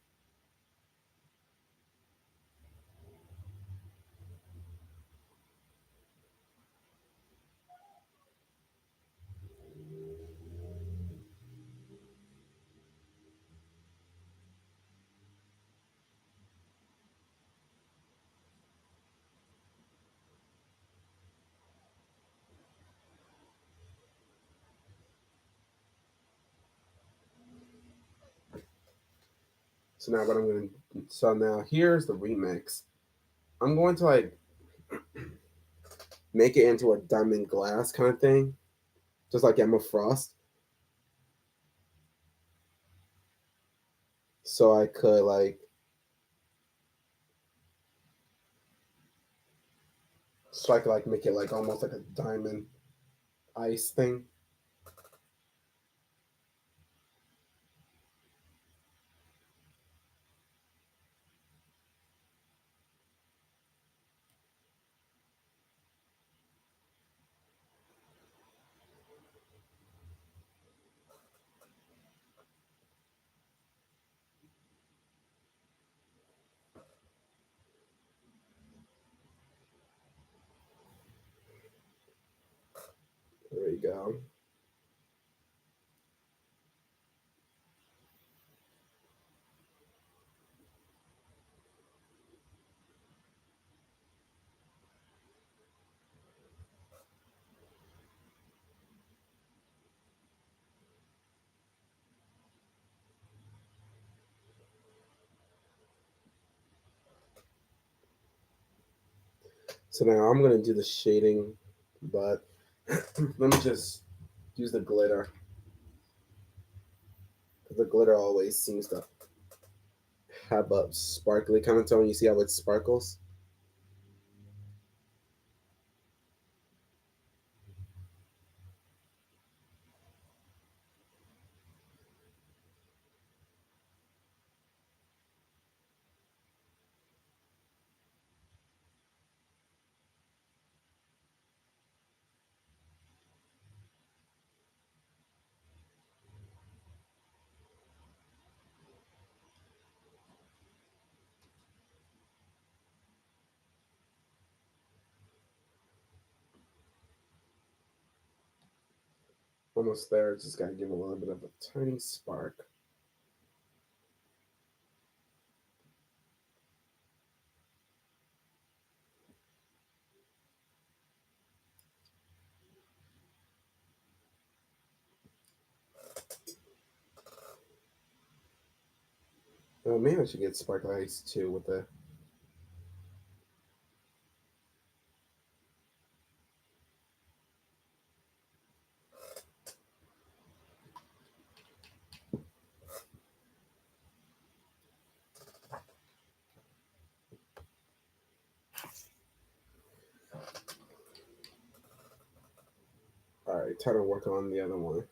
So now what I'm gonna so now here's the remix. I'm going to like make it into a diamond glass kind of thing, just like Emma Frost. So I could like so I could like make it like almost like a diamond ice thing. There you go. So now I'm gonna do the shading, but let me just use the glitter. The glitter always seems to have a sparkly kind of tone. You see how it sparkles? Almost there. Just gotta give a little bit of a tiny spark. Maybe I should get sparkle ice too with the. All right, time to work on the other one.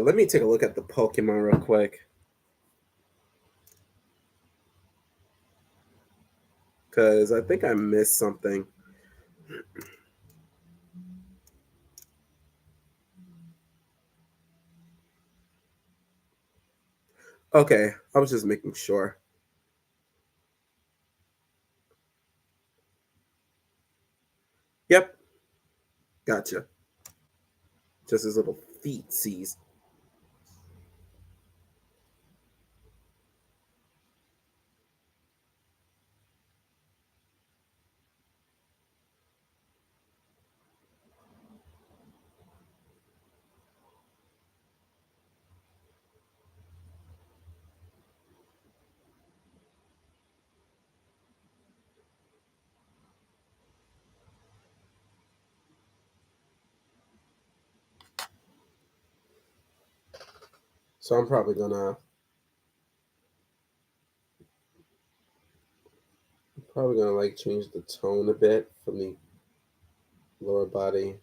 Let me take a look at the Pokemon real quick, cause I think I missed something. Okay, I was just making sure. Yep, gotcha. Just his little feet sees. So I'm probably gonna like change the tone a bit from the lower body.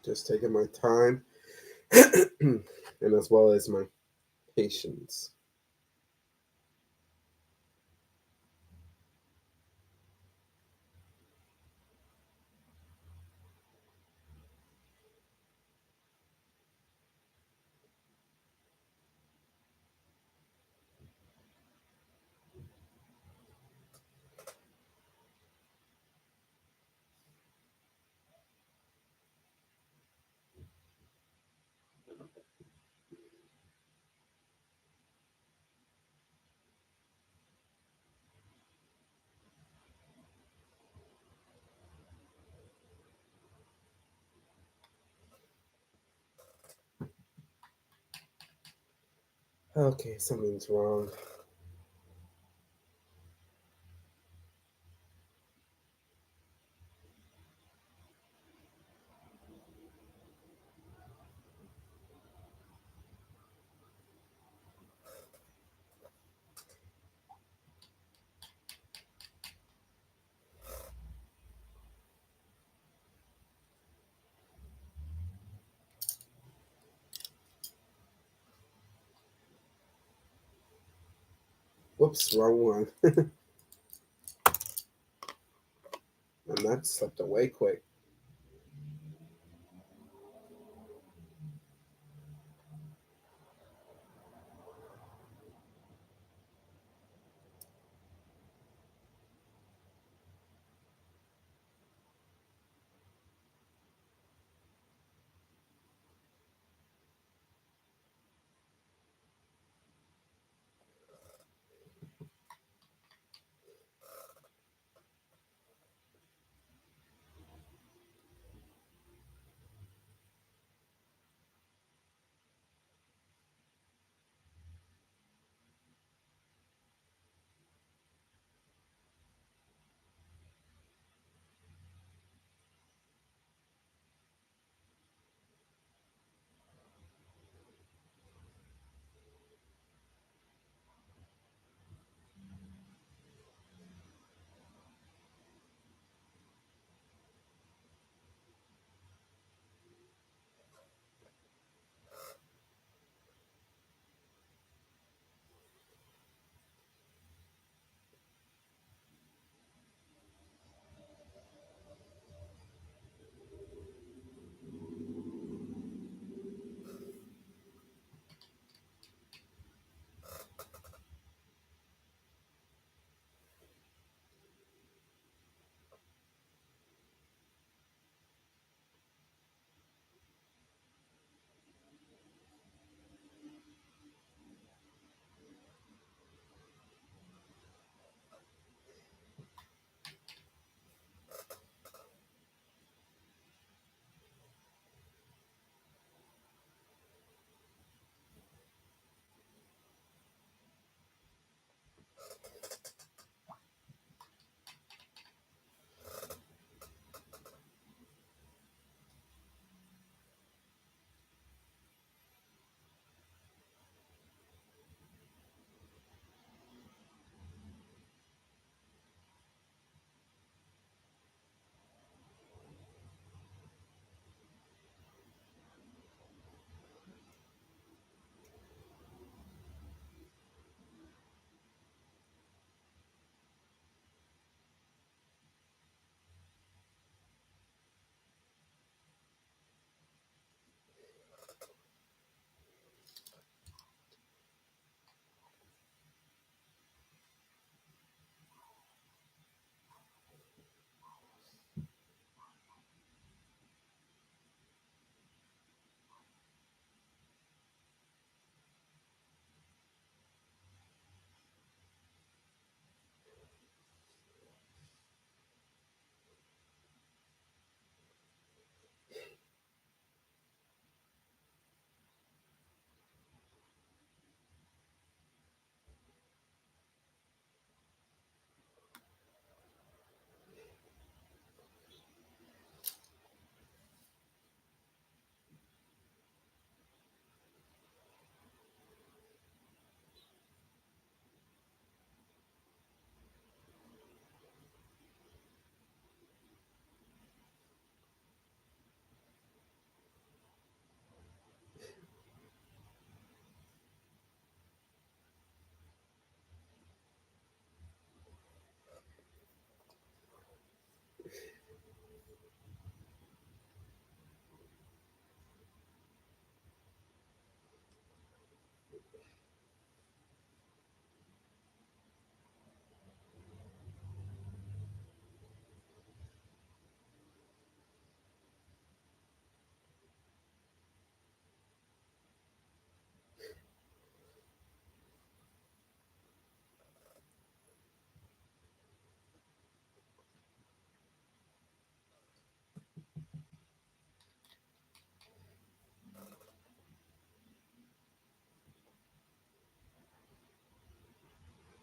Just taking my time, and as well as my patience. Okay, something's wrong. Whoops, wrong one. And that slipped away quick.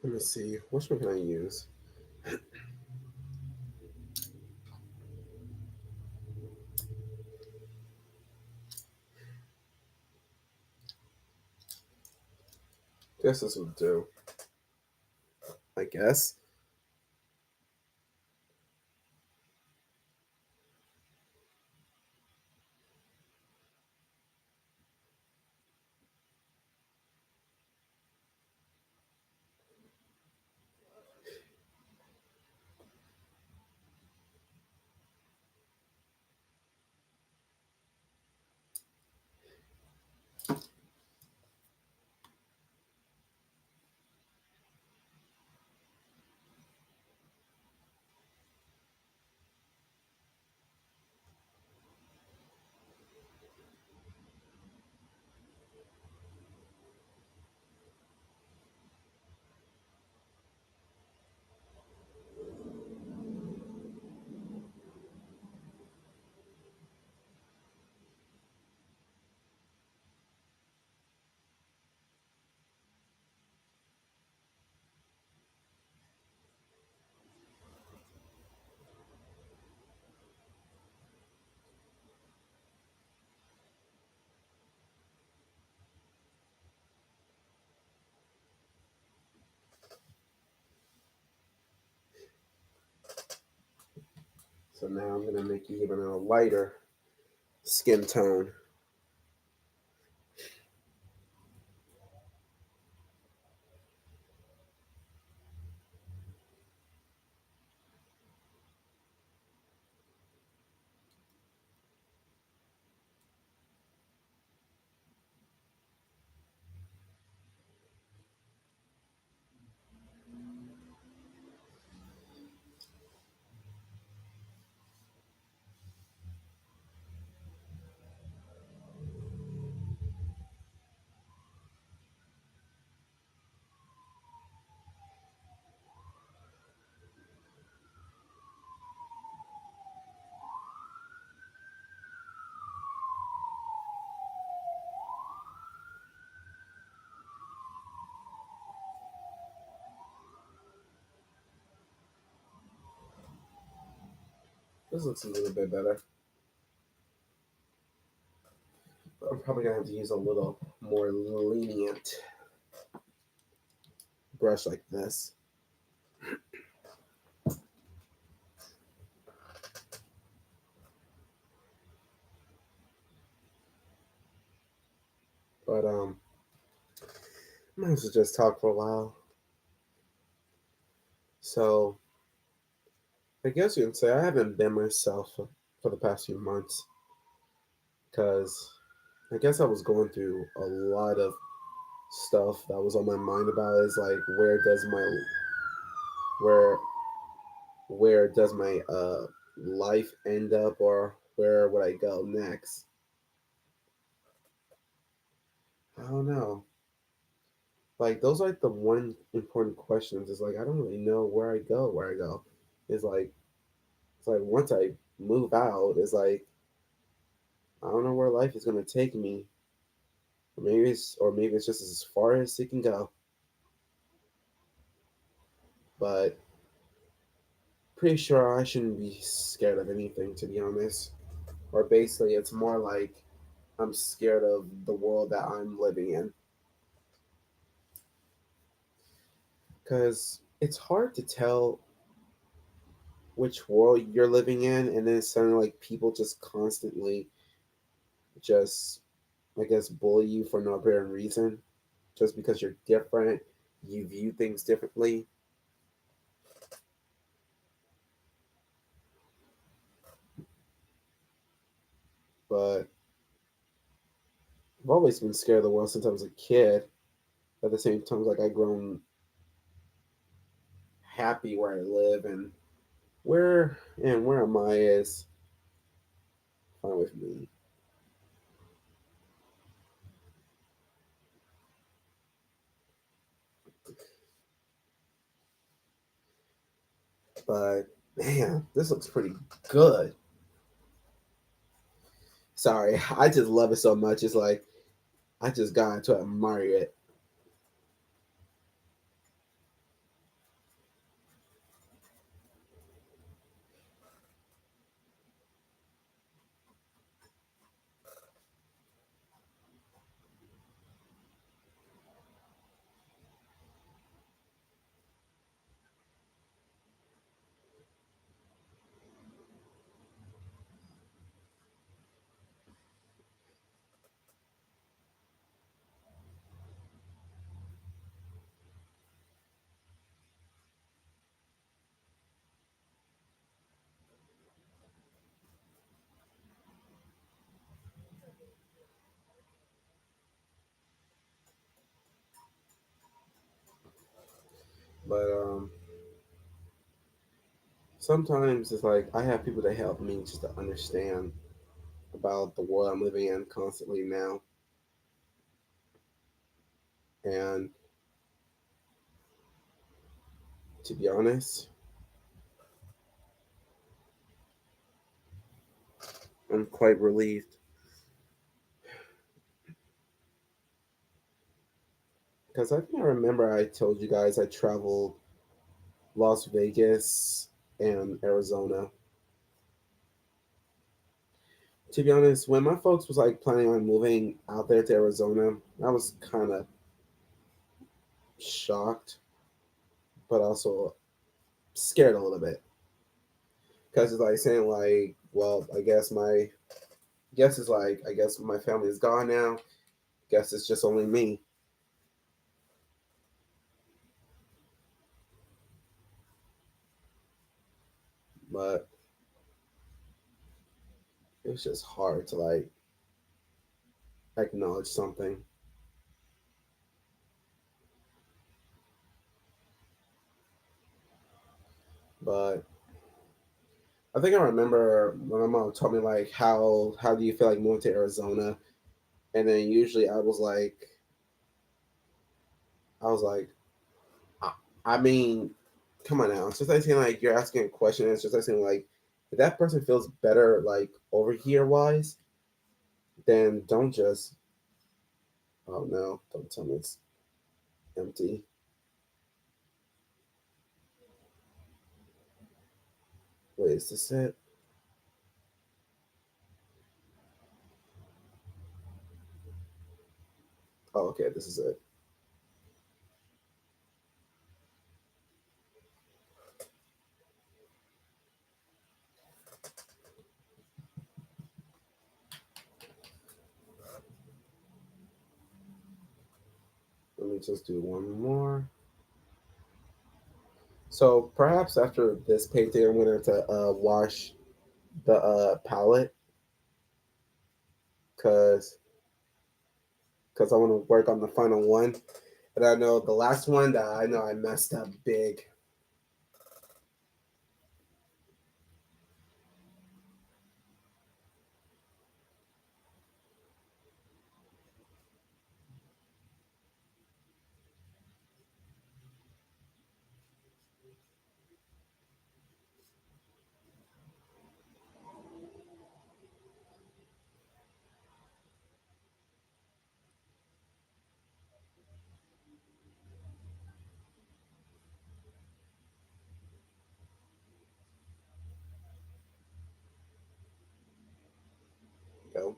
Let me see. Which one can I use? Guess this will do. I guess. So now I'm gonna make you even a lighter skin tone. This looks a little bit better. But I'm probably gonna have to use a little more lenient brush like this. But might as well just talk for a while. So I guess you can say I haven't been myself for the past few months because I guess I was going through a lot of stuff that was on my mind about is like where where does my life end up or where would I go next? I don't know. Like those are like the one important questions. Is like I don't really know where I go. Where I go, it's like once I move out, it's like I don't know where life is gonna take me. Or maybe it's just as far as it can go. But pretty sure I shouldn't be scared of anything to be honest. Or basically, it's more like I'm scared of the world that I'm living in because it's hard to tell which world you're living in, and then suddenly like people just constantly just I guess bully you for no apparent reason, just because you're different, you view things differently. But I've always been scared of the world since I was a kid. At the same time, like I've grown happy where I live, and where am I is fine with me. But man, this looks pretty good. Sorry, I just love it so much. It's like I just got to admire it. But sometimes it's like I have people that help me just to understand about the world I'm living in constantly now. And to be honest, I'm quite relieved because I think I remember I told you guys I traveled Las Vegas and Arizona. To be honest, when my folks was like planning on moving out there to Arizona, I was kind of shocked, but also scared a little bit because it's like saying like, well, guess it's like I guess my family is gone now. Guess it's just only me. But it was just hard to like acknowledge something. But I think I remember when my mom told me like how do you feel like moving to Arizona, and then usually I was like I, I mean, come on now. It's just like saying like you're asking a question. It's just like saying like if that person feels better like over here wise, then don't just oh no, don't tell me it's empty. Wait, is this it? Oh, okay, this is it. Let me just do one more. So perhaps after this painting, I'm gonna have to wash the palette because I want to work on the final one. And I know the last one that I know I messed up big. You know?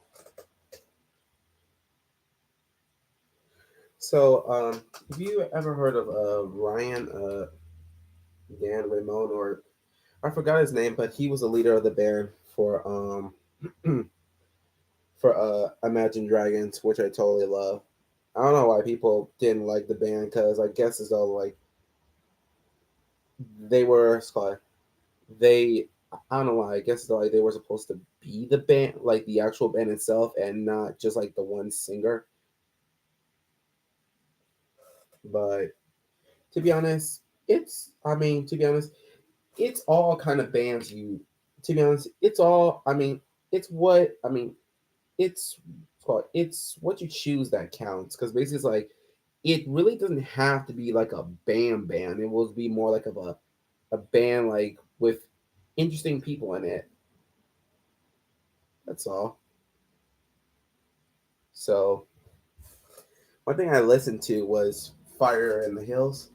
So, have you ever heard of Ryan Dan Ramon or I forgot his name, but he was the leader of the band for Imagine Dragons, which I totally love. I don't know why people didn't like the band because I guess it's all like they were they I don't know why I guess it's like they were supposed to be the band like the actual band itself and not just like the one singer. But to be honest, to be honest, it's all kind of bands you to be honest, it's all it's what it's it's what you choose that counts because basically it's like it really doesn't have to be like a band. It will be more like of a band like with interesting people in it. That's all. So one thing I listened to was Fire in the Hills.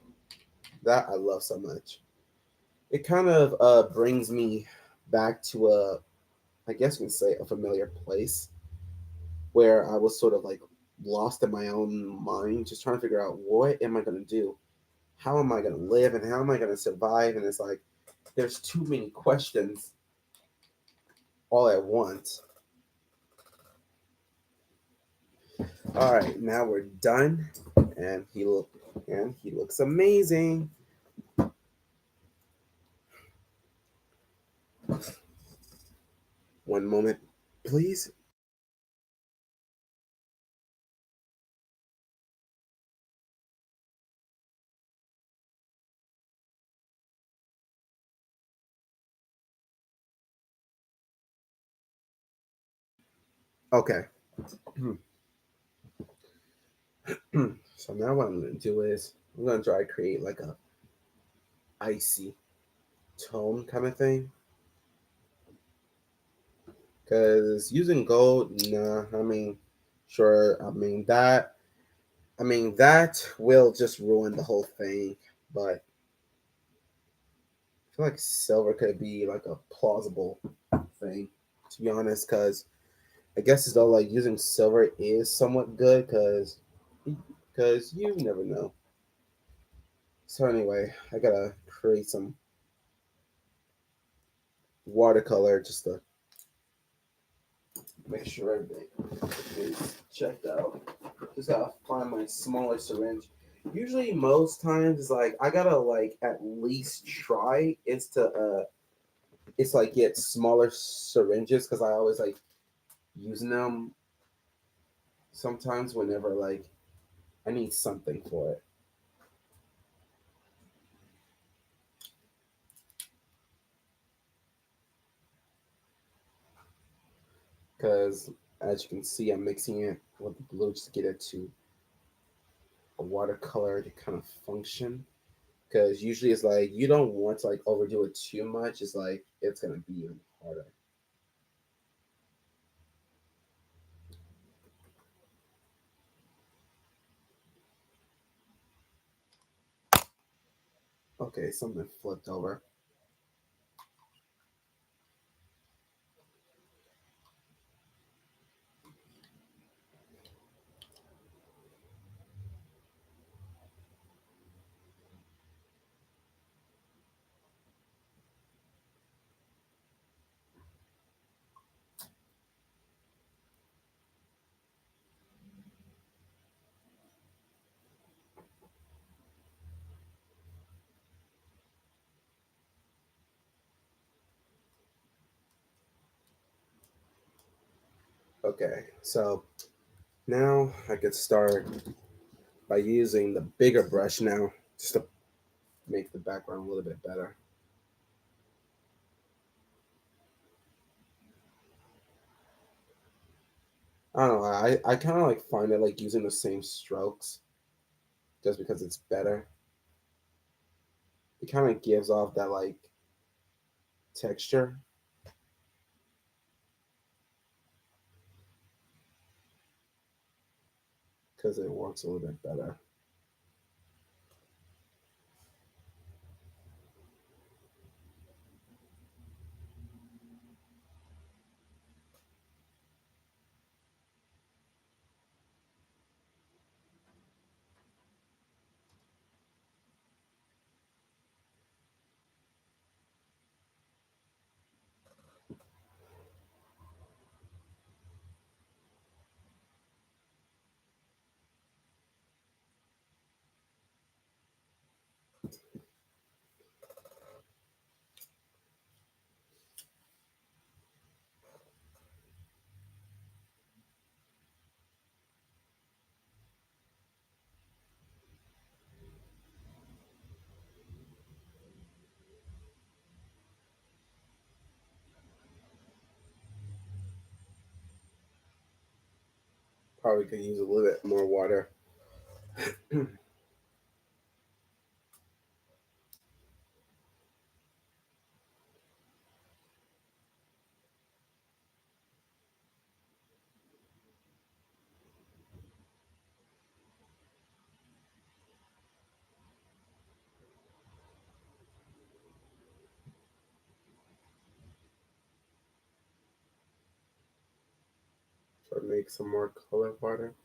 That I love so much. It kind of brings me back to I guess you can say a familiar place where I was sort of like lost in my own mind, just trying to figure out what am I gonna do? How am I gonna live and how am I gonna survive? And it's like there's too many questions all at once. All right, now we're done, and he looks amazing. One moment, please. Okay. So now what I'm gonna do is I'm gonna try to create like a icy tone kind of thing. Cause using gold, nah. Sure. That will just ruin the whole thing. But I feel like silver could be like a plausible thing, to be honest. Cause I guess as though like using silver is somewhat good. Cause you never know. So anyway, I gotta create some watercolor just to make sure everything is checked out. Just gotta find my smaller syringe. Usually, most times, it's like I gotta like at least try it's like get smaller syringes because I always like using them sometimes whenever like I need something for it. Because as you can see, I'm mixing it with the blue just to get it to a watercolor to kind of function. Because usually it's like you don't want to like overdo it too much. It's like it's gonna be even harder. Okay, something flipped over. Okay, so now I could start by using the bigger brush now, just to make the background a little bit better. I don't know. I kind of like find it like using the same strokes just because it's better. It kind of gives off that like texture because it works a little bit better. Probably could use a little bit more water. Try to make some more color water.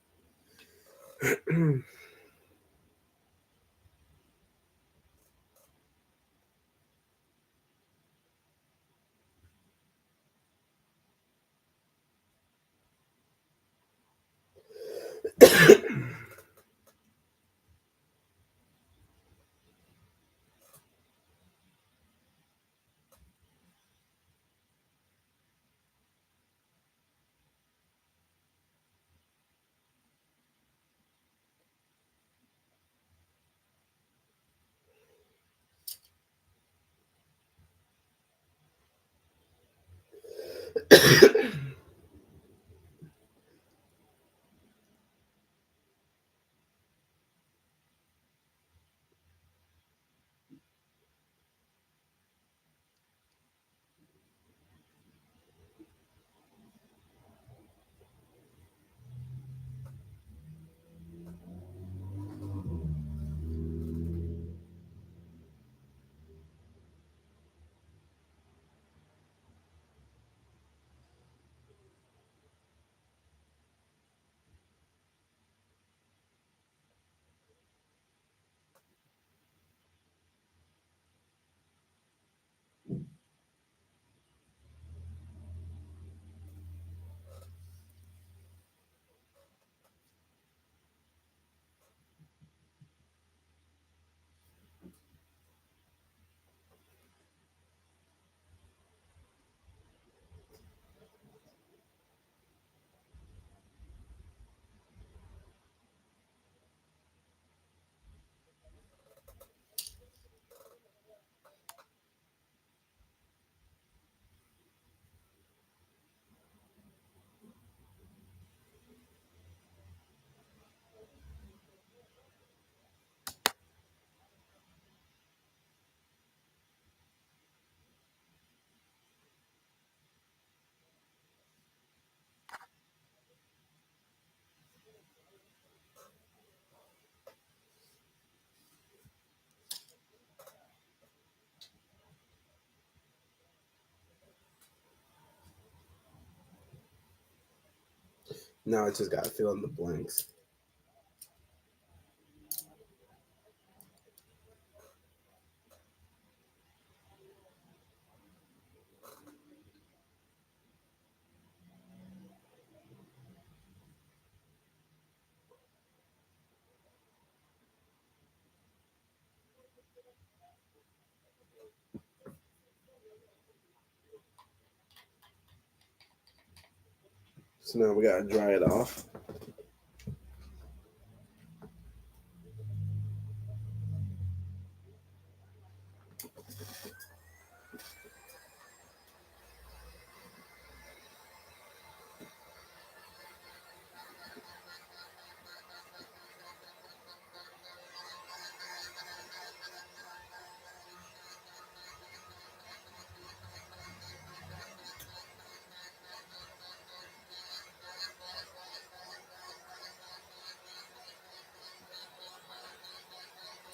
Now I just gotta fill in the blanks. So now we gotta dry it off.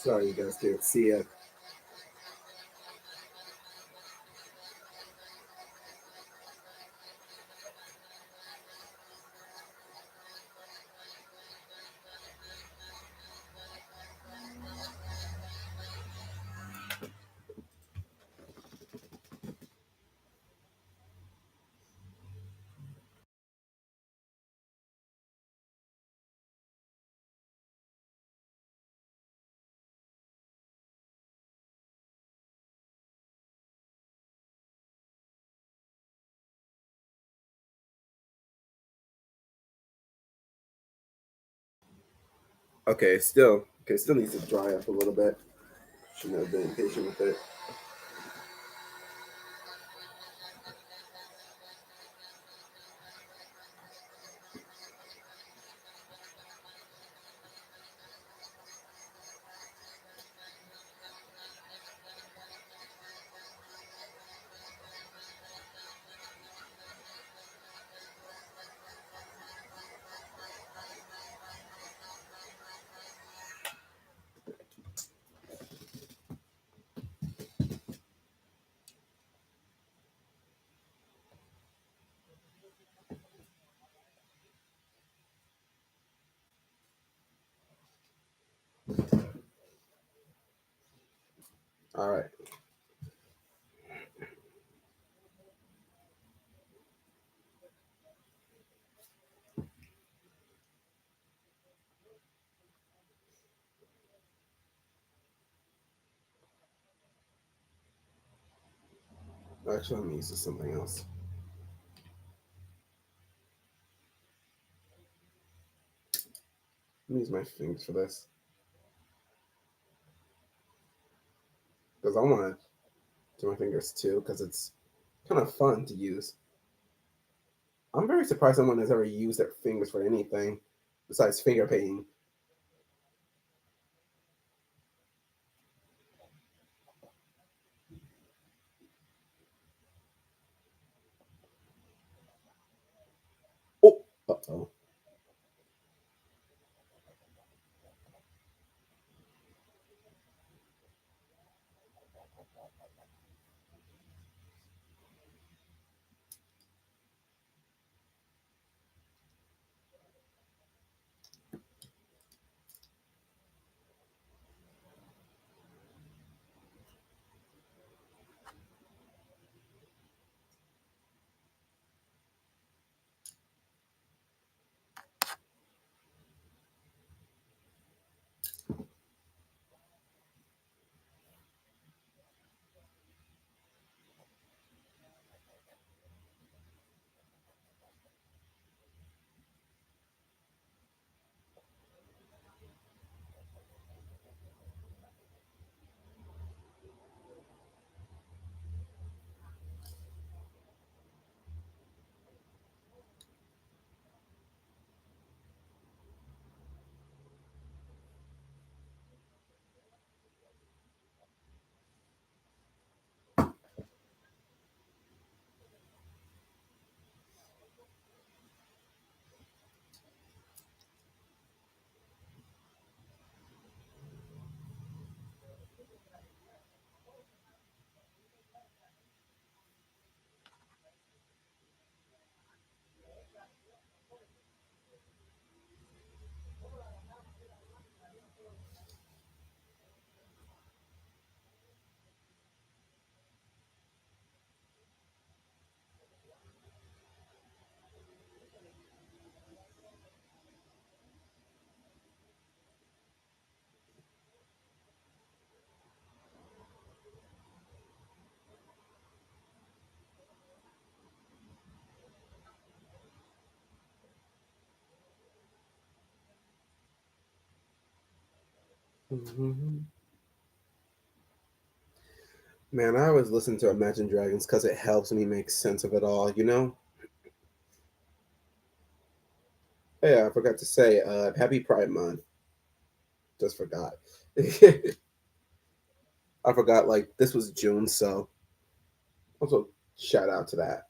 Sorry, you guys can't see it. Still needs to dry up a little bit. Shouldn't have been impatient with it. All right. Actually, I'm using something else. I'm use my fingers for this because I want to do my fingers too because it's kind of fun to use. I'm very surprised someone has ever used their fingers for anything besides finger painting. Oh, uh-oh. Mhm. Man, I always listen to Imagine Dragons because it helps me make sense of it all, you know? Yeah, I forgot to say, happy Pride Month. Just forgot. I forgot, like, this was June, so also shout out to that.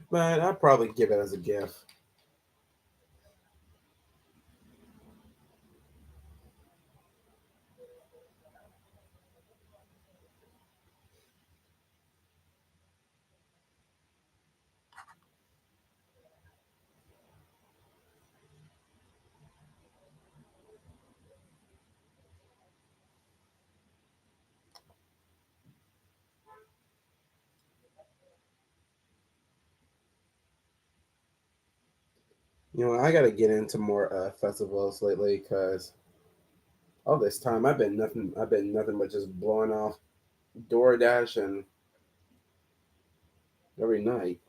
But I'd probably give it as a gift. You know, I gotta get into more festivals lately because all this time I've been nothing. I've been nothing but just blowing off DoorDash and every night.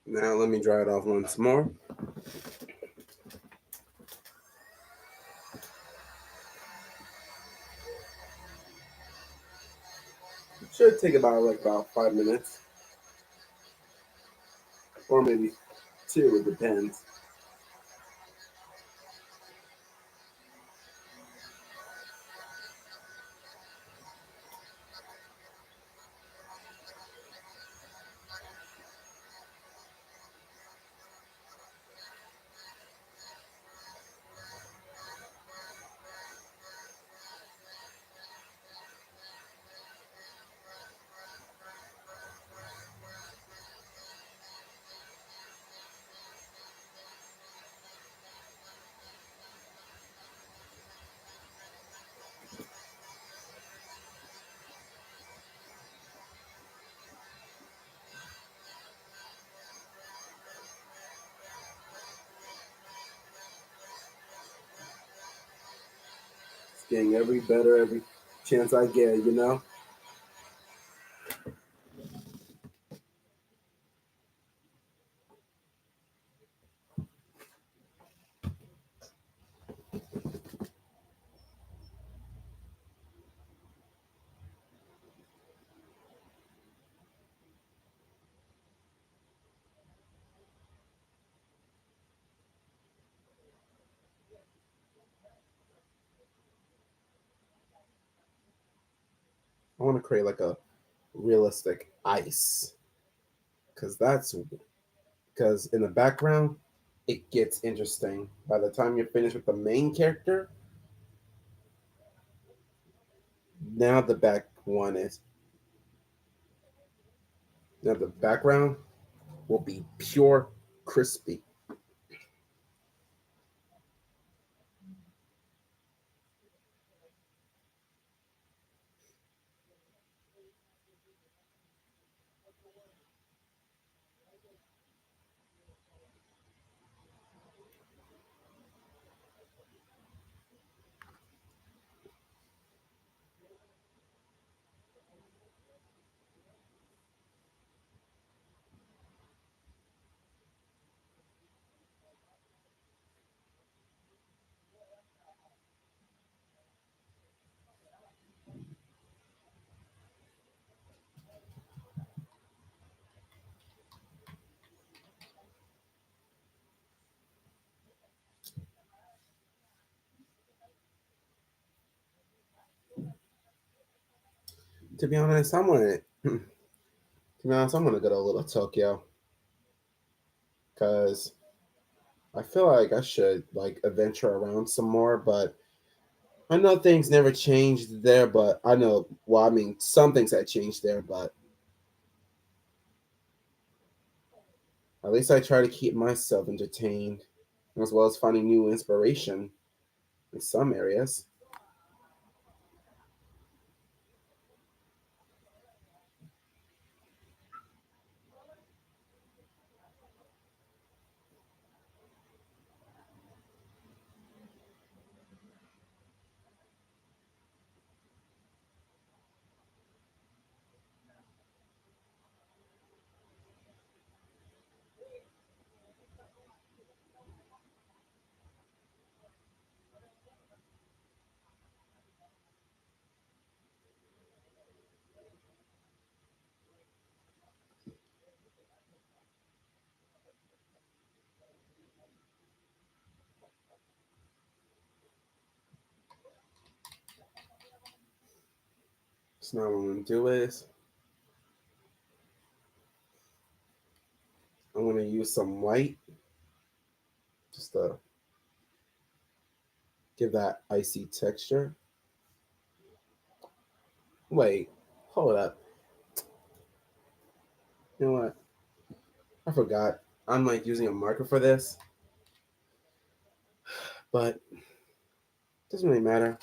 Now let me dry it off once more. It should take about 5 minutes, or maybe two. It depends. It's getting every better every chance I get. You know. I want to create like a realistic ice, because that's because in the background it gets interesting. By the time you're finished with the main character, now the back one is now the background will be pure crispy. To be honest, I'm gonna to be honest, I'm gonna go to Little Tokyo because I feel like I should like adventure around some more, but I know things never changed there, but I know, well, I mean, some things had changed there, but at least I try to keep myself entertained as well as finding new inspiration in some areas. So now what I'm going to do is I'm going to use some white just to give that icy texture. Wait, hold up. You know what? I forgot. I'm like using a marker for this, but it doesn't really matter.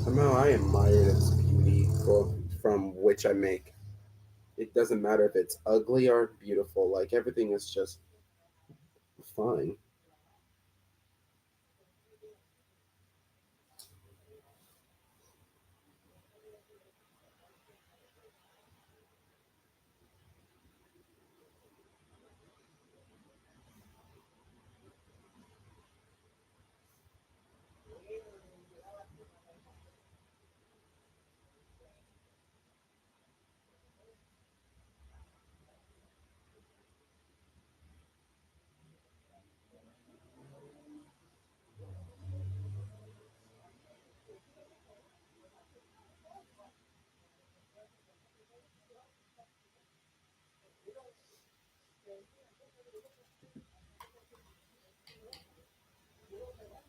Somehow I admire this beauty from which I make. It doesn't matter if it's ugly or beautiful. Like everything is just fine.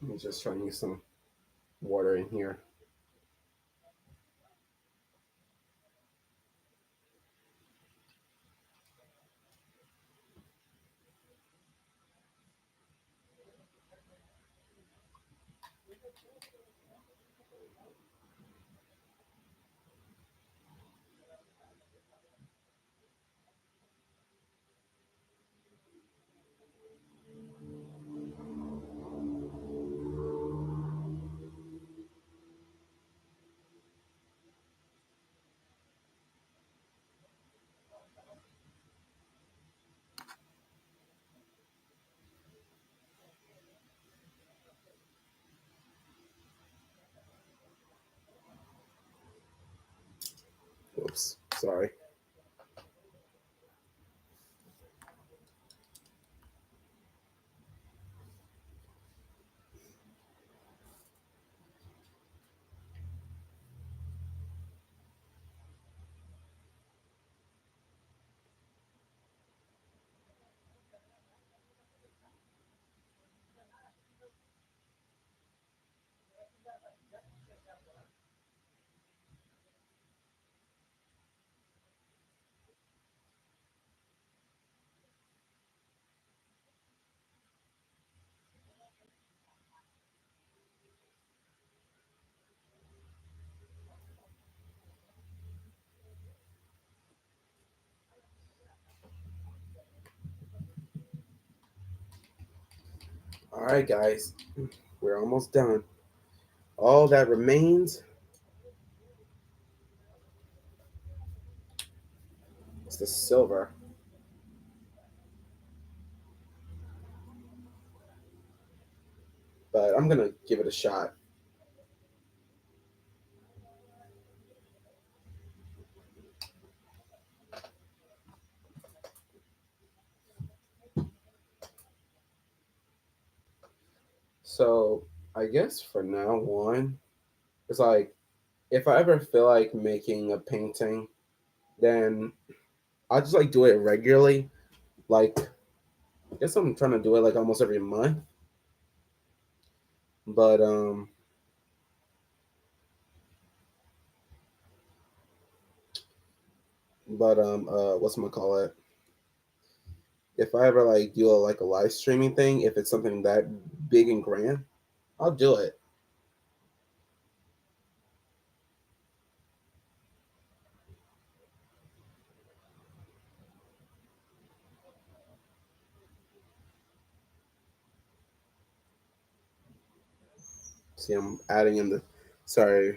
Let me just try and use some water in here. Oops, sorry. All right, guys, we're almost done. All that remains is the silver, but I'm gonna give it a shot. So I guess for now on, it's like if I ever feel like making a painting, then I'll just like do it regularly. Like I guess I'm trying to do it like almost every month. But what's gonna call it? If I ever like do like a live streaming thing, if it's something that big and grand, I'll do it. See, I'm adding in the. Sorry,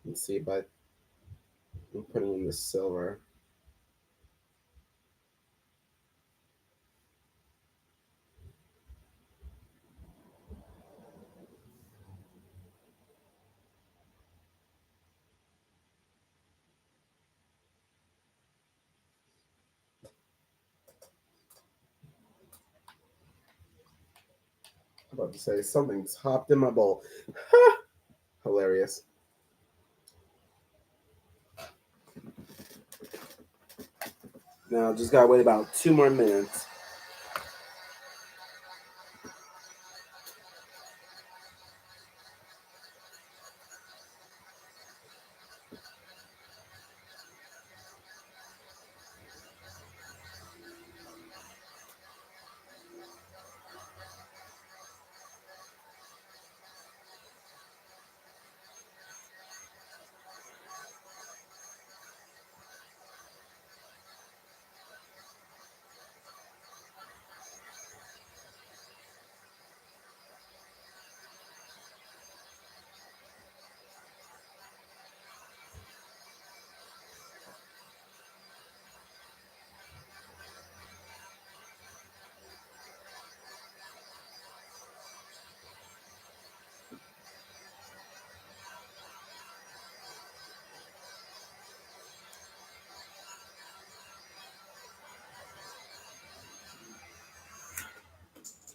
let's see, but I'm putting in the silver. I'm about to say something's hopped in my bowl. Hilarious. Now just gotta wait about 2 more minutes.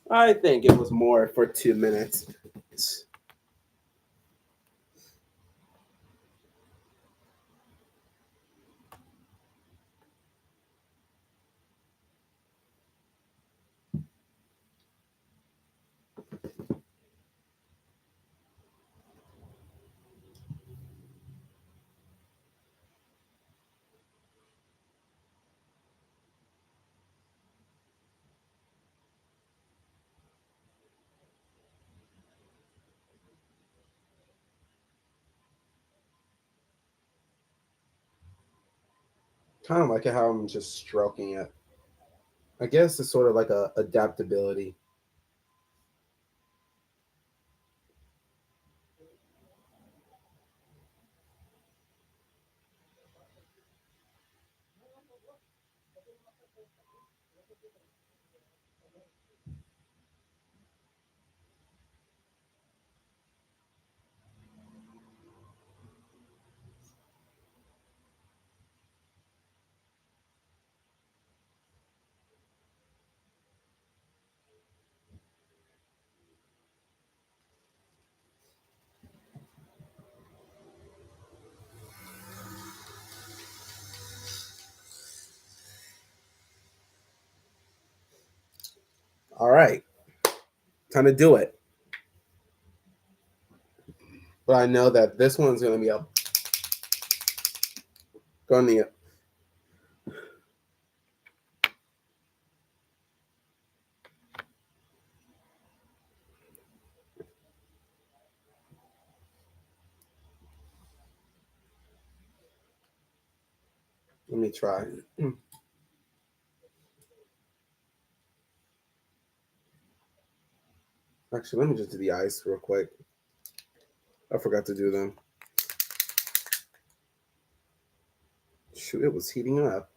I think it was more for 2 minutes. Kind of like how I'm just stroking it. I guess it's sort of like a adaptability. All right, time to do it. But I know that this one's gonna be up. Gonna let me try. Actually, let me just do the ice real quick. I forgot to do them. Shoot, it was heating up.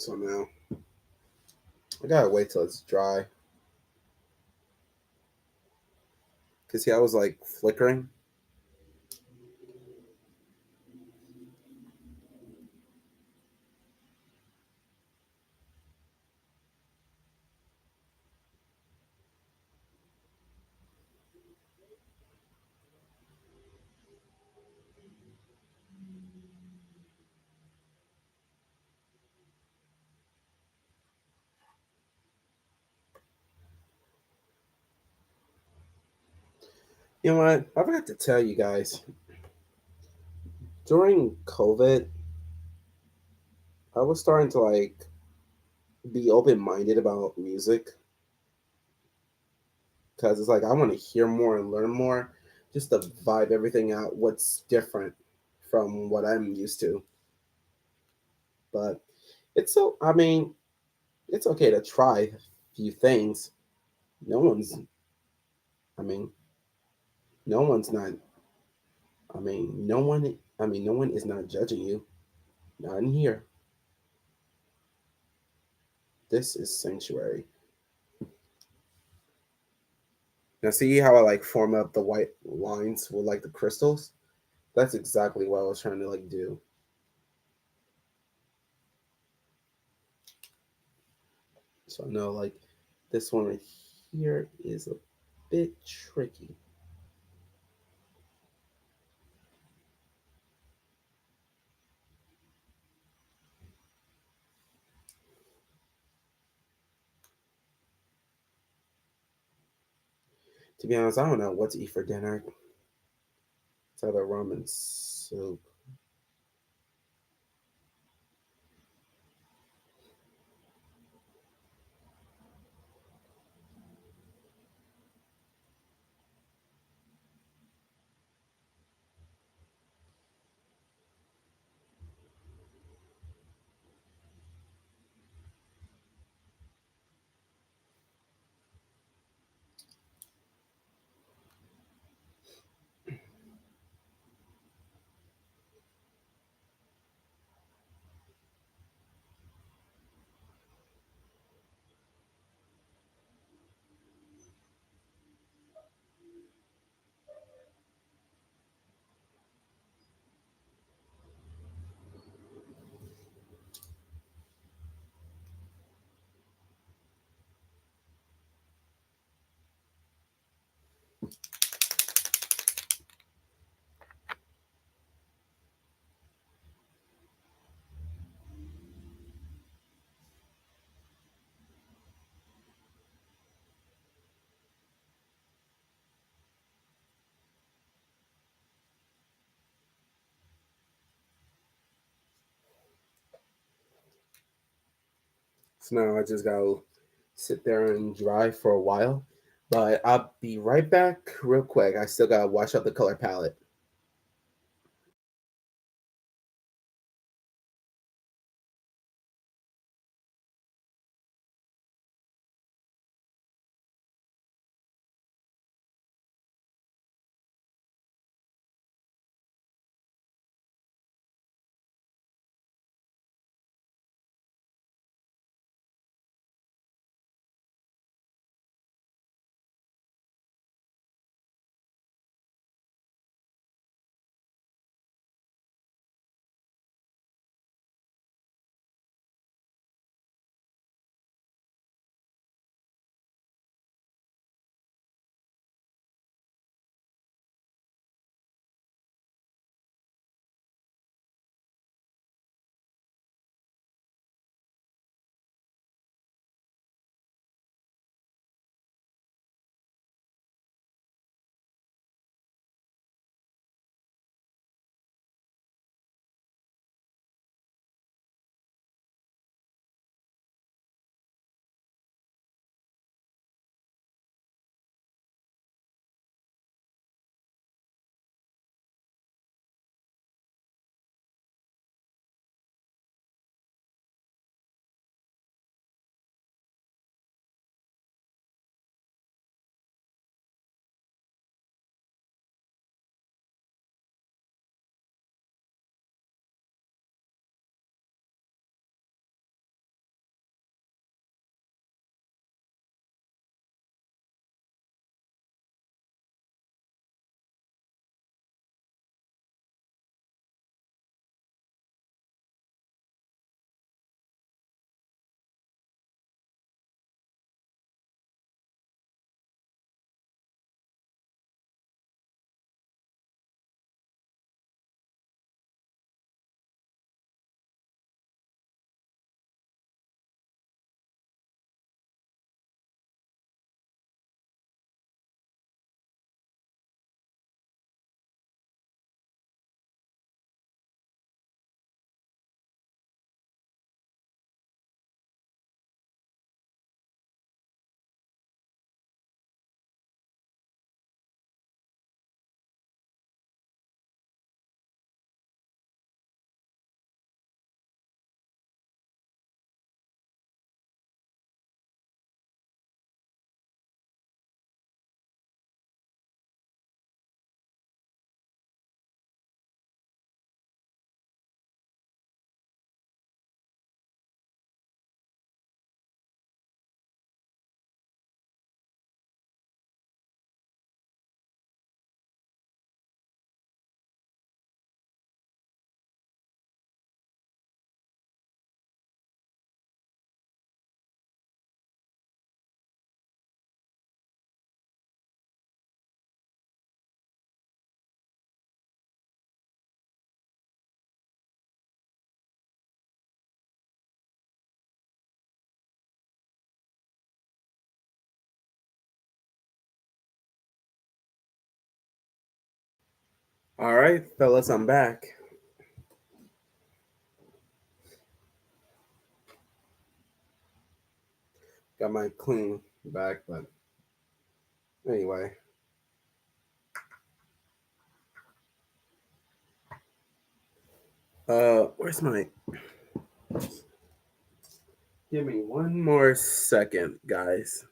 So now I gotta wait till it's dry. Cause see, I was like flickering. You know what? I forgot to tell you guys. During COVID, I was starting to like be open minded about music because it's like I want to hear more and learn more, just to vibe everything out. What's different from what I'm used to, but it's so. I mean, it's okay to try a few things. No one's. I mean, no one's not. I mean, no one. I mean, no one is not judging you. Not in here. This is sanctuary. Now, see how I like form up the white lines with like the crystals? That's exactly what I was trying to like do. So I know like this one right here is a bit tricky. To be honest, I don't know what to eat for dinner. It's either ramen soup. So now I just gotta sit there and dry for a while. But I'll be right back real quick. I still gotta wash up the color palette. All right, fellas, I'm back. Got my clean back, but anyway. Where's my? Give me one more second, guys.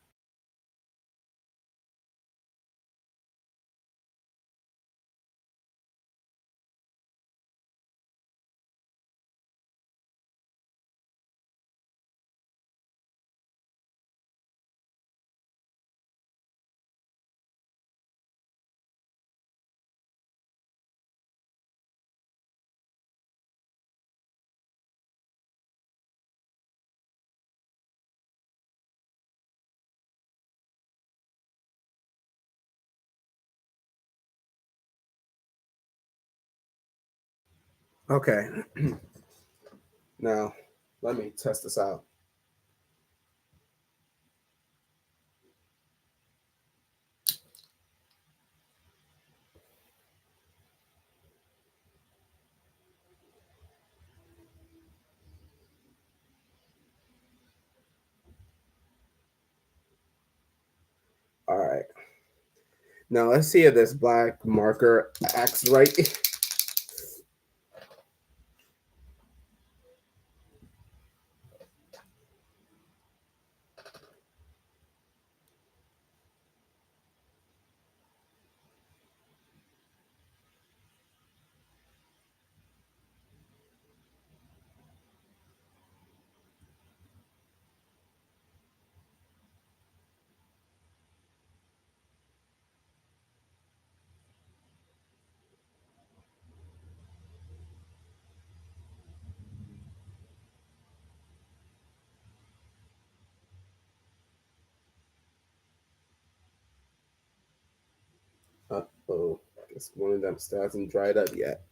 Okay, now let me test this out. All right. Now let's see if this black marker acts right. Oh, guess one of them still hasn't dried up yet.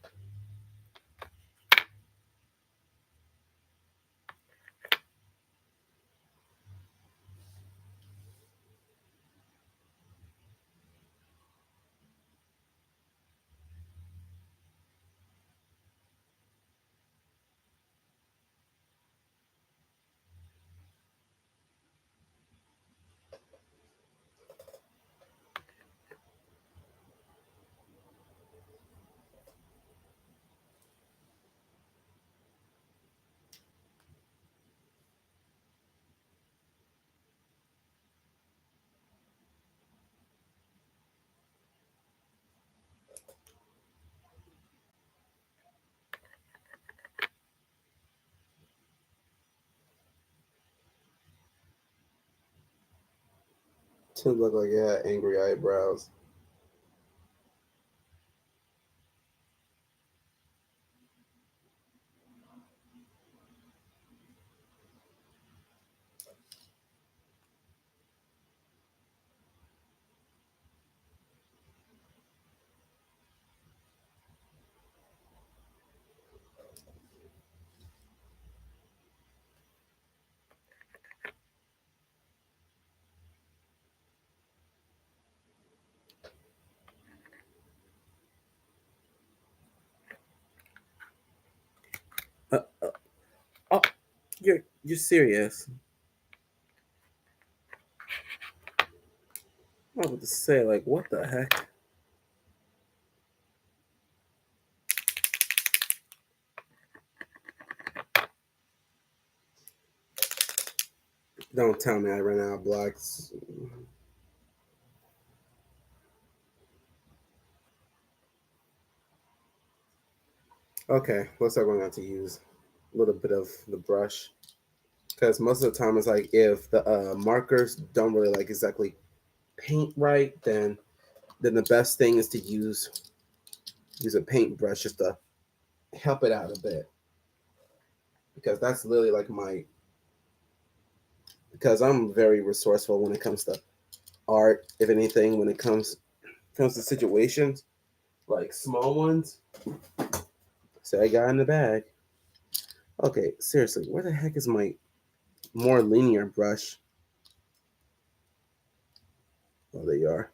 To look like it had angry eyebrows. Uh, uh, oh, you're serious? I was about to say, like, what the heck? Don't tell me I ran out of blocks. Okay, looks like we're going to have to use a little bit of the brush. Because most of the time it's like if the markers don't really like exactly paint right, then the best thing is to use a paintbrush just to help it out a bit. Because that's literally like my because I'm very resourceful when it comes to art. If anything, when it comes to situations like small ones, say I got in the bag. Okay, seriously, where the heck is my more linear brush? Oh, there you are.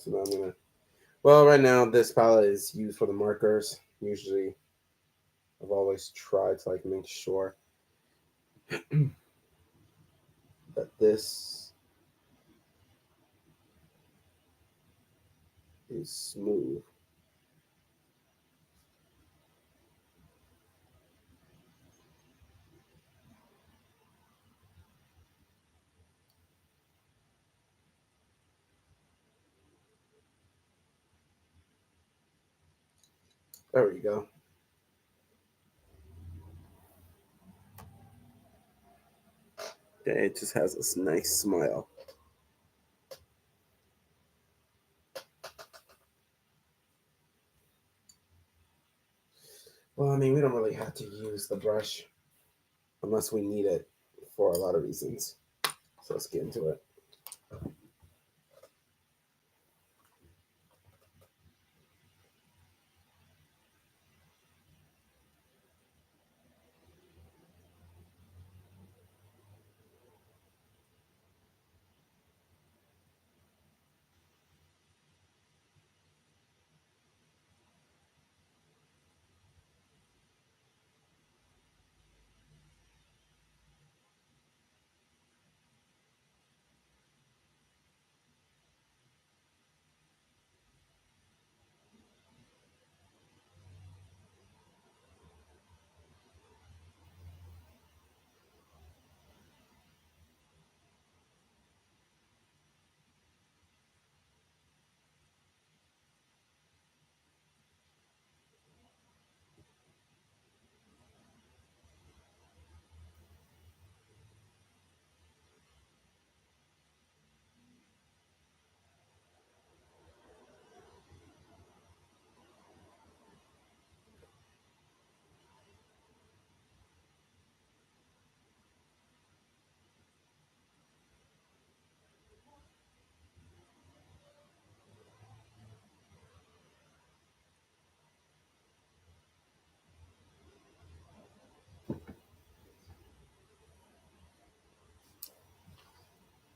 So now I'm gonna. Well, right now this palette is used for the markers. Usually, I've always tried to like make sure that this is smooth. There we go. Okay, it just has this nice smile. Well, I mean, we don't really have to use the brush unless we need it for a lot of reasons. So let's get into it.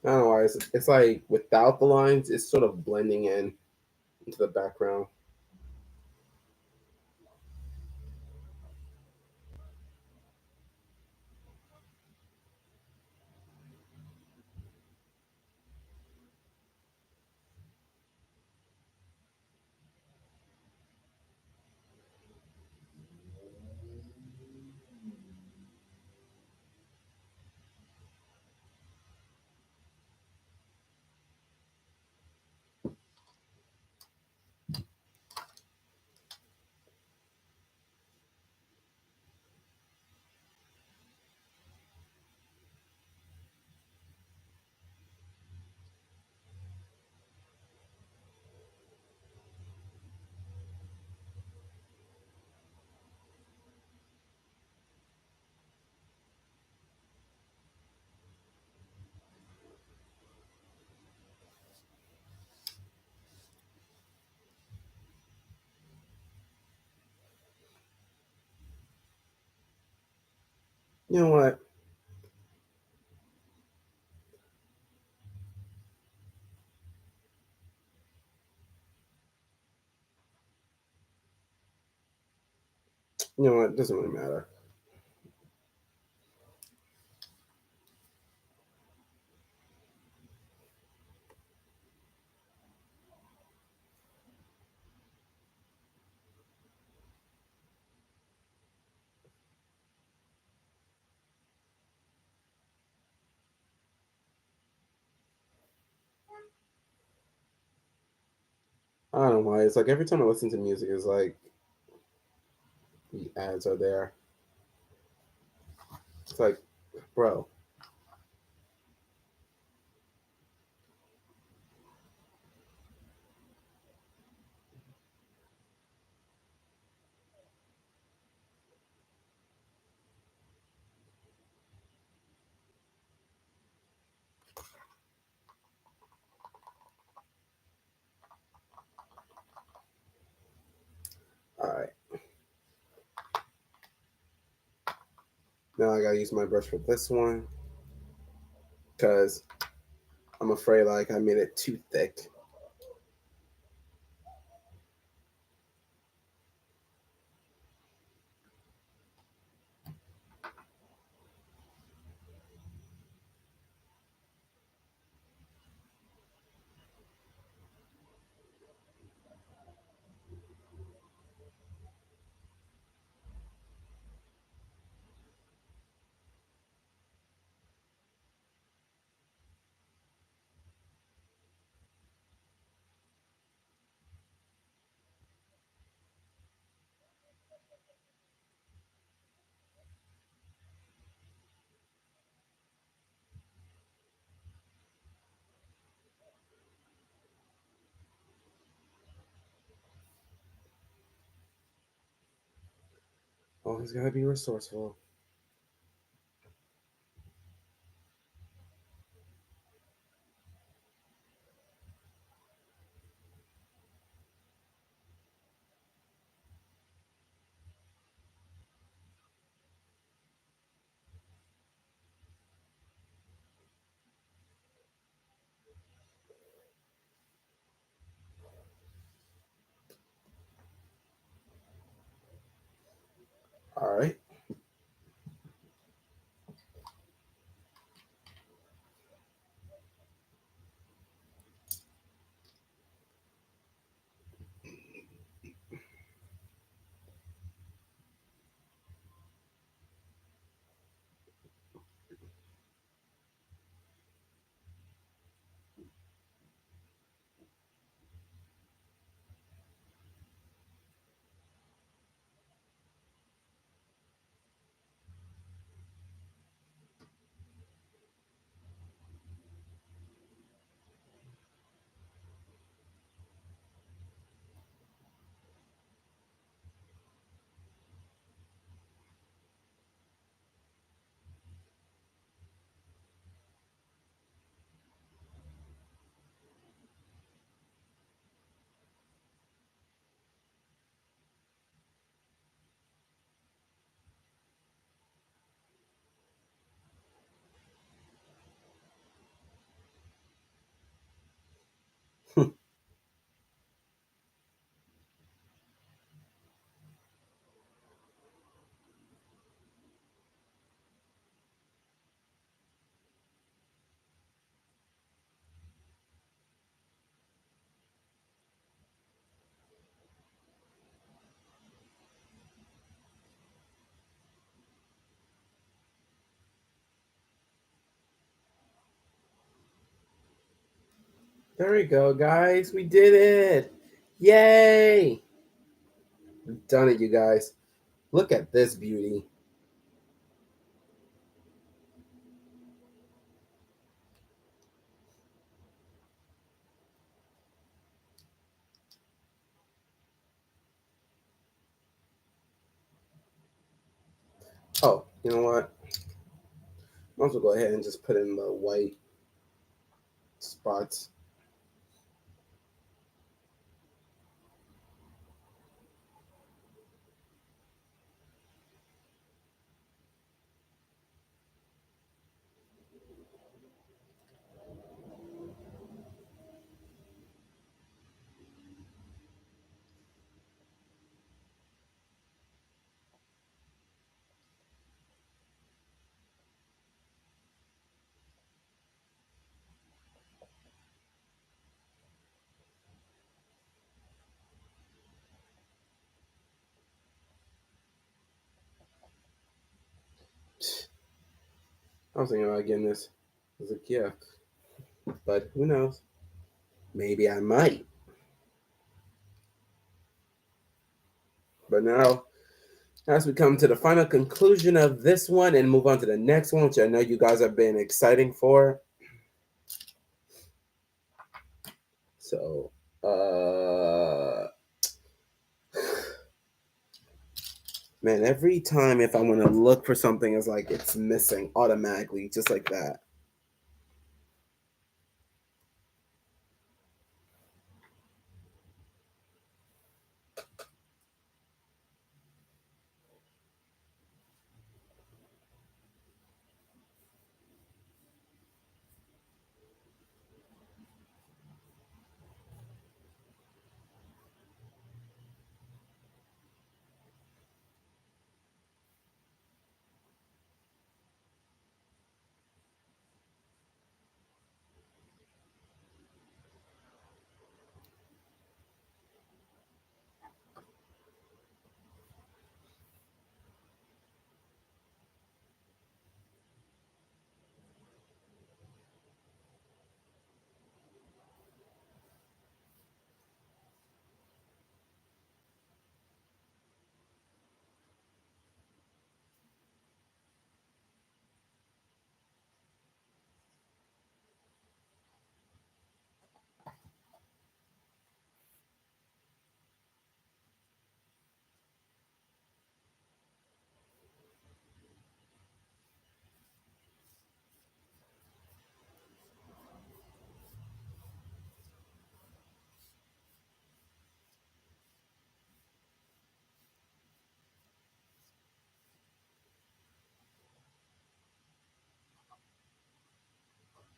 I don't know why. It's like without the lines, it's sort of blending in into the background. You know what? You know what? It doesn't really matter. I don't know why. It's like every time I listen to music, it's like the ads are there. It's like, bro. All right. Now I gotta use my brush for this one because I'm afraid like I made it too thick. Always gotta be resourceful. All right. There we go, guys. We did it. Yay! We've done it, you guys. Look at this beauty. Oh, you know what? Might as well go ahead and just put in the white spots. I was thinking about getting this as a gift, but who knows? Maybe I might. But now, as we come to the final conclusion of this one and move on to the next one, which I know you guys have been exciting for. So, man, every time if I want to look for something, it's like it's missing automatically, just like that.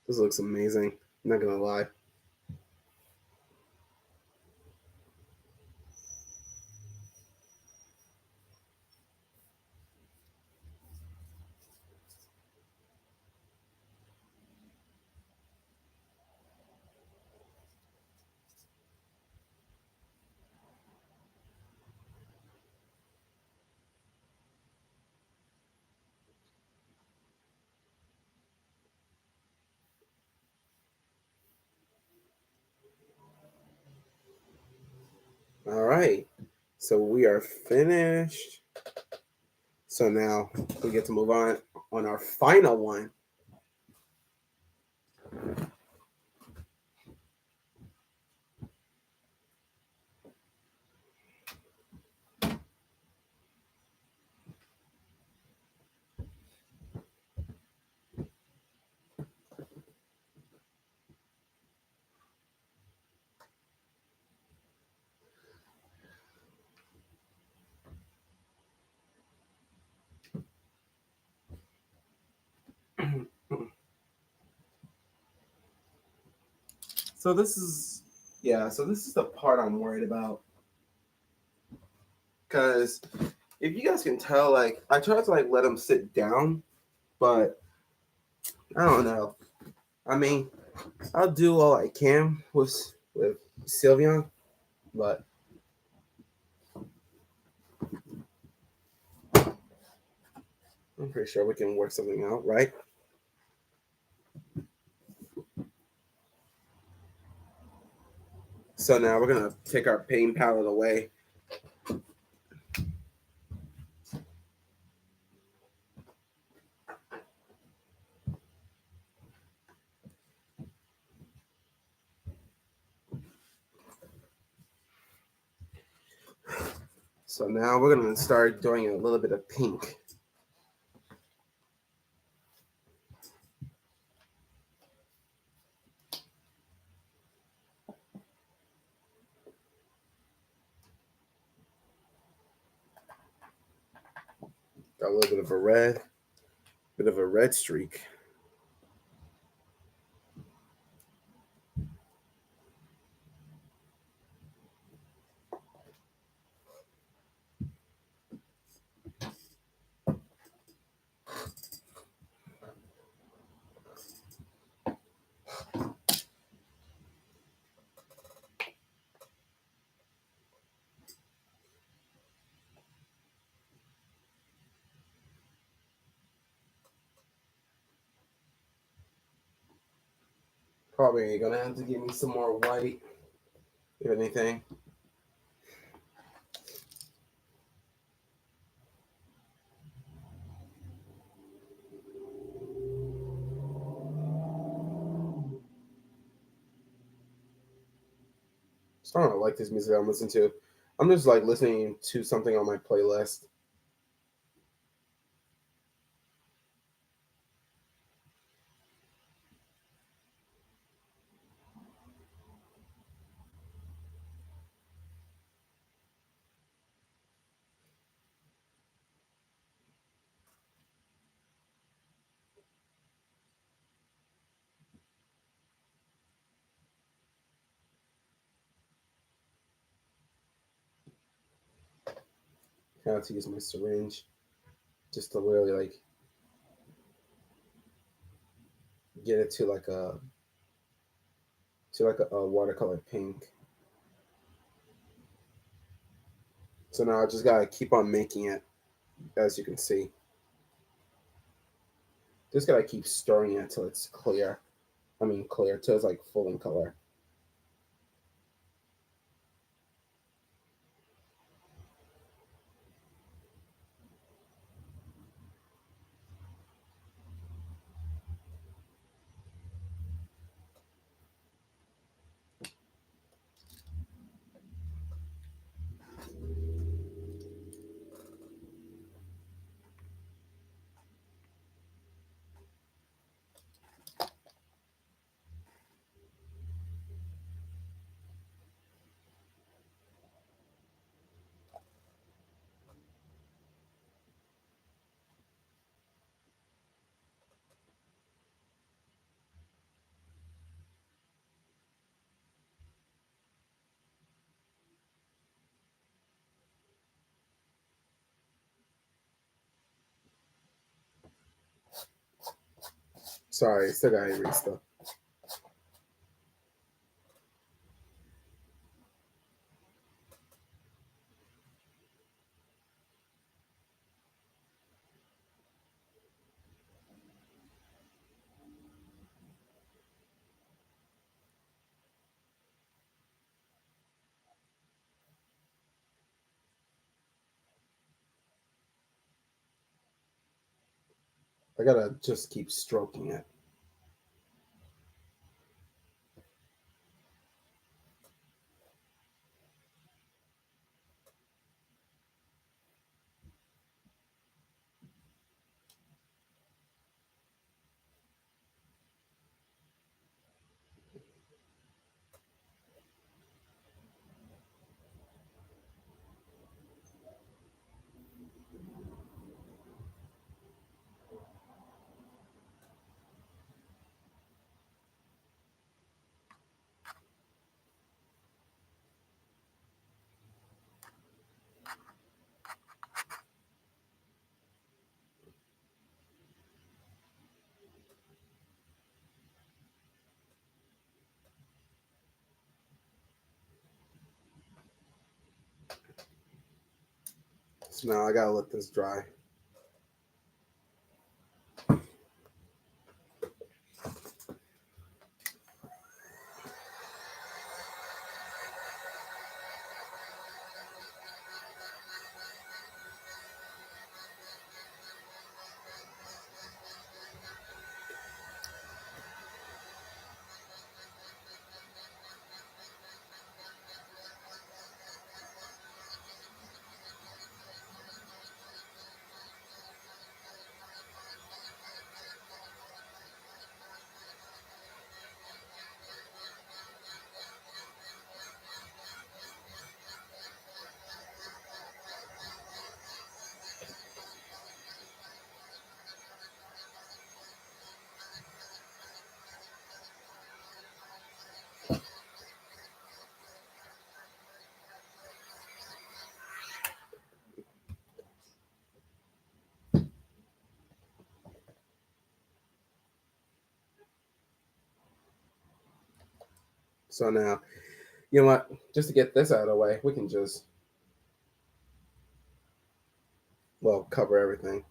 This looks amazing. I'm not gonna lie. All right. So we are finished. So now we get to move on our final one. So this is so this is the part I'm worried about. Cause if you guys can tell, like I tried to like let him sit down, but I don't know. I mean, I'll do all I can with Sylvian, but I'm pretty sure we can work something out, right? So now we're gonna take our pain palette away. So now we're gonna start doing a little bit of pink. Got a little bit of a red streak. Probably gonna have to give me some more white, if anything. Starting to like this music I'm listening to. I'm just like listening to something on my playlist. I have to use my syringe just to really like get it to like a watercolor pink. So now I just gotta keep on making it, as you can see. Just gotta keep stirring it till it's clear. I mean clear till it's like full in color. Sorry, still got eevees though. I gotta just keep stroking it. So now I gotta let this dry. So now, you know what? Just to get this out of the way, we can just, well, cover everything.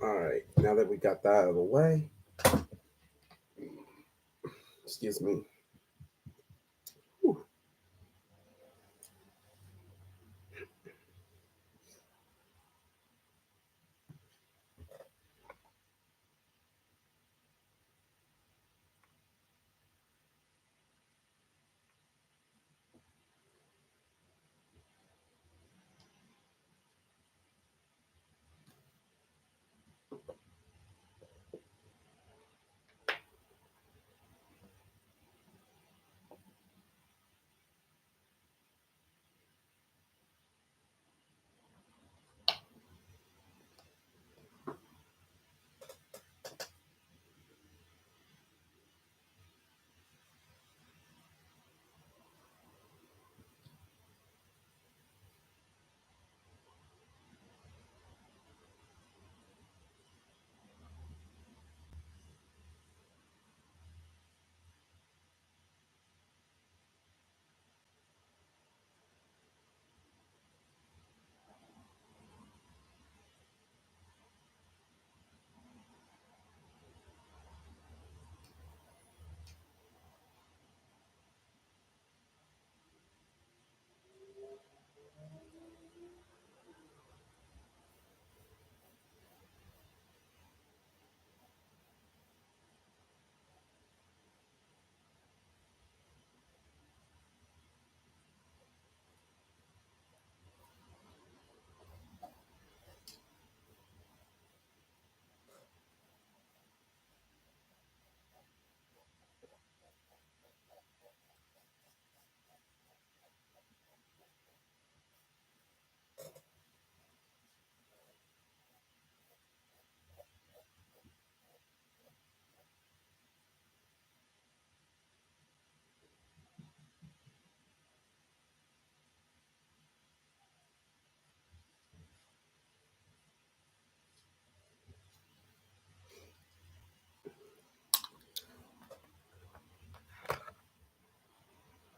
All right, now that we got that out of the way, excuse me. Whew.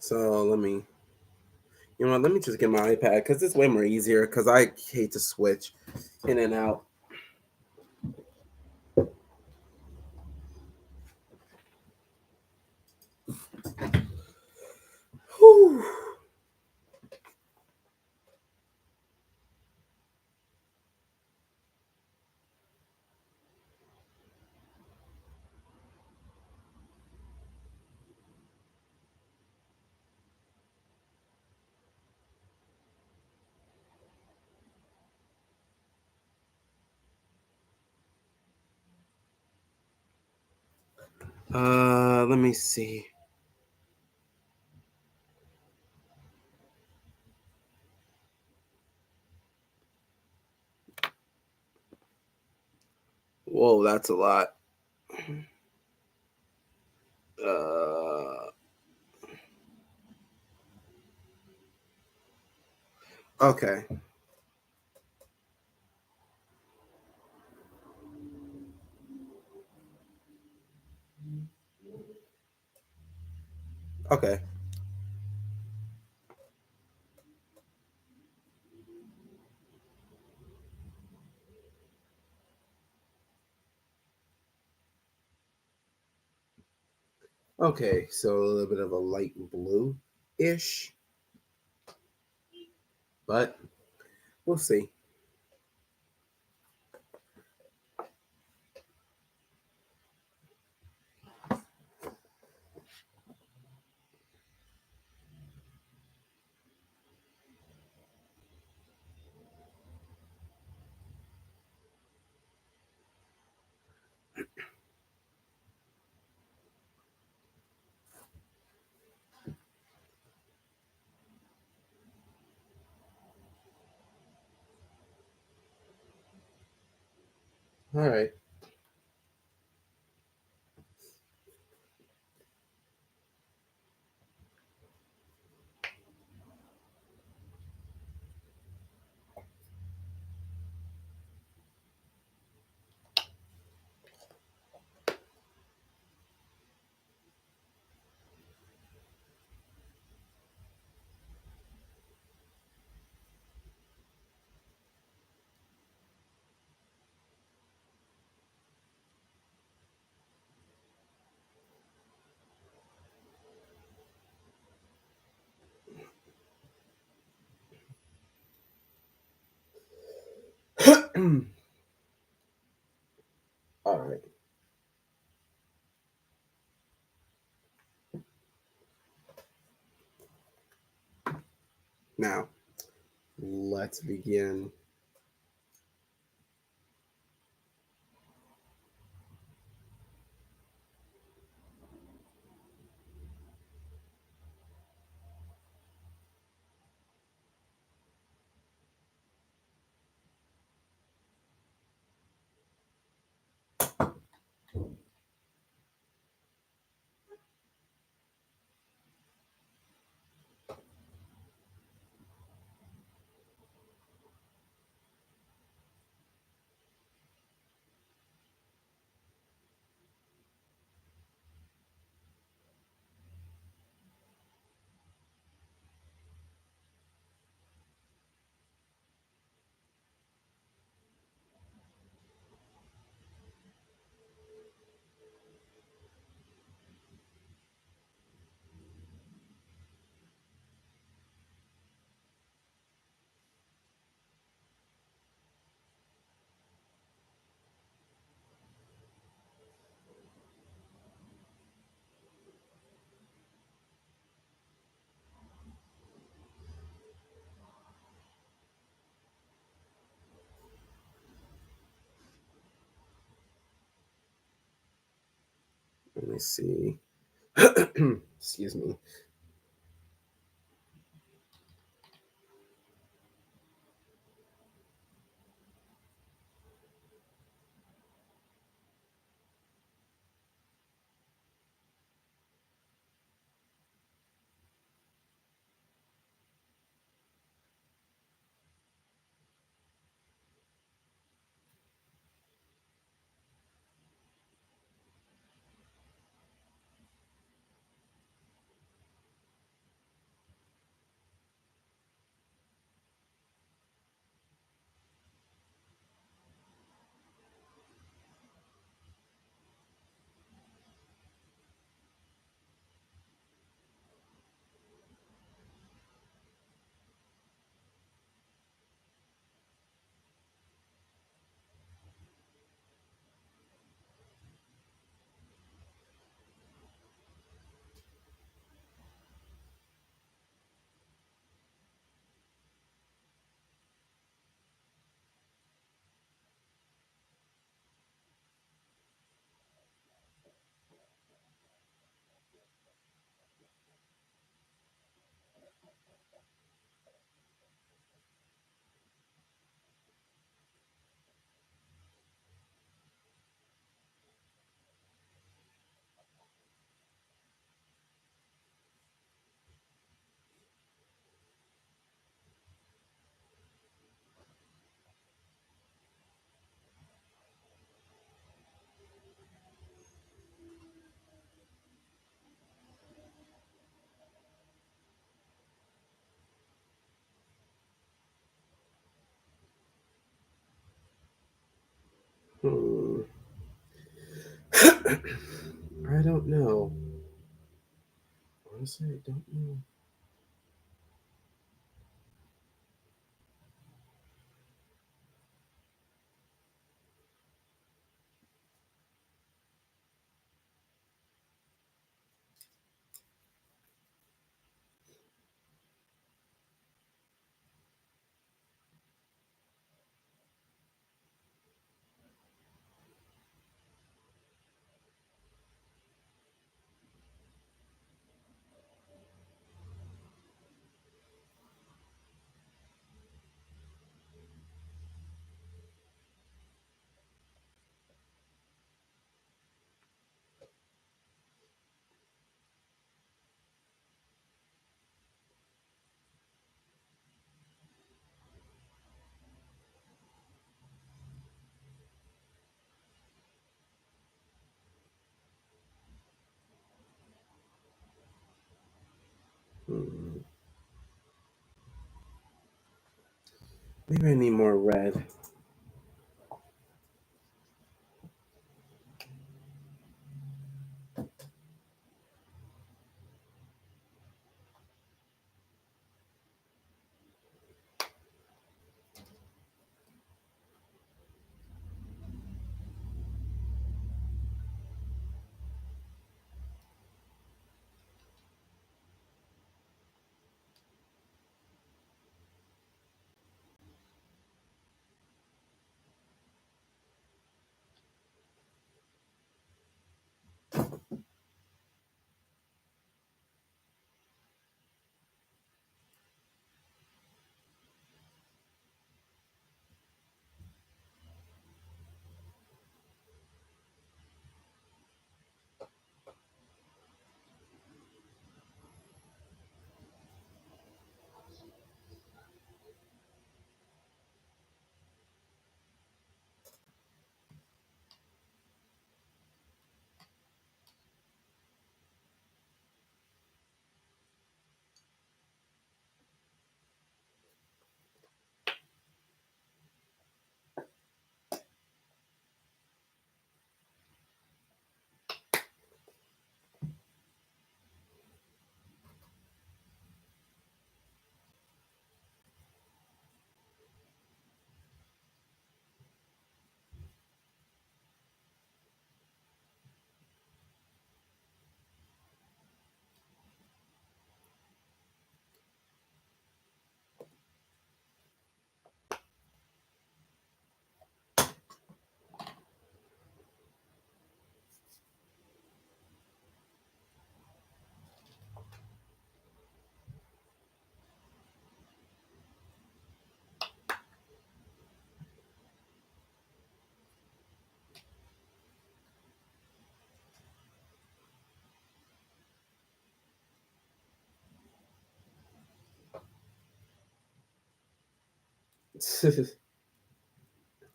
So let me just get my iPad because it's way more easier. Because I hate to switch in and out. Whew. Let me see. Whoa, that's a lot. Uh, okay. Okay. Okay. So a little bit of a light blue ish, but we'll see. All right. All right. Now let's begin. Let me see. Excuse me. Hmm. I don't know. Honestly, I don't know. Hmm. Maybe I need more red.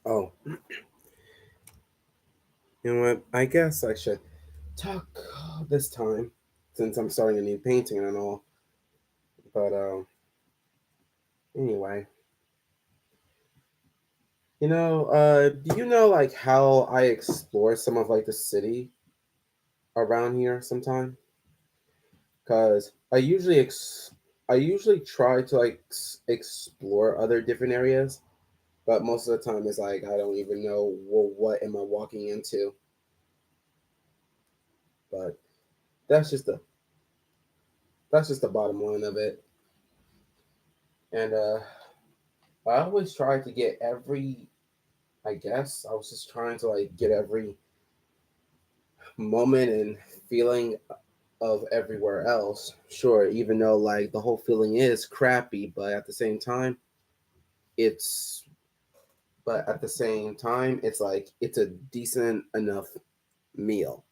Oh, you know what? I guess I should talk this time since I'm starting a new painting and all. But anyway, do you know like how I explore some of like the city around here sometime? Cause I usually try to like explore other different areas, but most of the time it's like I don't even know, well, what am I walking into. But that's just the that's just the bottom line of it. And I always try to get every. I guess I was just trying to like get every moment and feeling of everywhere else. Sure, even though like the whole feeling is crappy, but at the same time, it's it's like it's a decent enough meal.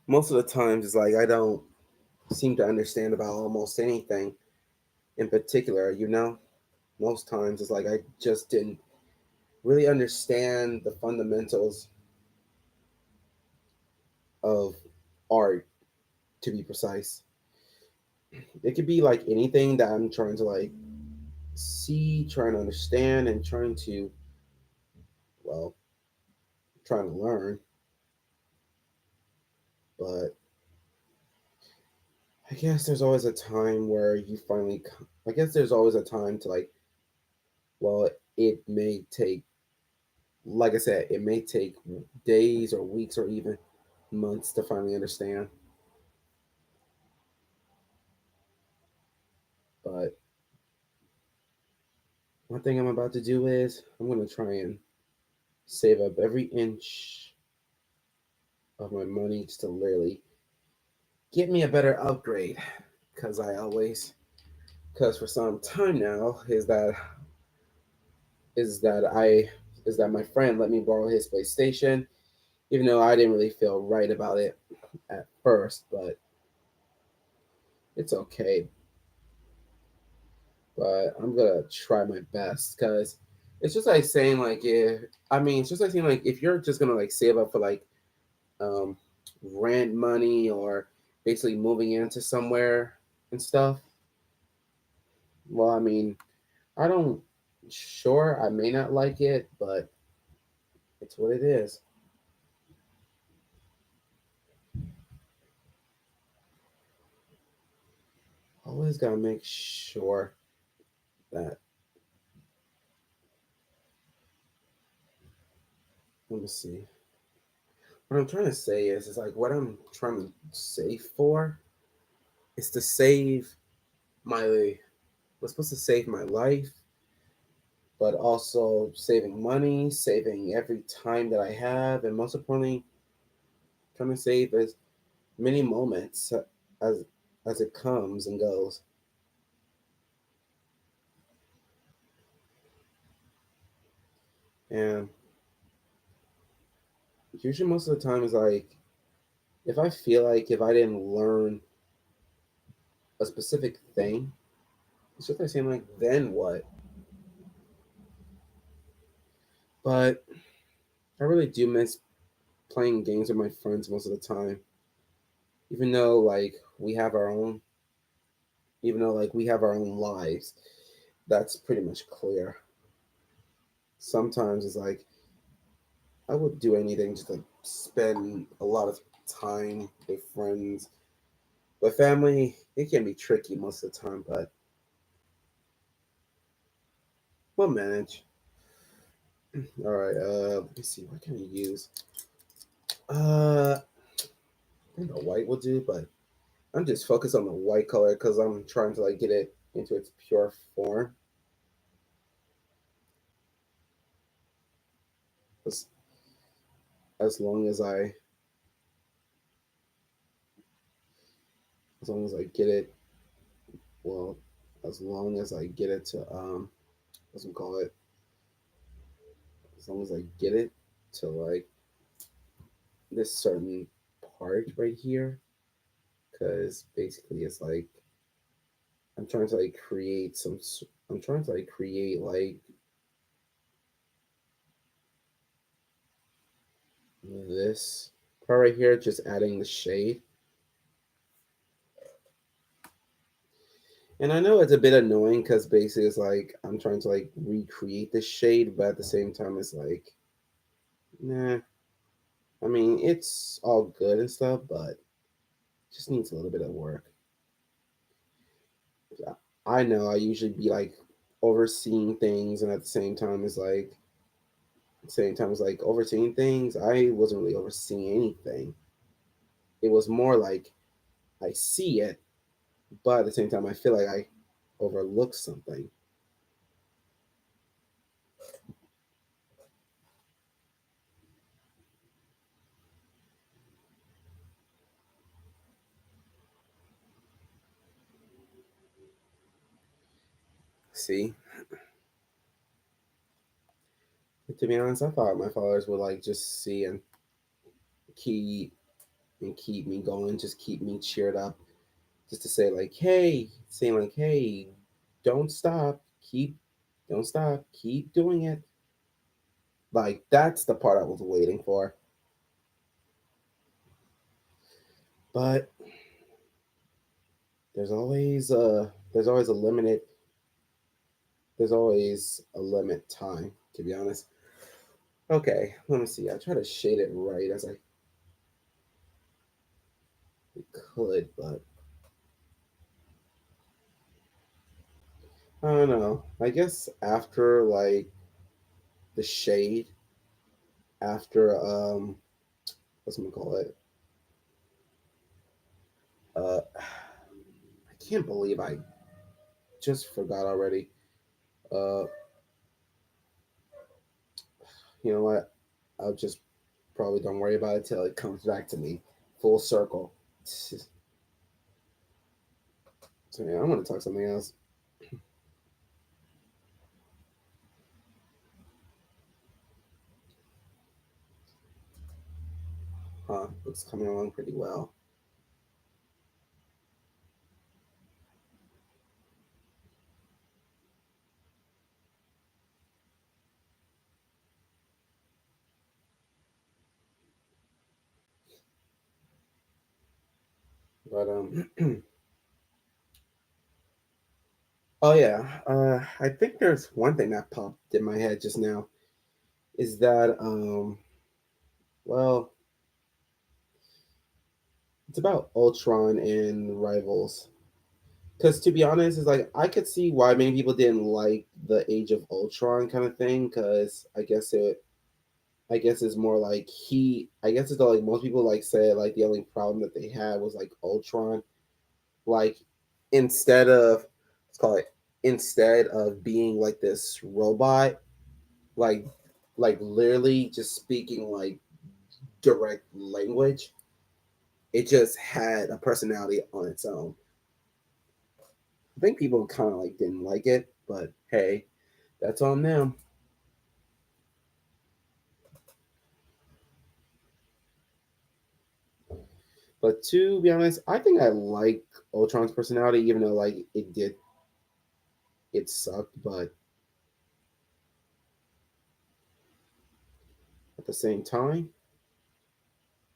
Most of the times it's like I don't seem to understand about almost anything in particular. Most times it's like I just didn't really understand the fundamentals of art, to be precise. It could be like anything that I'm trying to like see, trying to understand, and trying to well, trying to learn, but I guess there's always a time where you finally. I guess there's always a time to like. Well, it may take, like I said, it may take days or weeks or even months to finally understand. But one thing I'm about to do is I'm gonna try and save up every inch of my money just to literally get me a better upgrade. Cause I always, cause for some time now is that I is that my friend let me borrow his PlayStation, even though I didn't really feel right about it at first, but it's okay. But I'm gonna try my best because it's just like saying like if I mean it's just like saying like if you're just gonna like save up for like um rent money or basically moving into somewhere and stuff. Well, I mean I don't sure I may not like it, but it's what it is. Always gotta make sure that let me see. What I'm trying to say is like what I'm trying to save for is to save my was supposed to save my life, but also saving money, saving every time that I have, and most importantly, trying to save as many moments as as it comes and goes. And usually, most of the time is like if I feel like if I didn't learn a specific thing, it's just like saying like then what? But I really do miss playing games with my friends most of the time, even though like we have our own, even though like we have our own lives. That's pretty much clear. Sometimes it's like I would do anything just to spend a lot of time with friends. But family, it can be tricky most of the time, but we'll manage. All right, let me see. What can I use? I think a white will do, but I'm just focused on the white color because I'm trying to like get it into its pure form. As, as long as I, as long as I get it, well, as long as I get it to what's we call it? As long as I get it to like this certain part right here, because basically it's like I'm trying to like create some. I'm trying to like create like this part right here, just adding the shade. And I know it's a bit annoying because basically it's like I'm trying to like recreate the shade, but at the same time it's like, nah. I mean, it's all good and stuff, but just needs a little bit of work. I know I usually be like overseeing things, and at the same time it's like same time as like overseeing things, I wasn't really overseeing anything. It was more like I see it, but at the same time I feel like I overlooked something. See, to be honest, I thought my followers would like just see and keep keep me going, just keep me cheered up, just to say like, hey, saying like, hey, don't stop, keep, don't stop, keep doing it. Like that's the part I was waiting for. But there's always a limited there's always a limit time, to be honest. Okay, let me see. I try to shade it right as I could, but I don't know. I guess after like the shade, after what's gonna call it? I can't believe I just forgot already. Uh, you know what? I'll just probably don't worry about it till it comes back to me, full circle. So yeah, I'm gonna talk something else. Huh? It's coming along pretty well, but oh yeah. I think there's one thing that popped in my head just now. Is that well, it's about Ultron and Rivals. Because to be honest, it's like I could see why many people didn't like the Age of Ultron kind of thing. Because I guess it's more like I guess it's like most people like said like the only problem that they had was like Ultron. Like instead of let's call it instead of being like this robot, like literally just speaking like direct language, it just had a personality on its own. I think people kind of like didn't like it, but hey, that's on them. But to be honest, I think I like Ultron's personality, even though like it sucked, but at the same time,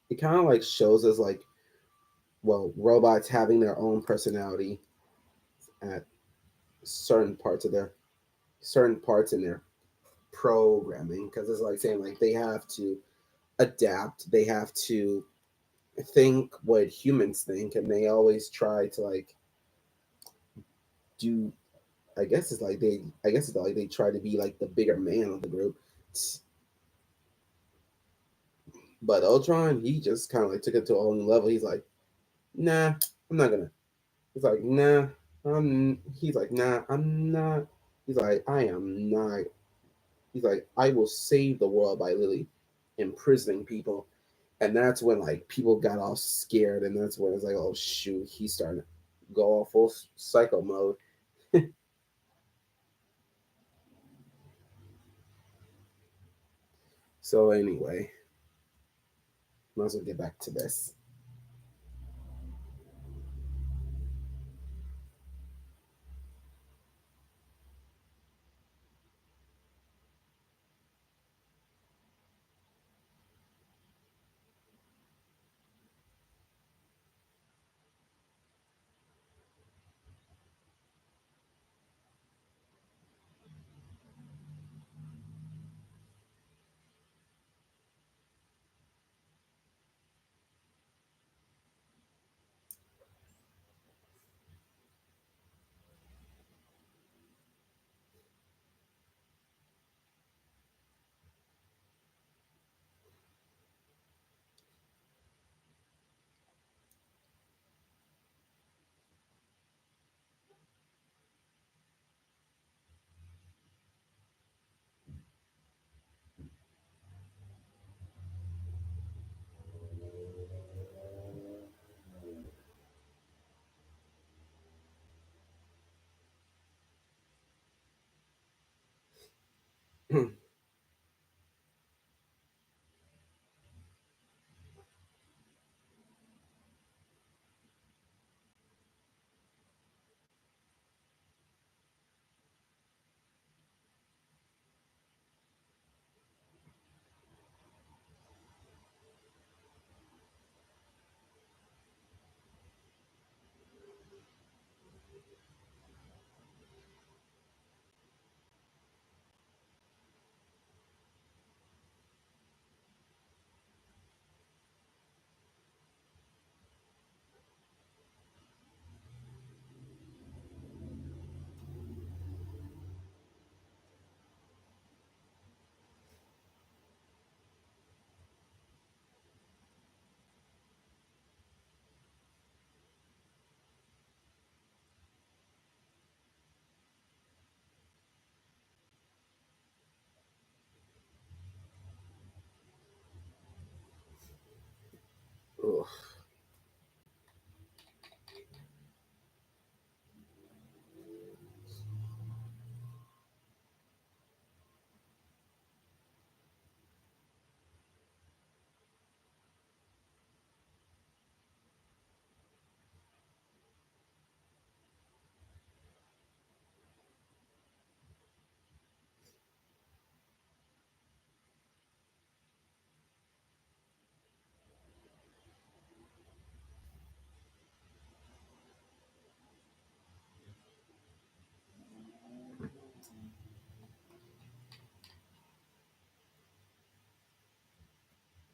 it kind of like shows us like robots having their own personality at certain parts of their certain parts in their programming because it's like saying like they have to adapt, they have to think what humans think, and they always try to like do. I guess it's like they try to be like the bigger man of the group. But Ultron, he just kind of like took it to a whole new level. He's like, nah, I'm not gonna. He's like, nah, He's like, nah, I'm not. He's like, I am not. He's like, I will save the world by literally imprisoning people. And that's when like people got all scared, and that's when it's like, oh shoot, he's starting to go all full psycho mode. So anyway, might as well get back to this.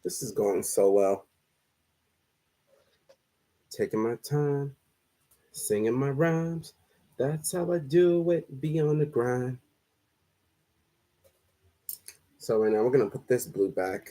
This is going so well. Taking my time, singing my rhymes. That's how I do it, be on the grind. So right now we're gonna put this blue back.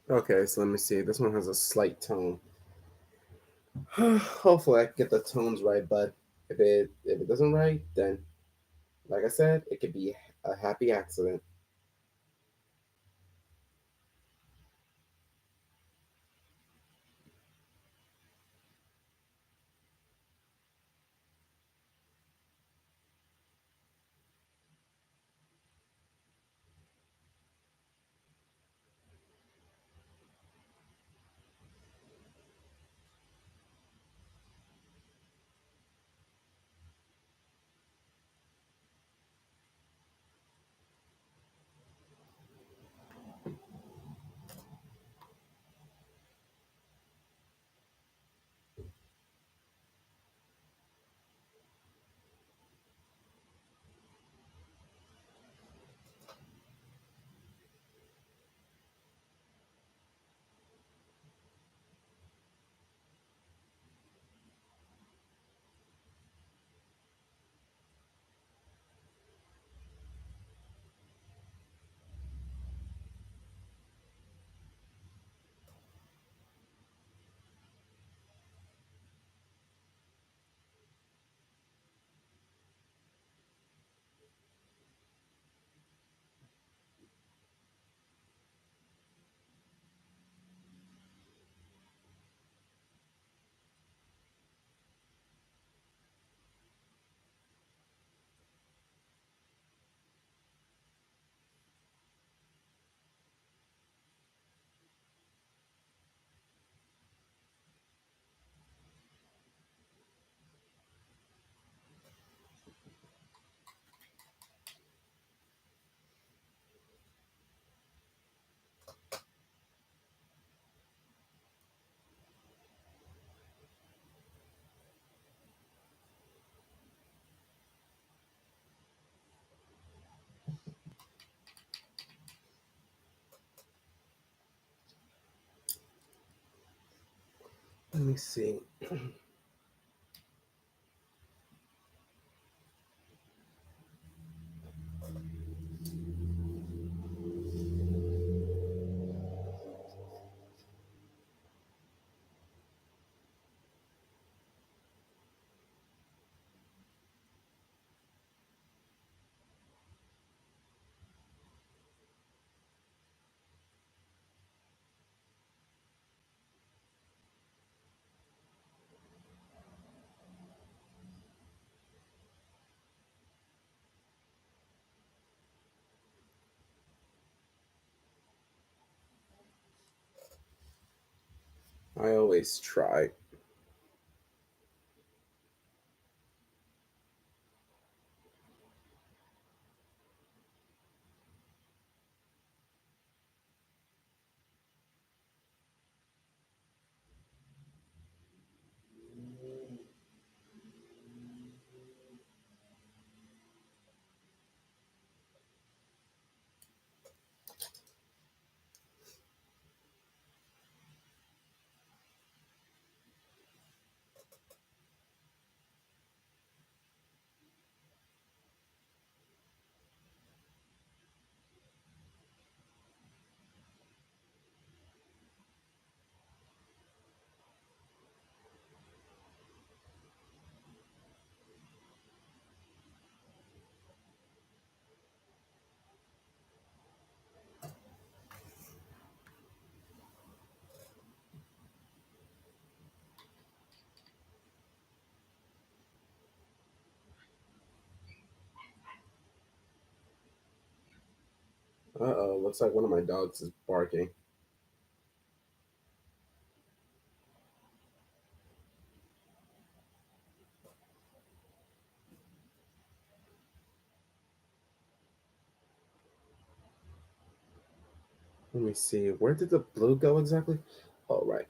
Okay, so let me see. This one has a slight tone. Hopefully I can get the tones right, but if it doesn't right, then like I said, it could be a happy accident. Let me see. I always try. Uh-oh, looks like one of my dogs is barking. Let me see. Where did the blue go exactly? All right.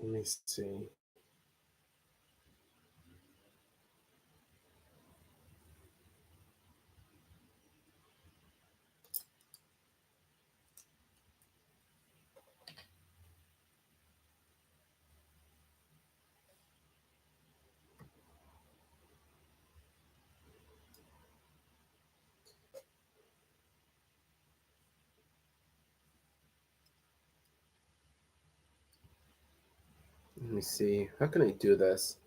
Let me see. Let me see. How can I do this?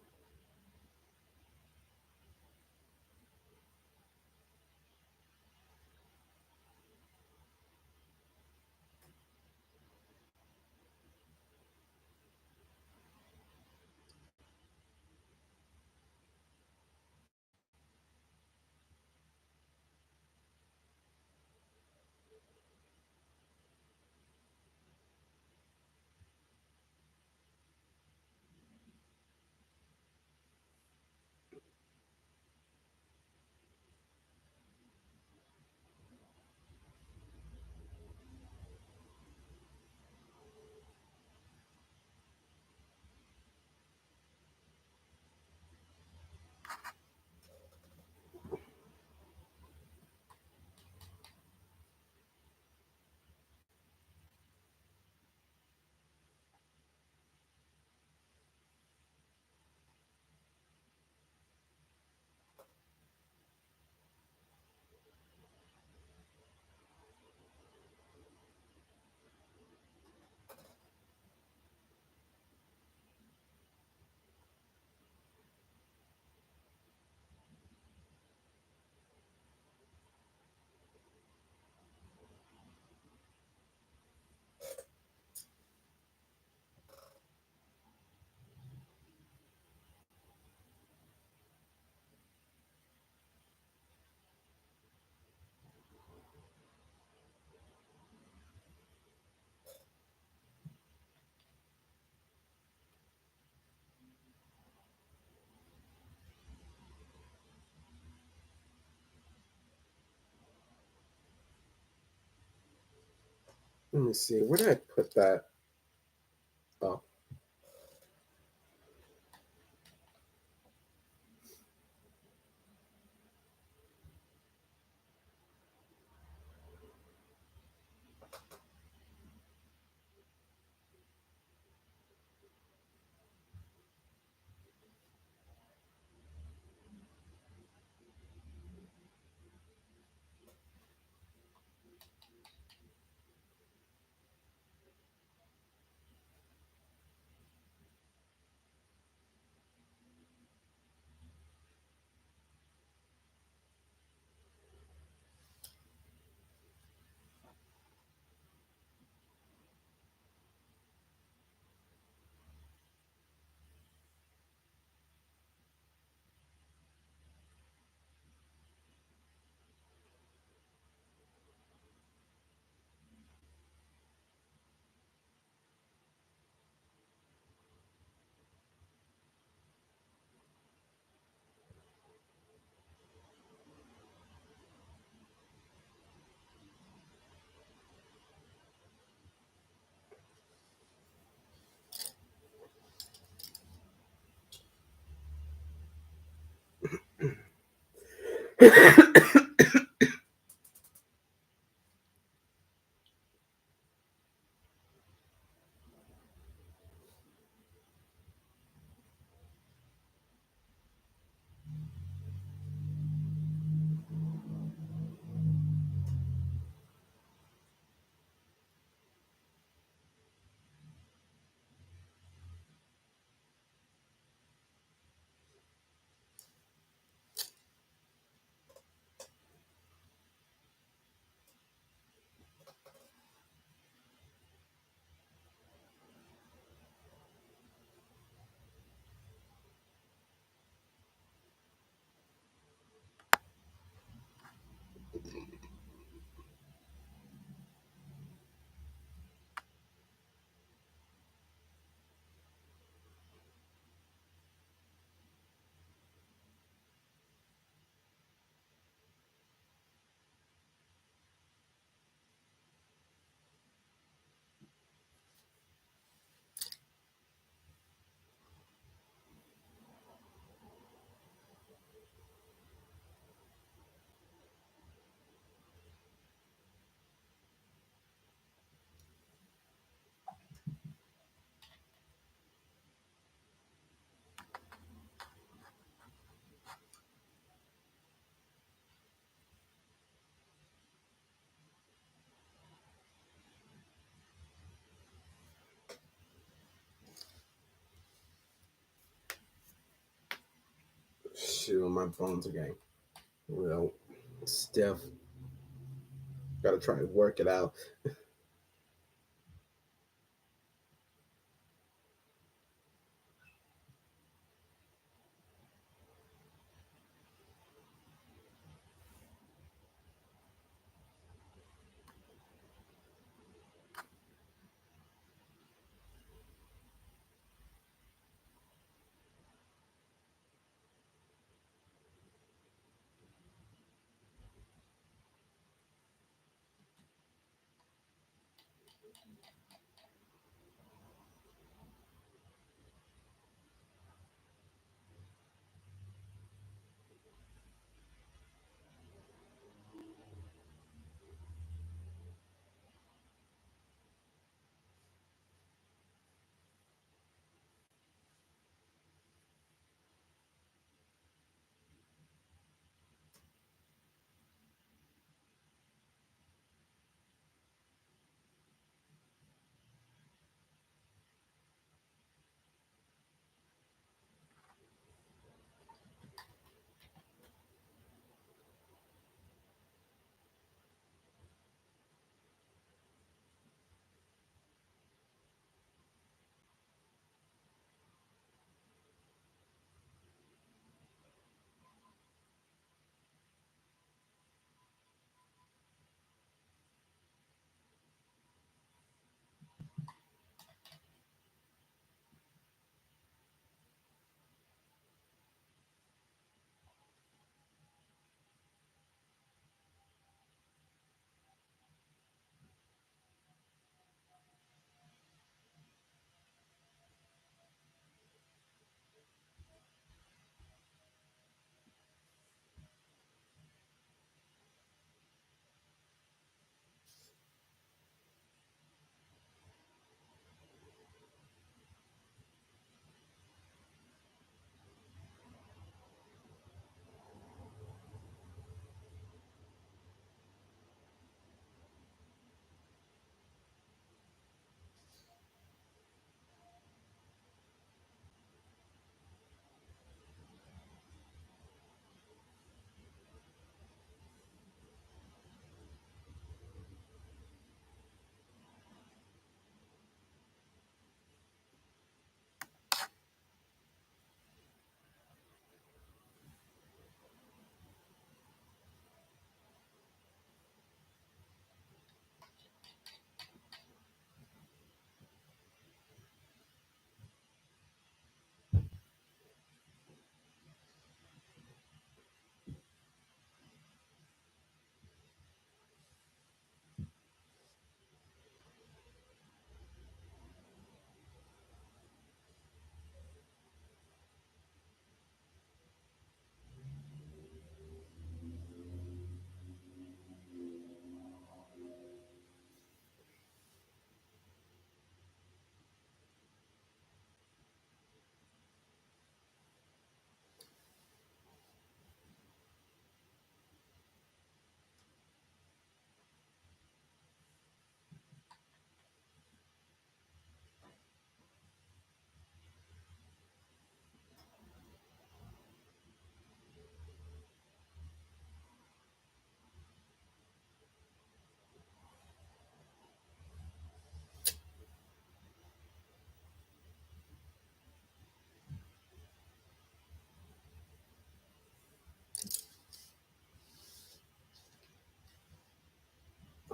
Let me see. Where did I put that? Oh, Shoot, my phone's again. Well, stiff. Gotta try to work it out.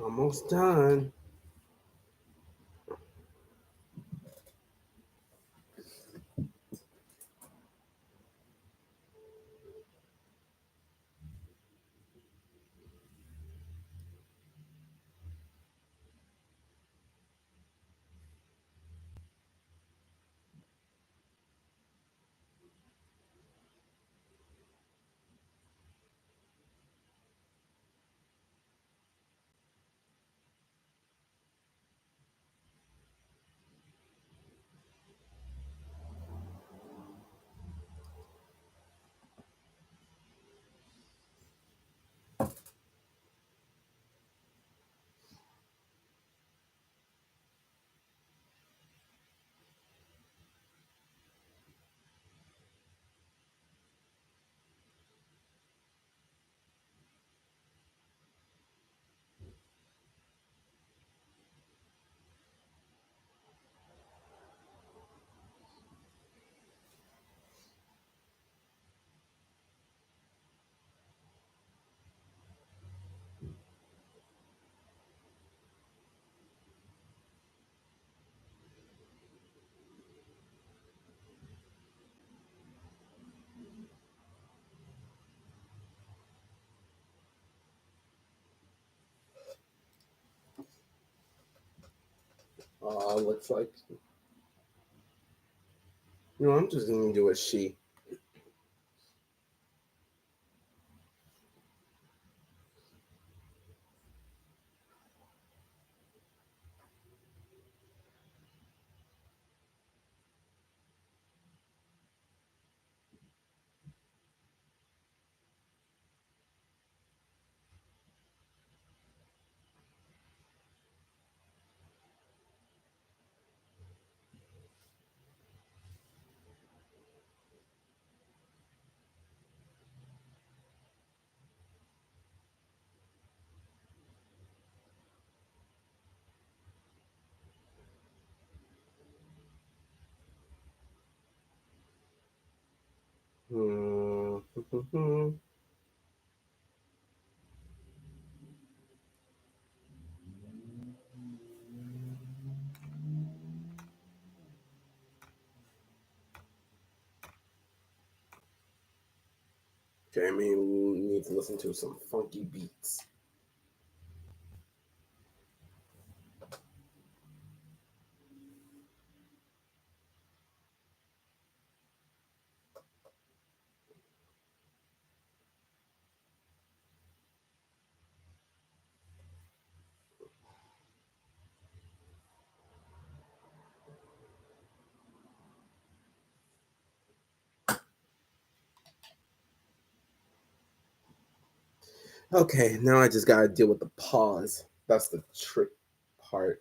Almost done. Looks like I'm just gonna do a she. Hmm. Okay, I mean, we need to listen to some funky beats. Okay, now I just gotta deal with the pause. That's the trick part.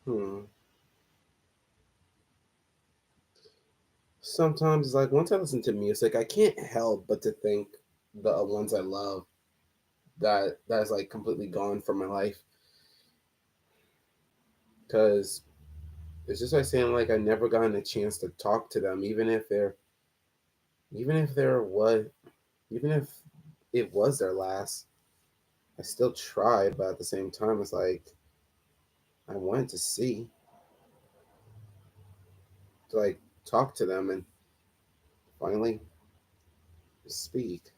Hmm. Sometimes, like once I listen to music, I can't help but to think the ones I love that's like completely gone from my life because it's just like saying like I never gotten a chance to talk to them, even if they're what, even if it was their last. I still tried, but at the same time, it's like I wanted to see, to like talk to them and finally speak.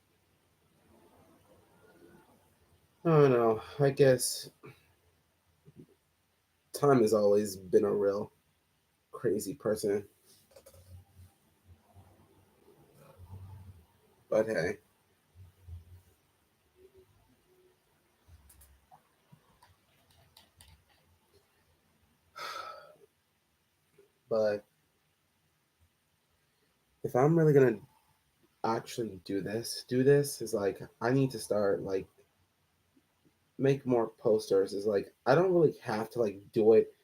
I don't know. I guess time has always been a real crazy person, but hey. But if I'm really gonna actually do this is like I need to start like make more posters. Is like I don't really have to like do it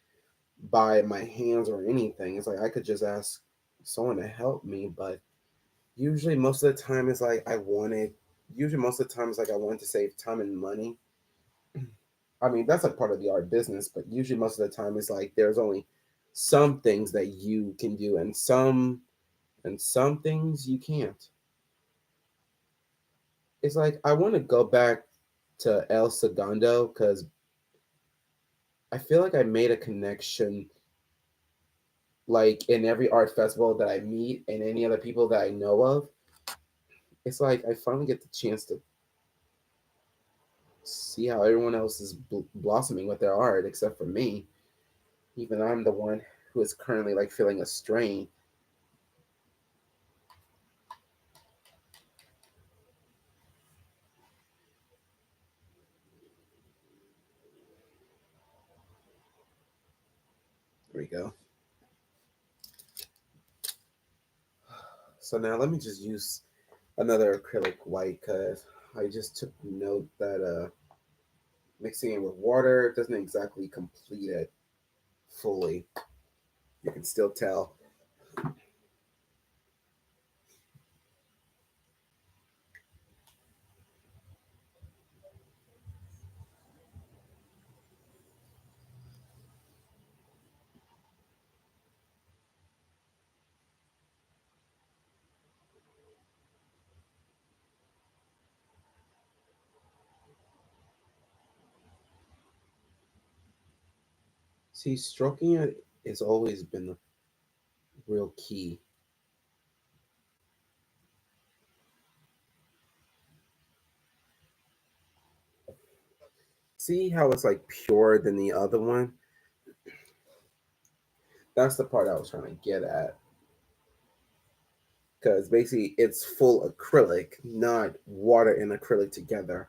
by my hands or anything. It's like I could just ask someone to help me, but usually most of the time it's like usually most of the time it's like I wanted to save time and money. I mean, that's like part of the art business, but usually most of the time it's like there's only some things that you can do and some things you can't. It's like I want to go back to El Segundo because I feel like I made a connection like in every art festival that I meet and any other people that I know of. It's like I finally get the chance to see how everyone else is blossoming with their art except for me. Even I'm the one who is currently like feeling a strain. There we go. So now let me just use another acrylic white because I just took note that mixing it with water doesn't exactly complete it fully. You can still tell. See, stroking it has always been the real key. See how it's like purer than the other one? That's the part I was trying to get at. Because basically it's full acrylic, not water and acrylic together.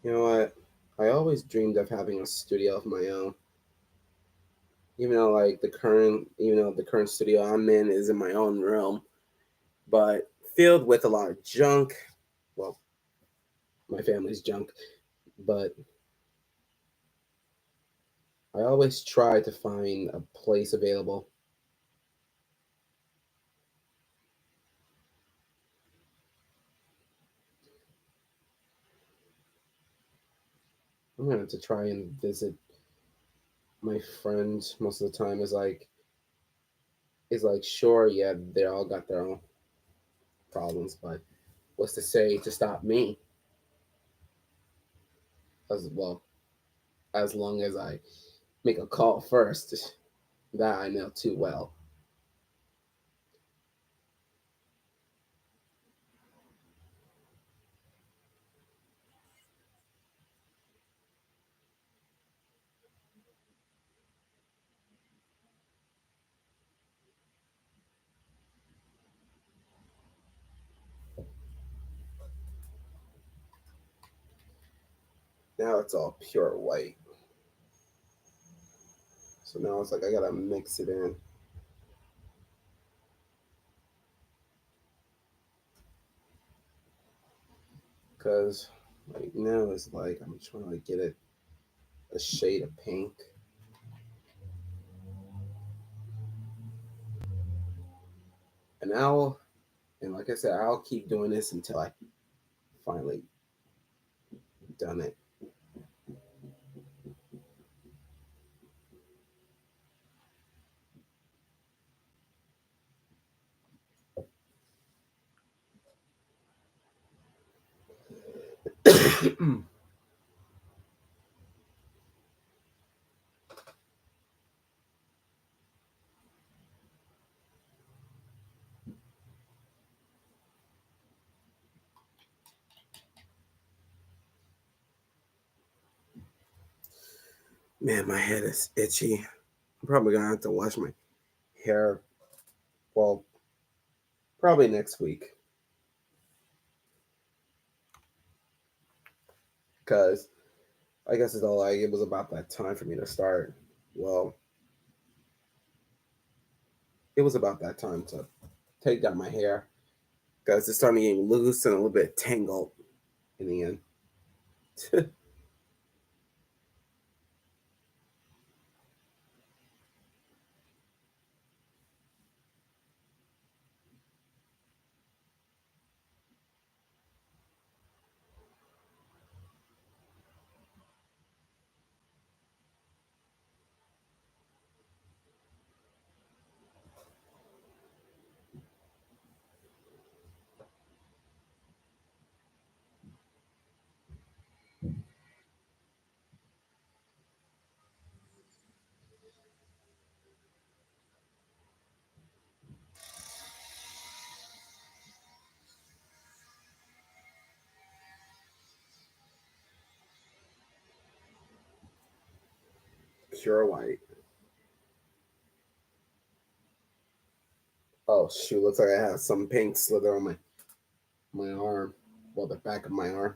You know what? I always dreamed of having a studio of my own. Even though the current studio I'm in is in my own room, but filled with a lot of junk. Well, my family's junk, but I always try to find a place available. I'm gonna have to try and visit my friends most of the time. Is like sure, yeah, they all got their own problems, but what's to say to stop me as well as long as I make a call first? That I know too well. Now it's all pure white. So now it's like I gotta mix it in because right now it's like I'm trying to get it a shade of pink. And like I said, I'll keep doing this until I finally done it. Man, my head is itchy. I'm probably gonna have to wash my hair. Well, probably next week, because I guess it's all like it was about that time for me to start. Well, it was about that time to take down my hair because it's starting to get loose and a little bit tangled in the end. Pure white. Oh shoot! Looks like I have some pink slither on my arm. Well, the back of my arm.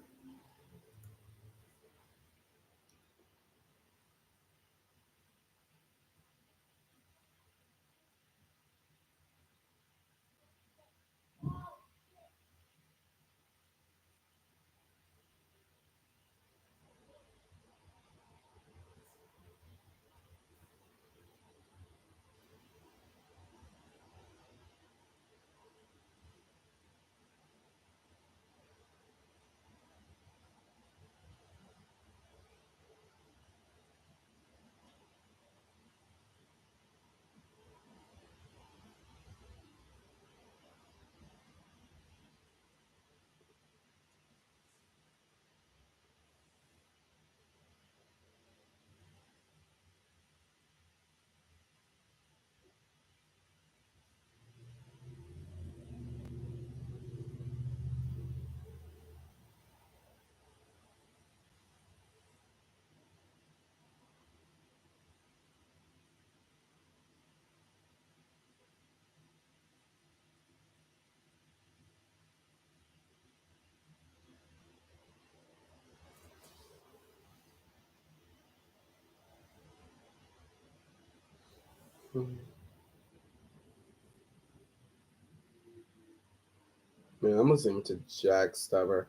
Man, I'm listening to Jack Stubber.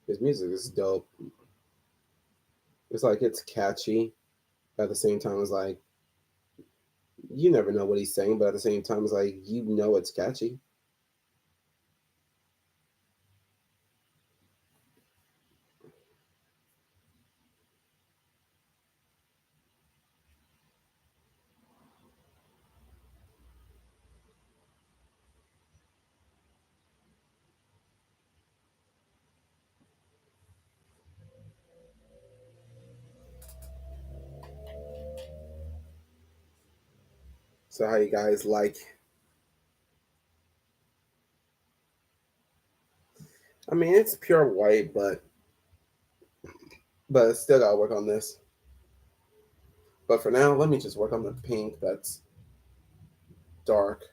His music is dope. It's like it's catchy. At the same time, it's like you never know what he's saying, but at the same time, it's like you know it's catchy. So how you guys like? I mean, it's pure white, but I still gotta work on this. But for now, let me just work on the pink. That's dark.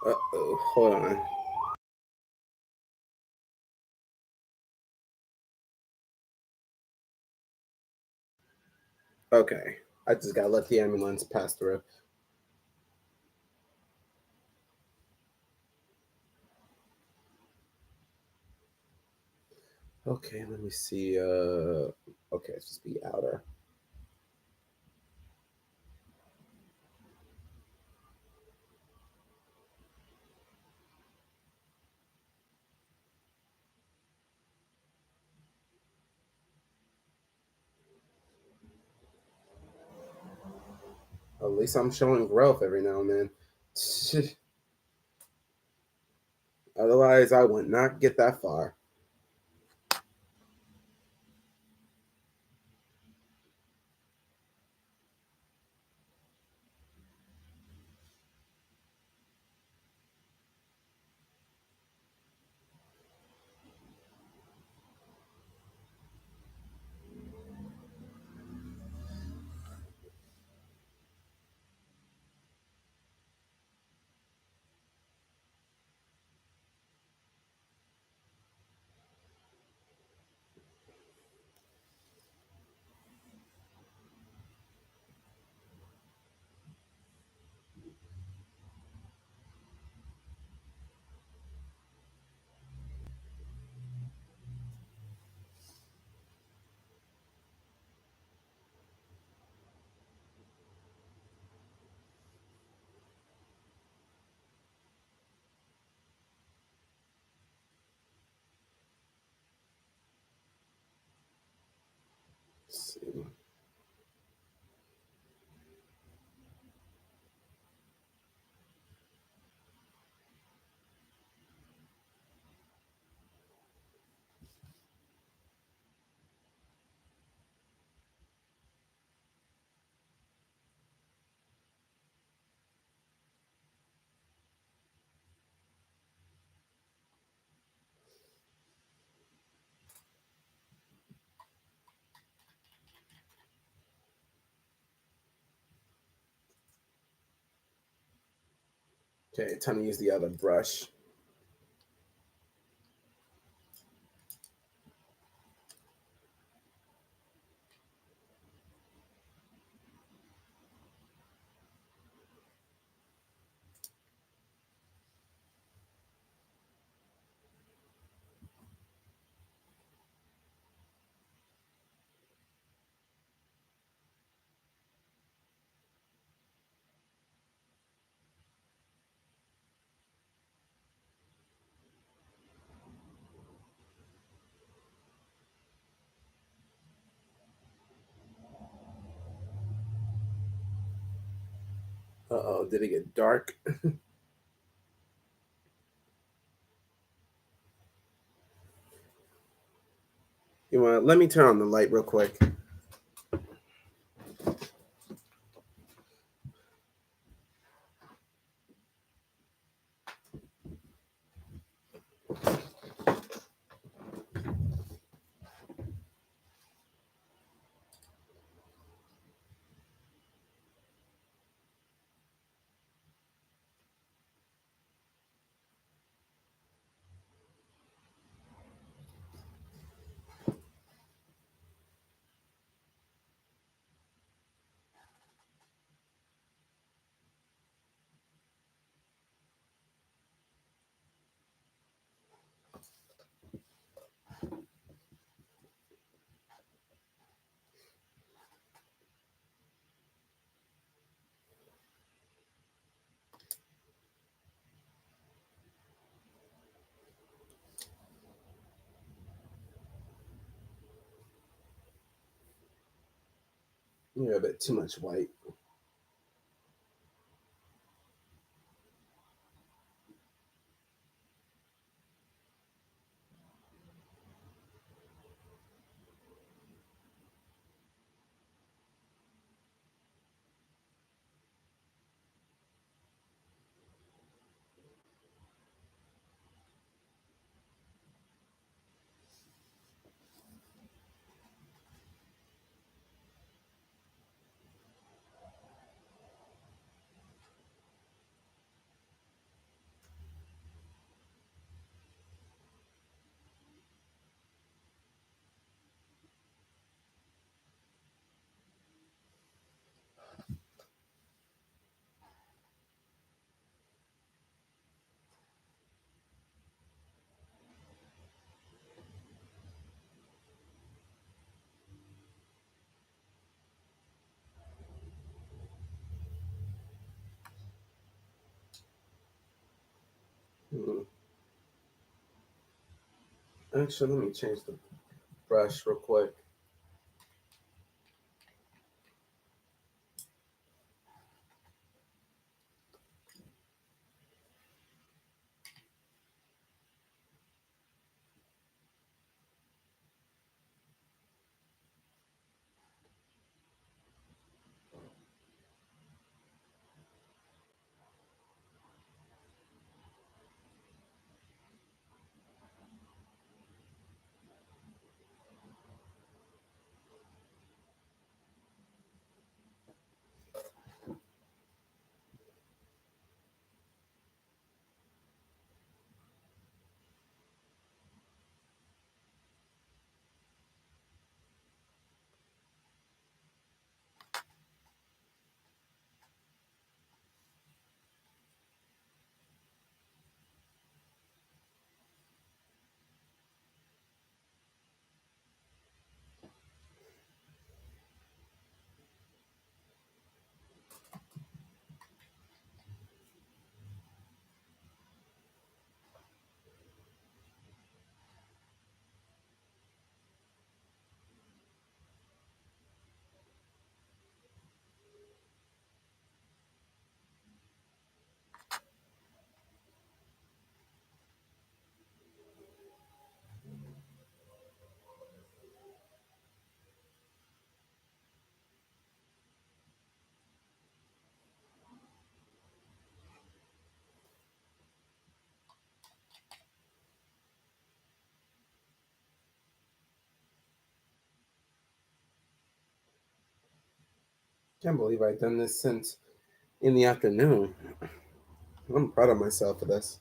Uh-oh, hold on. Okay, I just gotta let the ambulance pass through. Okay, let me see. Okay, it's just be outer. At least I'm showing growth every now and then. Otherwise, I would not get that far. Let's see. Okay, time to use the other brush. Uh-oh, did it get dark? You want? Let me turn on the light real quick. Yeah, a bit too much white. Hmm. Actually, let me change the brush real quick. Can't believe I've done this since in the afternoon. I'm proud of myself for this.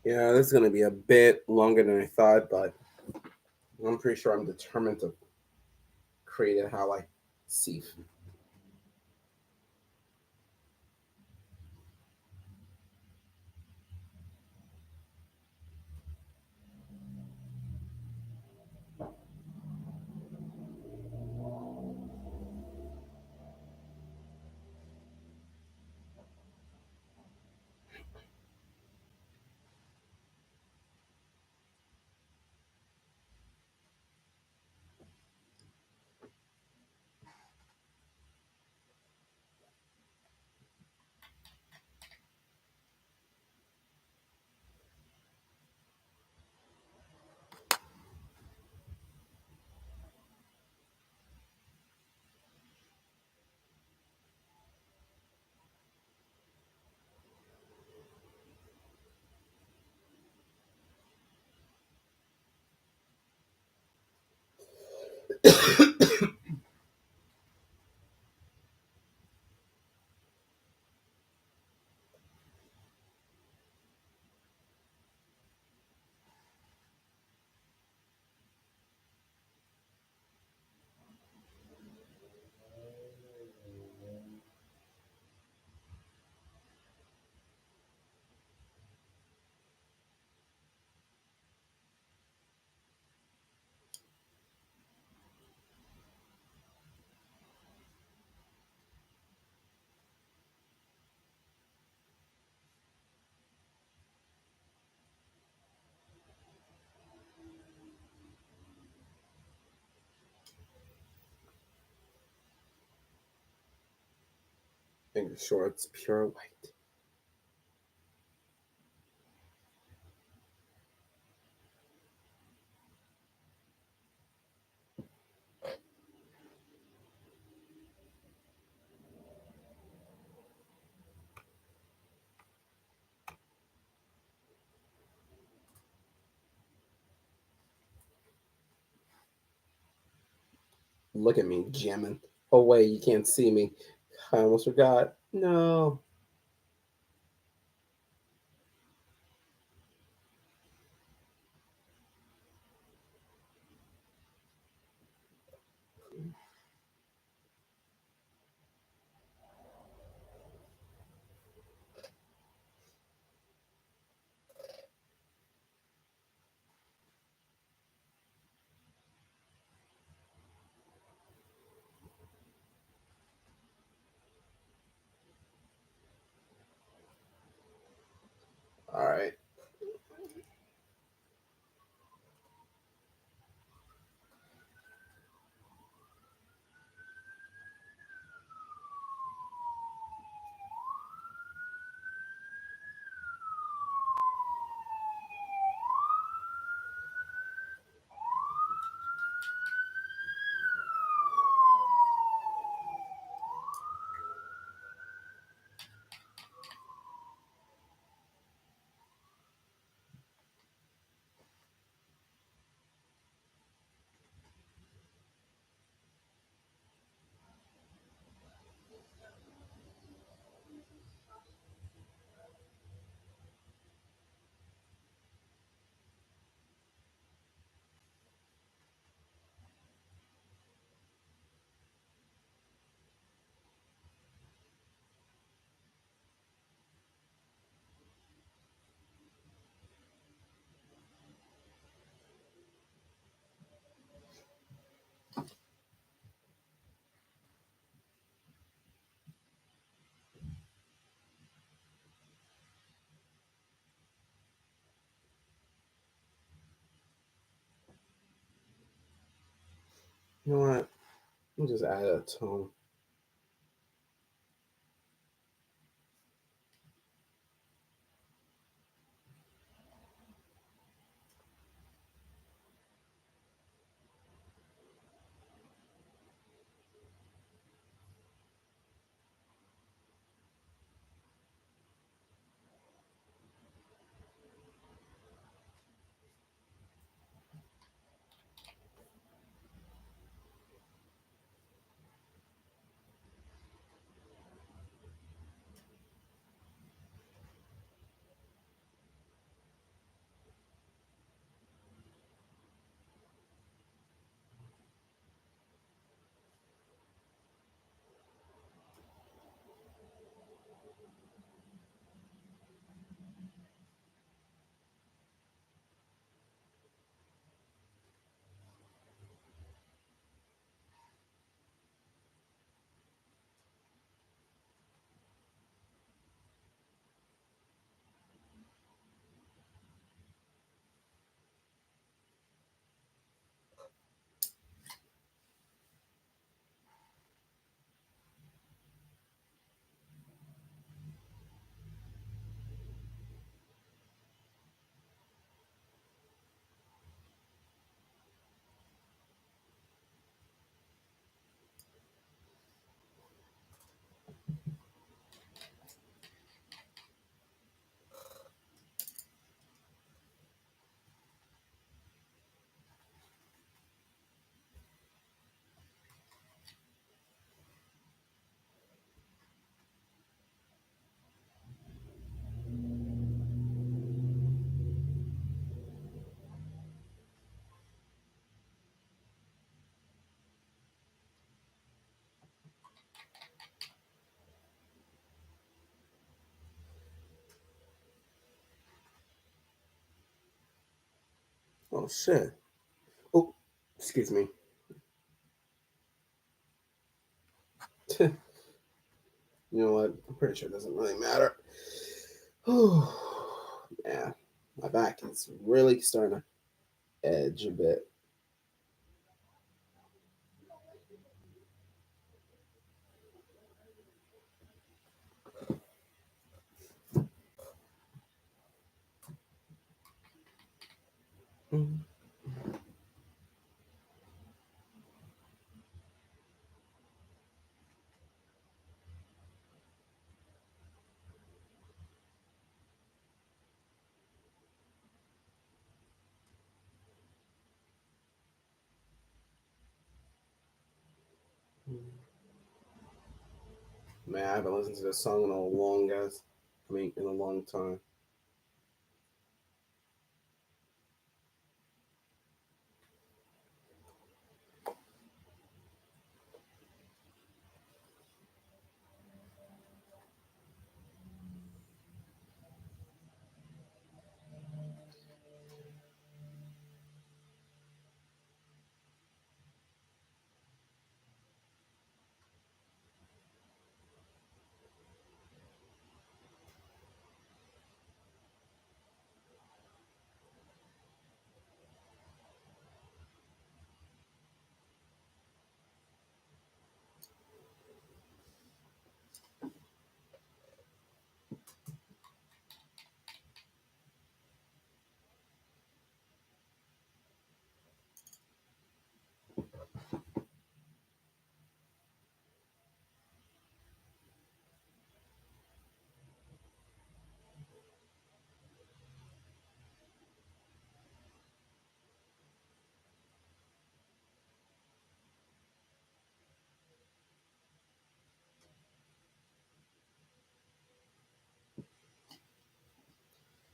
Yeah, this is gonna be a bit longer than I thought, but I'm pretty sure I'm determined to create it how I see. Making sure it's pure white. Look at me jamming. Oh wait, you can't see me. I almost forgot. No. All right. You know what? I'll just add a tone. Oh shit. Oh, excuse me. You know what? I'm pretty sure it doesn't really matter. Yeah, my back is really starting to edge a bit. Man, I haven't listened to this song in a long guys. I mean, in a long time.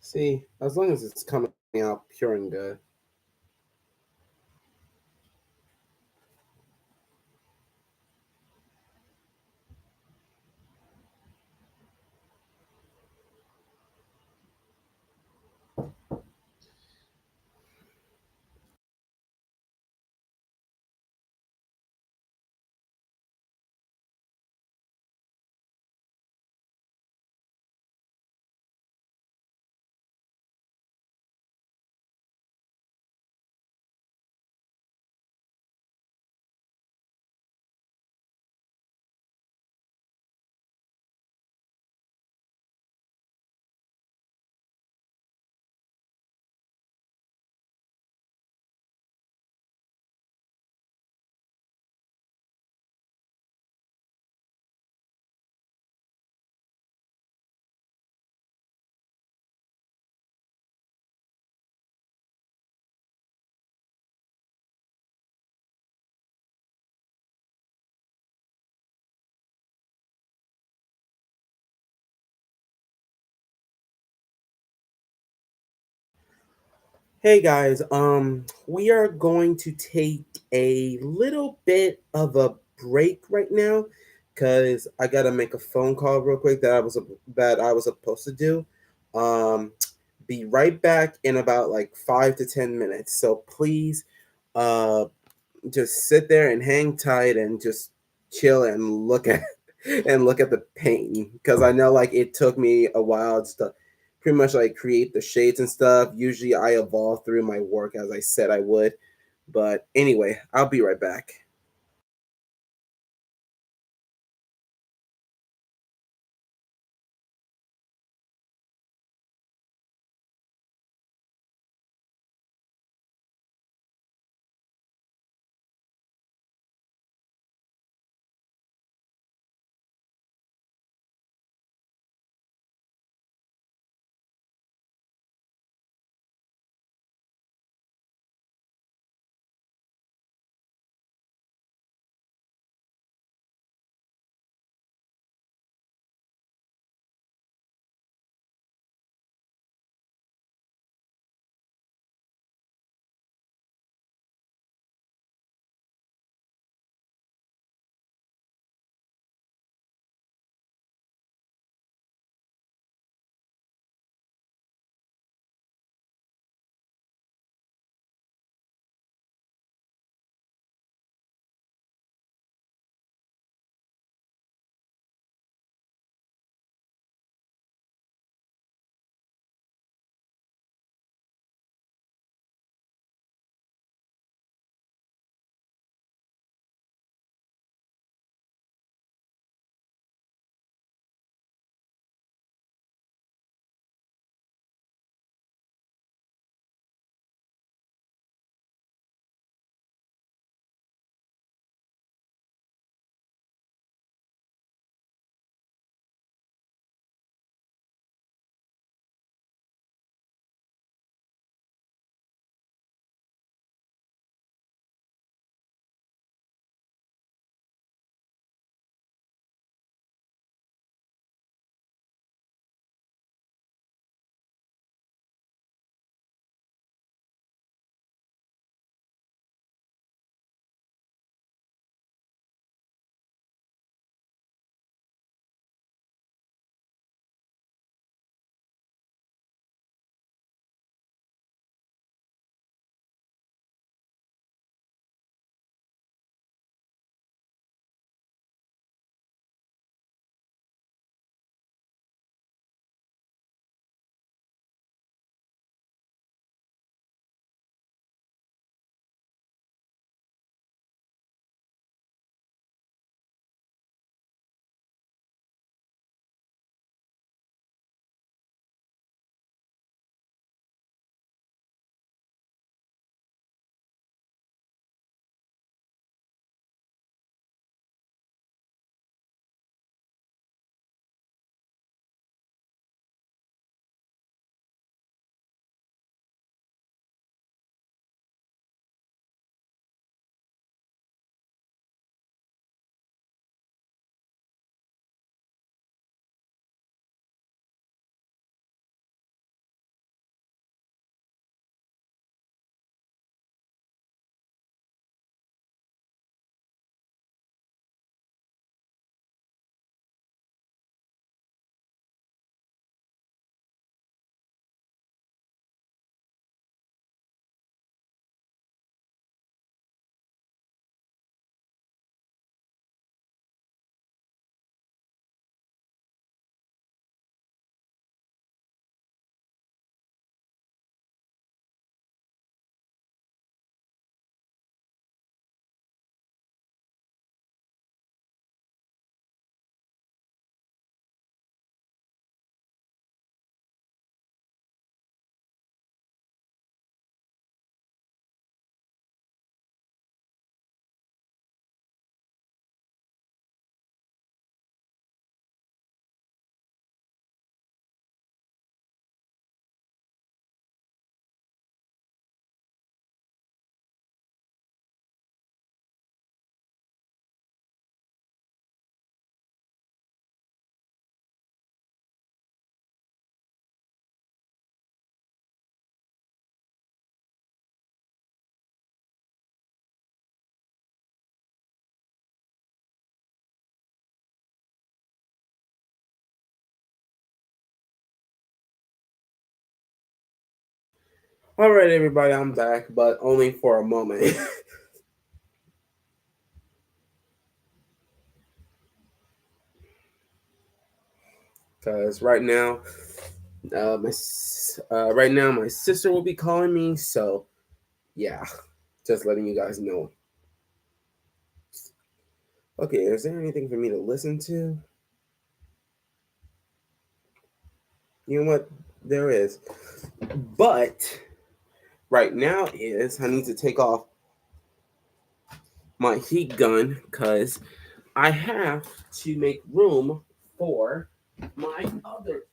See, as long as it's coming out pure and good. Hey guys, we are going to take a little bit of a break right now because I gotta make a phone call real quick that I was supposed to do. Um, be right back in about like 5 to 10 minutes. So please, uh, just sit there and hang tight and just chill and look at and look at the painting because I know like it took me a while to pretty much like create the shades and stuff. Usually I evolve through my work as I said I would. But anyway, I'll be right back. All right, everybody, I'm back, but only for a moment. Because right now my sister will be calling me. So yeah, just letting you guys know. Okay, is there anything for me to listen to? You know what? There is, but right now is I need to take off my heat gun because I have to make room for my other.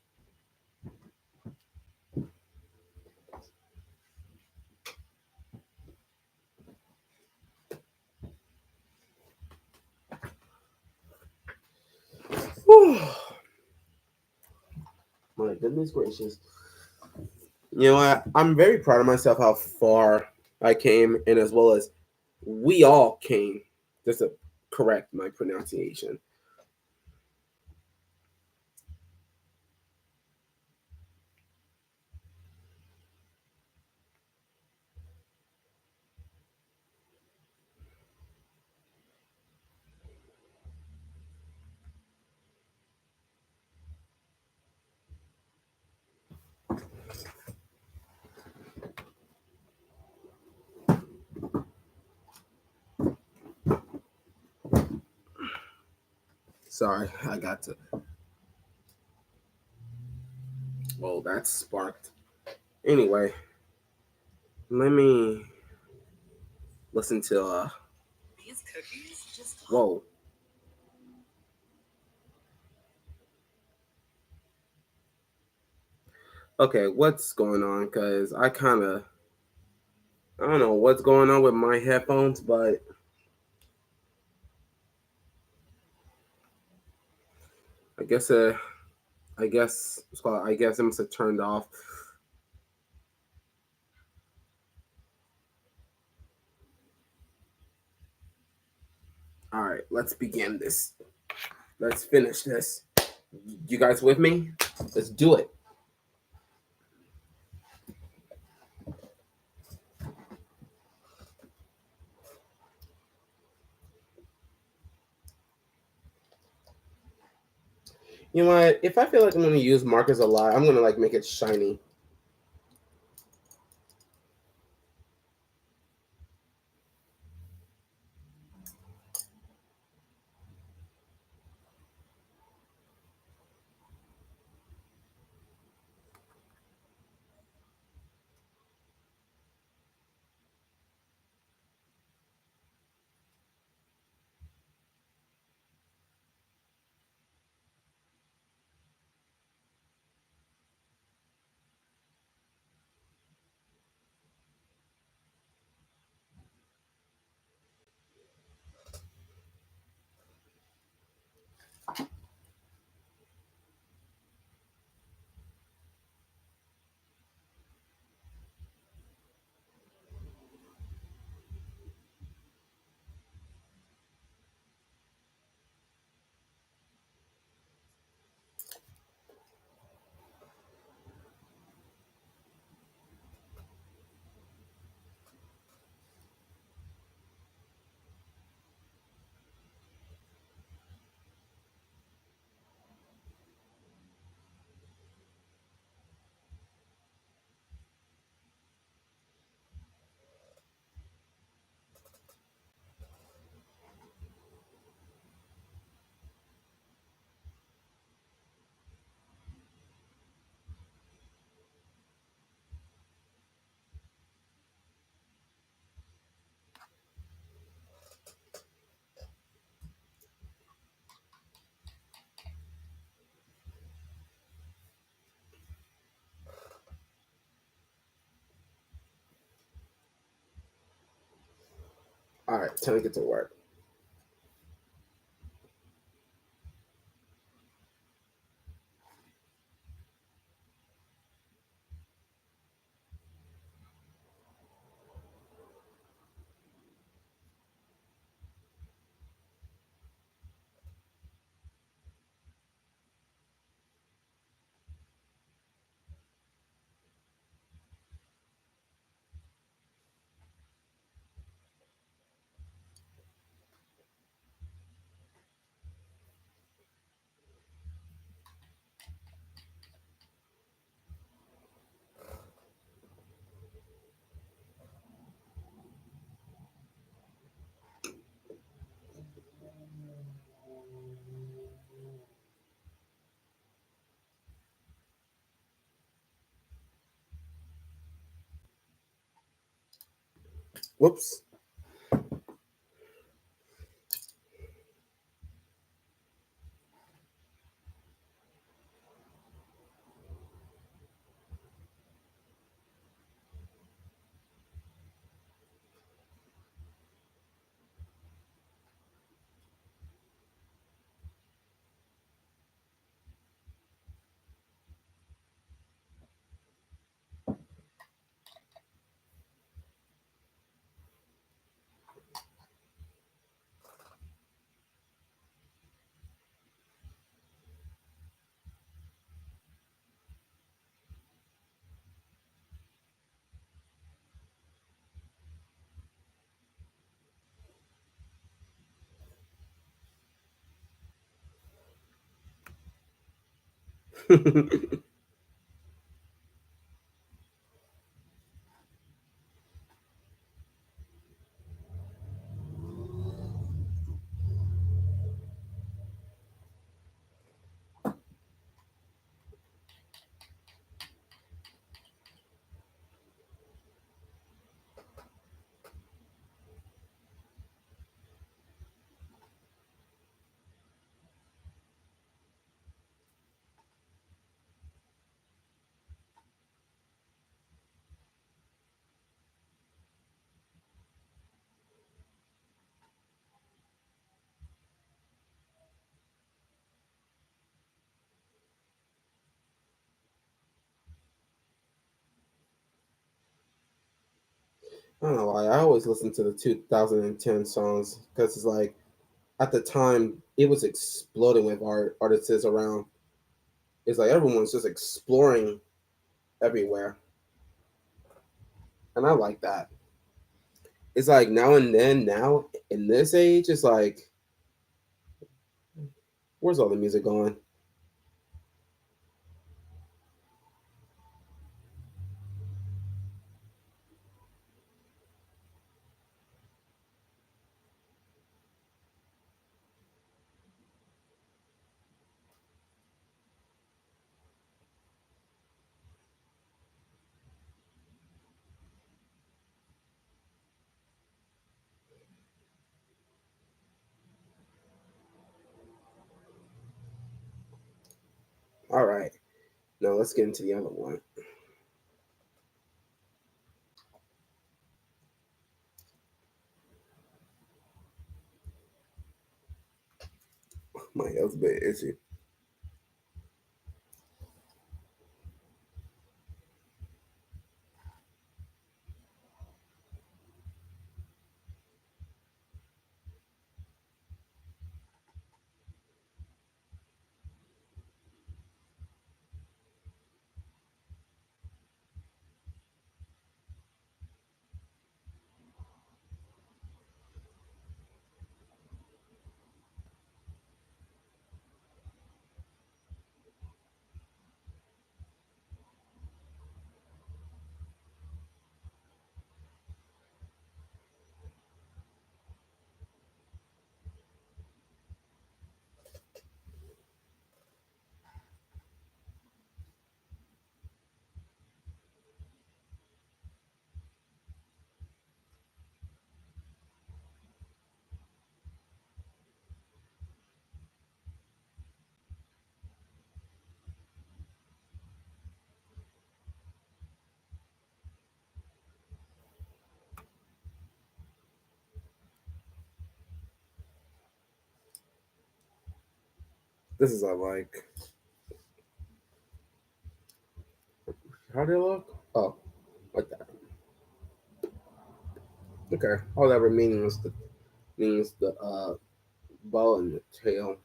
Whew. My goodness gracious. You know what? I'm very proud of myself how far I came, and as well as we all came. Just to correct my pronunciation. Sorry, I got to. Well, that sparked. Anyway, let me listen to. These cookies just. Whoa. Okay, what's going on? Cause I don't know what's going on with my headphones, but I guess I guess it must have turned off. All right, let's begin this. Let's finish this. You guys with me? Let's do it. You know what? If I feel like I'm gonna use markers a lot, I'm gonna like make it shiny. All right, time to get to work. Whoops. I don't know why. I always listen to the 2010 songs because it's like at the time it was exploding with artists around. It's like everyone's just exploring everywhere, and I like that. It's like now and then, now in this age, it's like, where's all the music going? All right, now let's get into the other one. My health's a bit itchy. This is I like. How do they look? Oh, like that. Okay. All that remaining was the means the bow and the tail.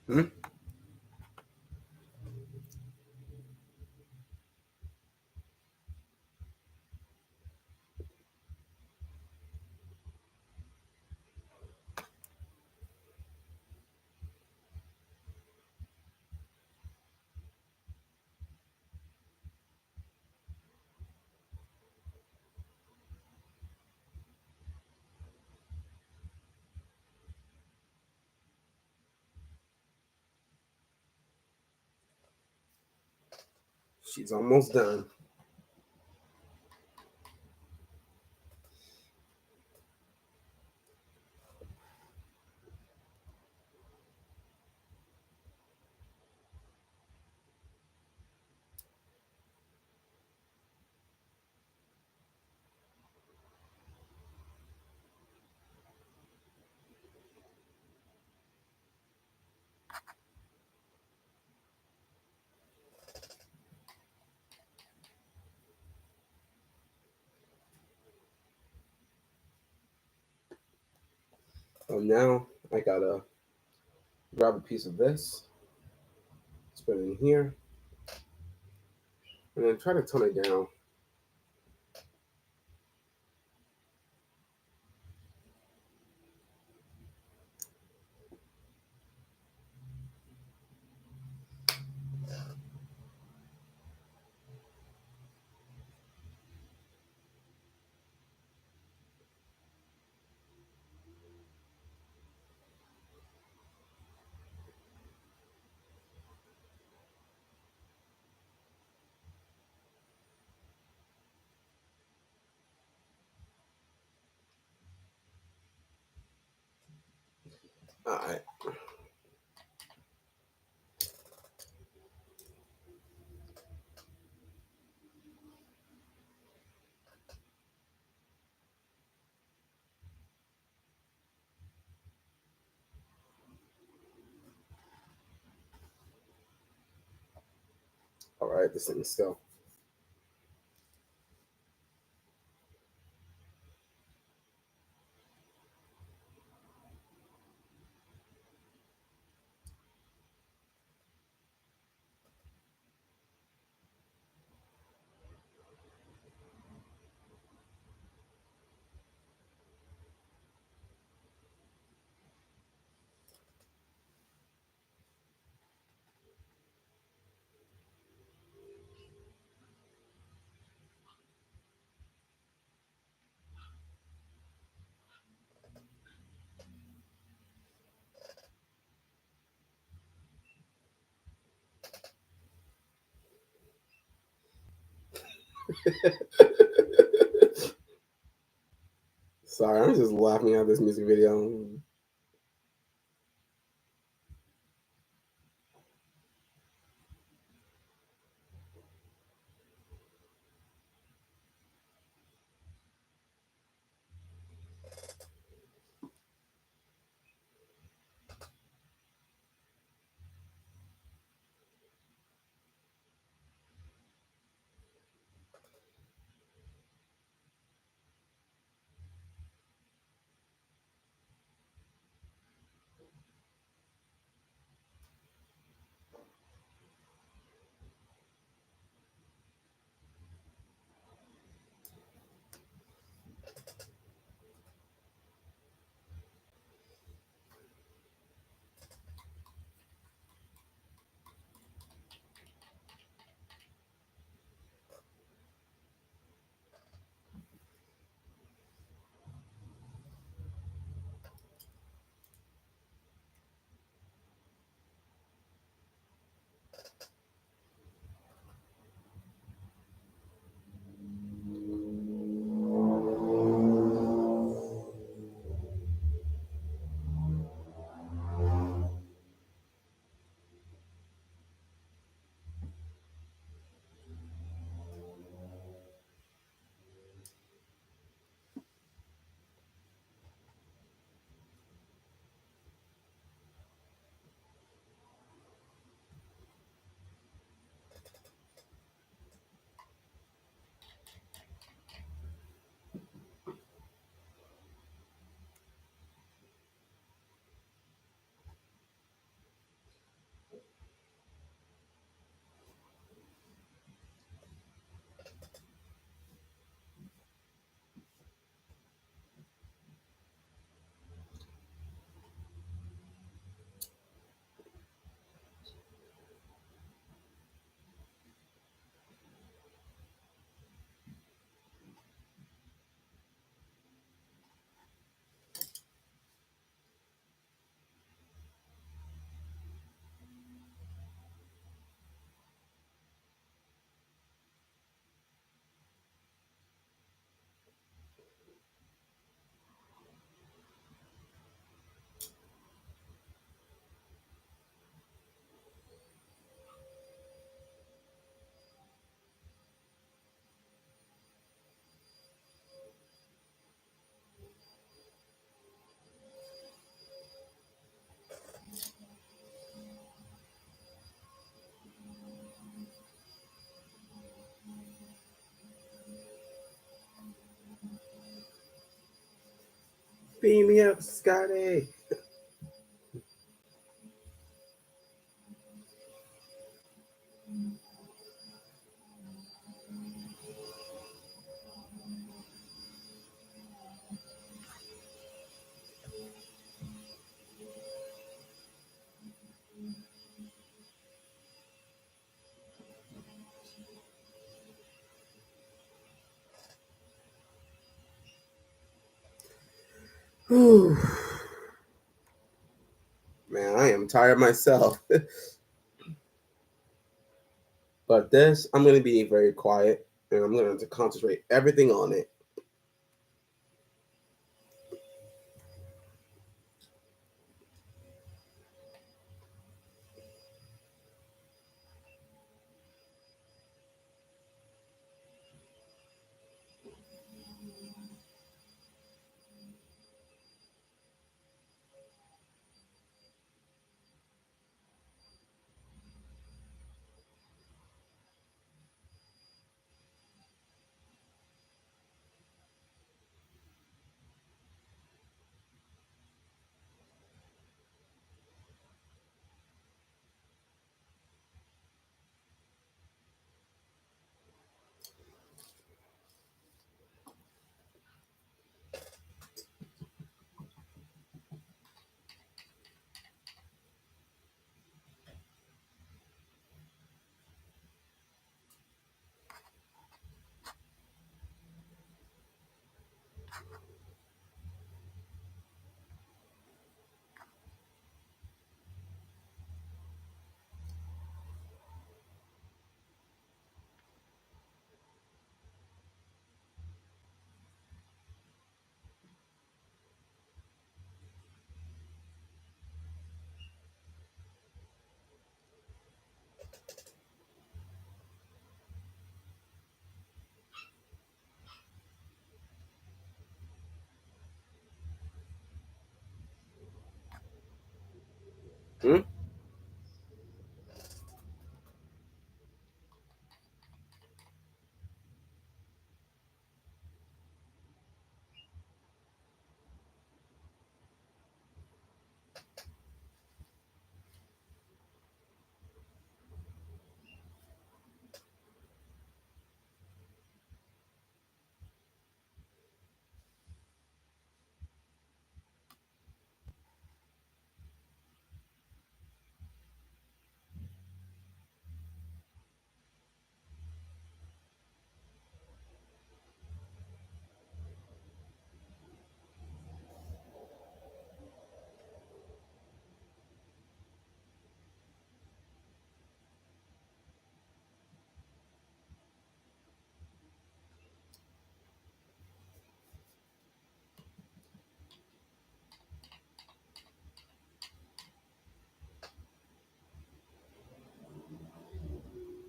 Hmm? She's almost done. So now I gotta grab a piece of this, put it in here, and then try to tone it down. All right. All right. This thing is still. Sorry, I'm just laughing at this music video. Beam me up, Scotty. Whew. Man, I am tired myself. But this, I'm going to be very quiet and I'm going to concentrate everything on it. Hmm?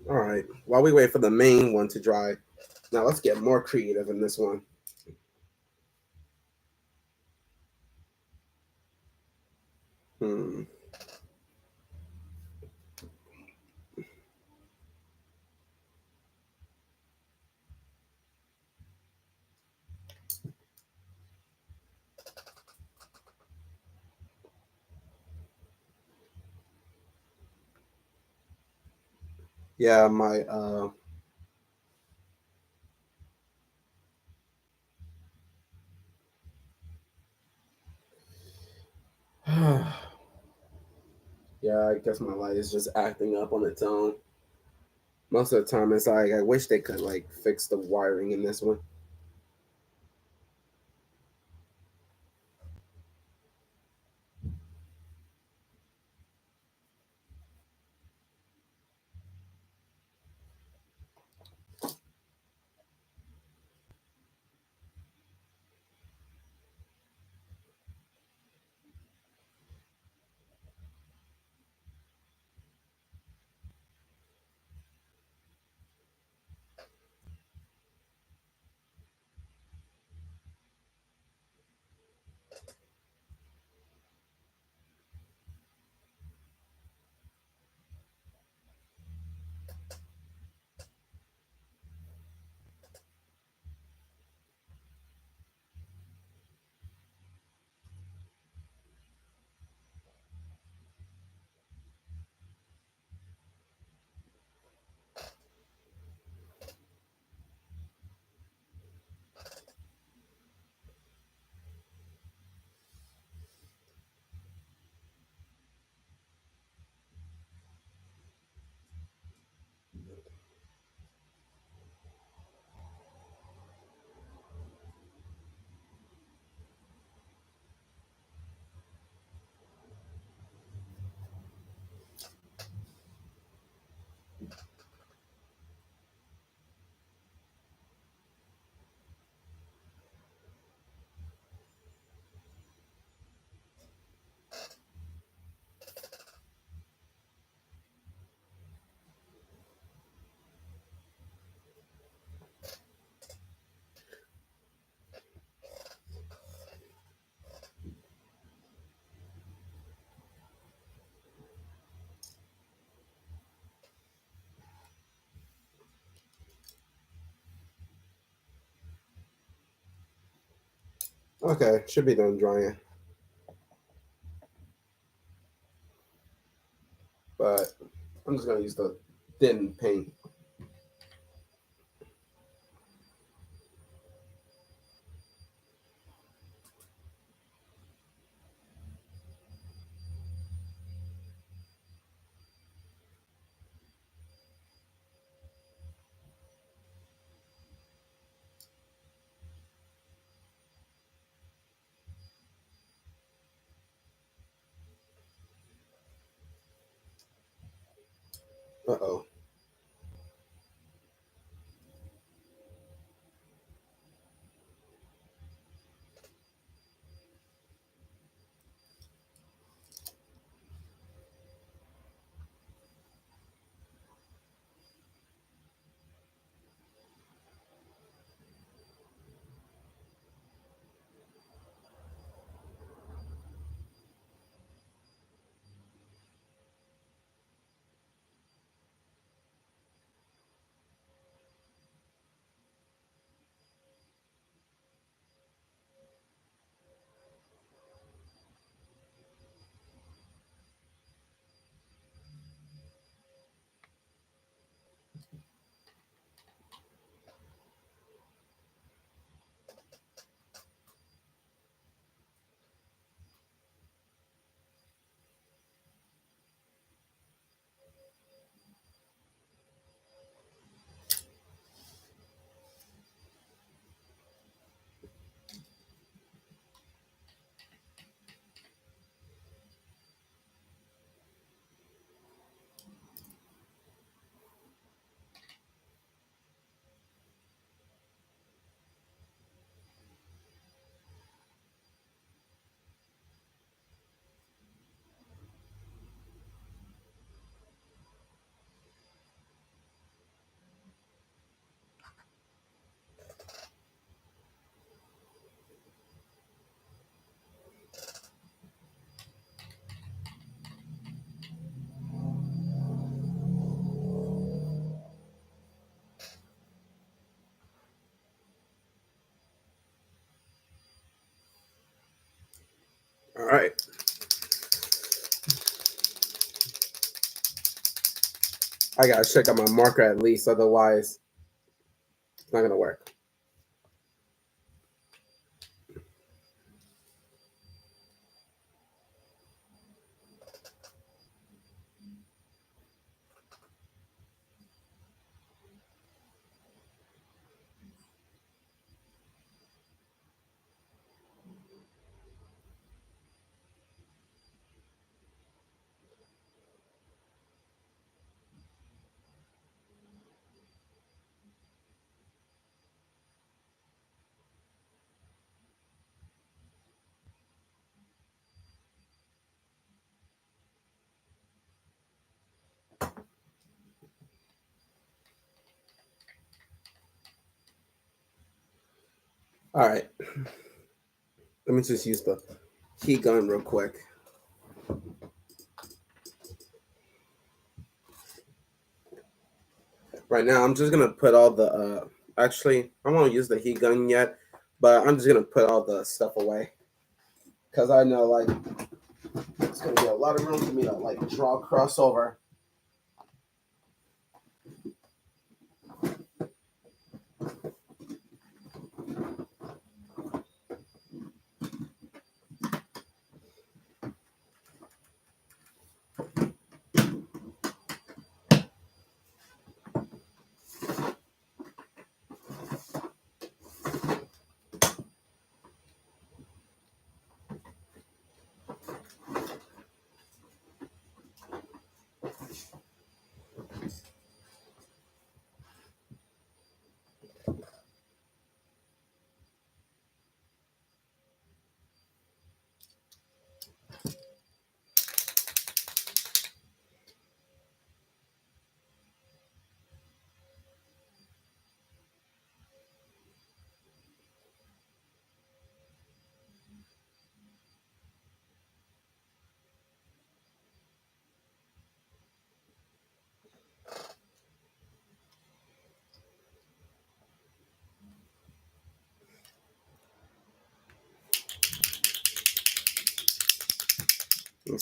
All right. While we wait for the main one to dry, now let's get more creative in this one. Hmm. Yeah, my yeah, I guess my light is just acting up on its own. Most of the time, it's like I wish they could like fix the wiring in this one. Okay, should be done drying, but I'm just gonna use the thin paint. Uh oh. All right. I gotta check out my marker at least, otherwise it's not gonna work. All right. Let me just use the heat gun real quick. Right now, I'm just gonna put all the. Actually, I won't use the heat gun yet, but I'm just gonna put all the stuff away because I know like it's gonna be a lot of room for me to like draw crossover.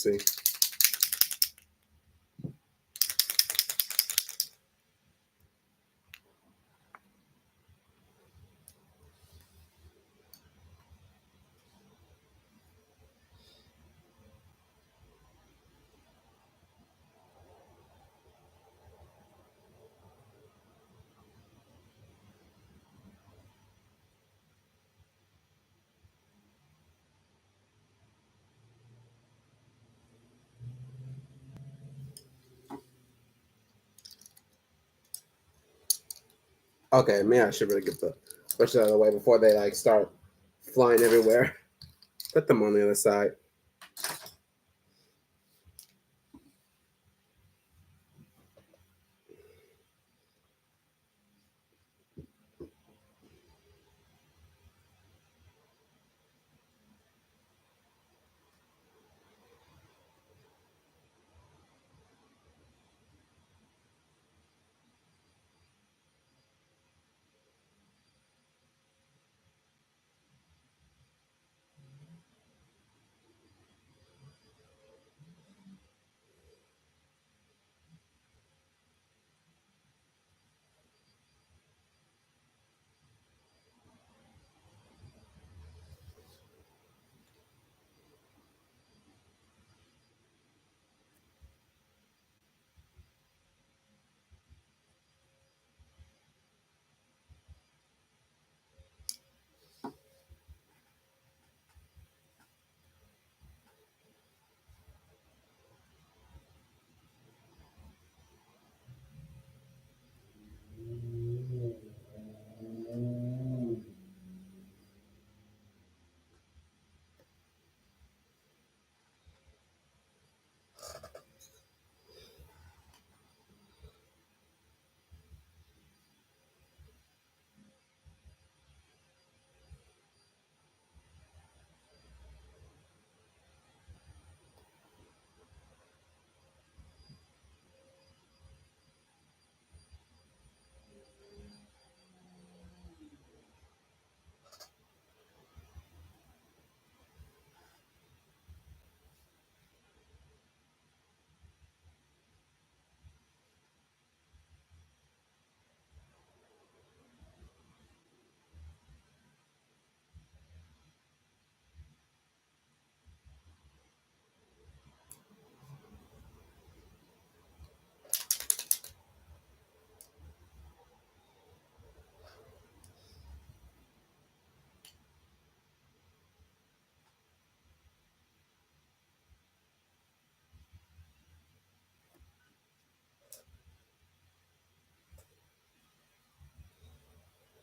see. Okay, maybe I should really get the bushes out of the way before they like start flying everywhere. Put them on the other side.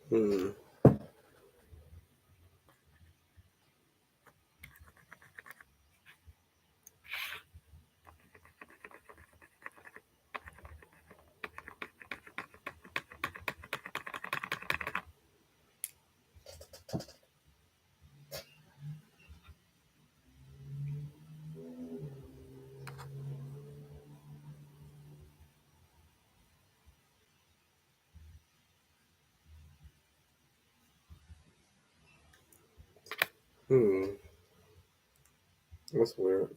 Hmm. Hmm. That's weird.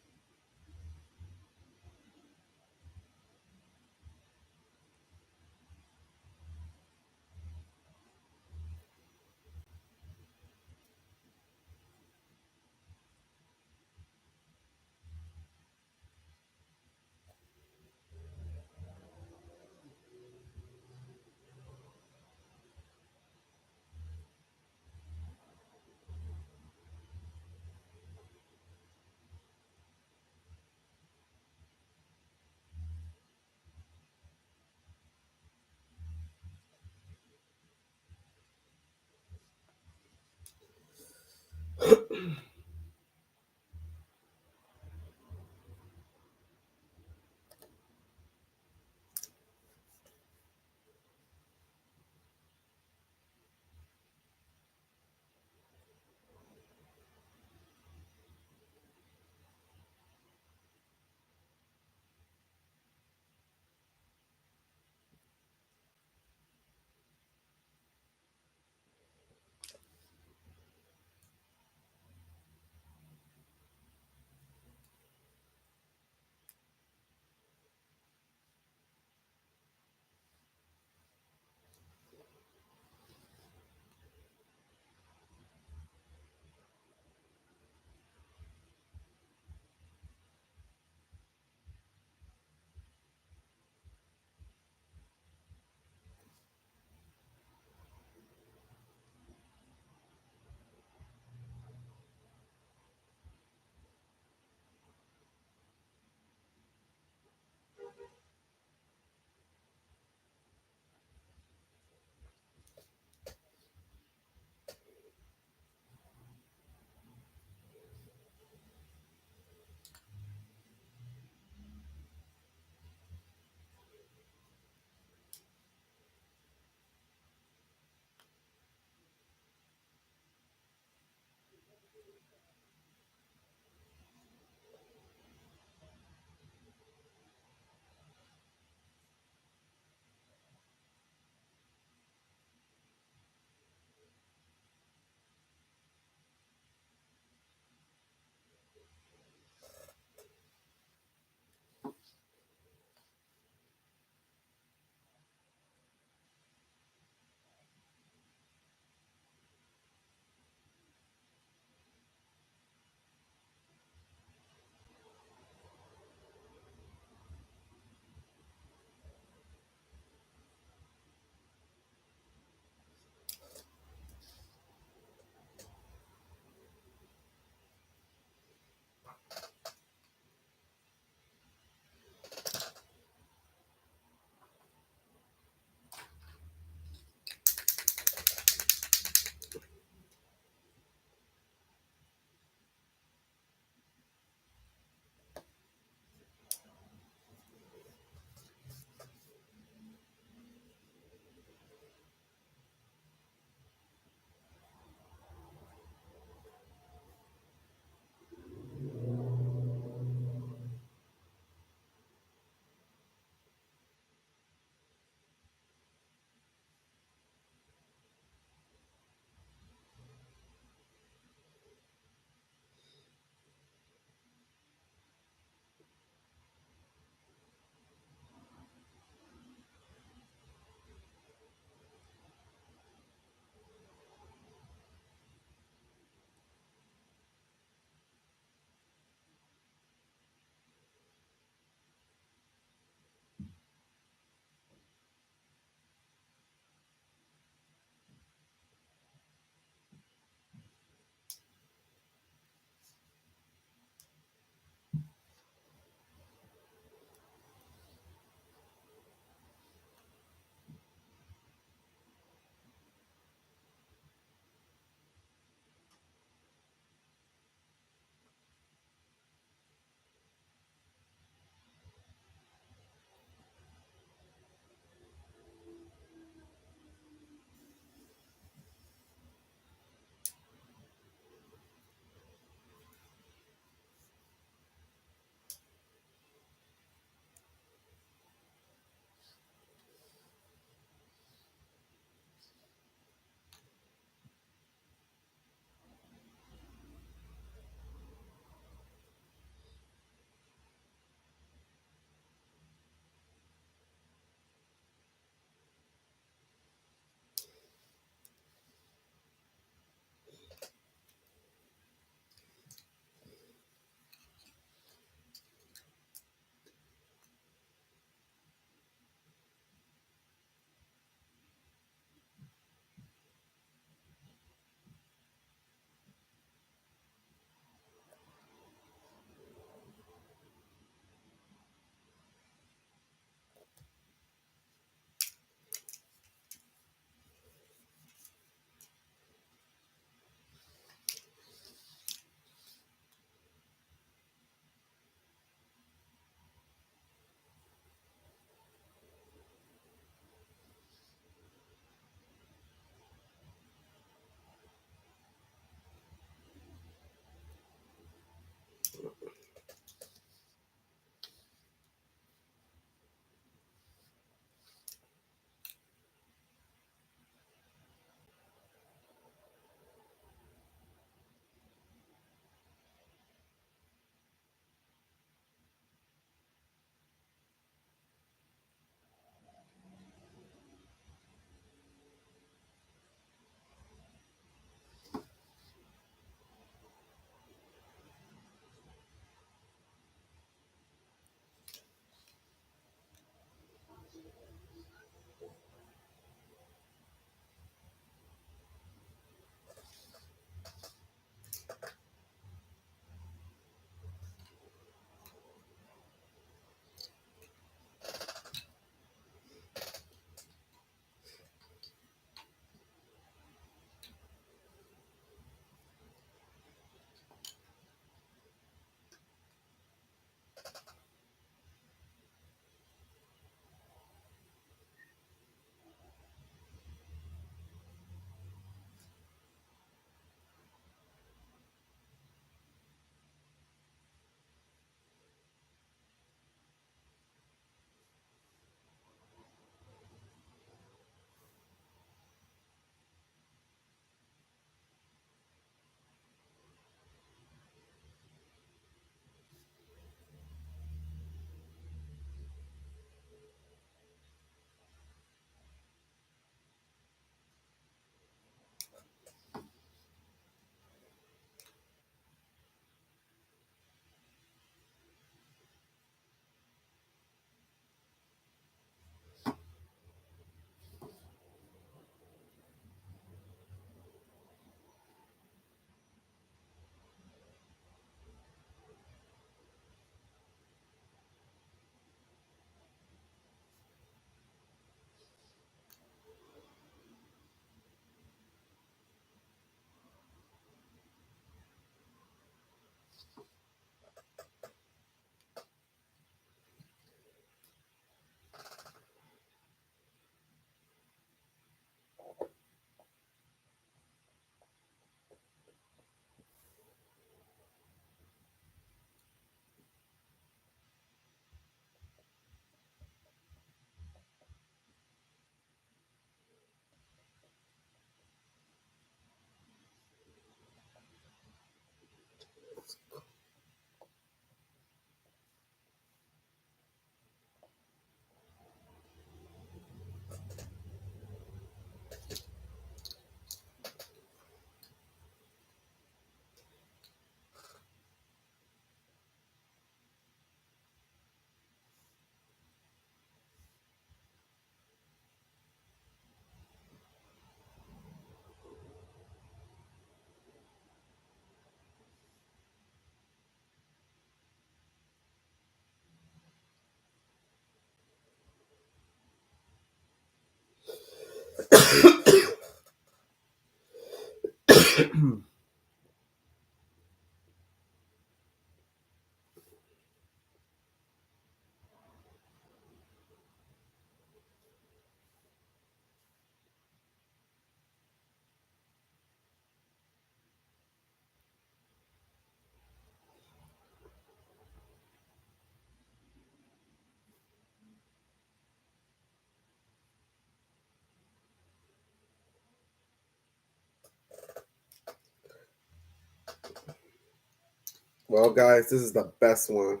Well, guys, this is the best one.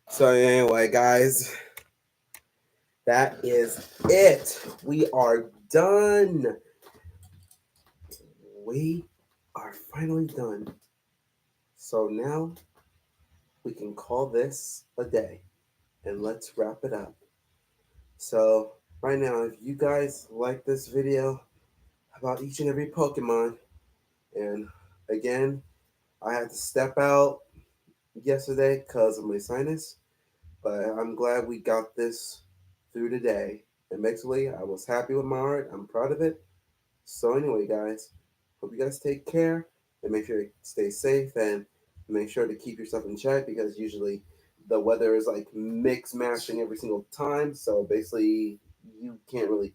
So anyway, guys, that is it. We are done. We are finally done. So now we can call this a day and let's wrap it up. So, right now, if you guys like this video about each and every Pokemon, and again, I had to step out yesterday because of my sinus, but I'm glad we got this through today. And basically, I was happy with my art. I'm proud of it. So anyway, guys, hope you guys take care and make sure to stay safe and make sure to keep yourself in check because usually the weather is like mix matching every single time. So basically, you can't really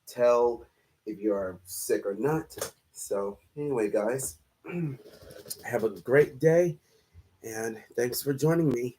tell if you are sick or not. So anyway, guys, have a great day and thanks for joining me.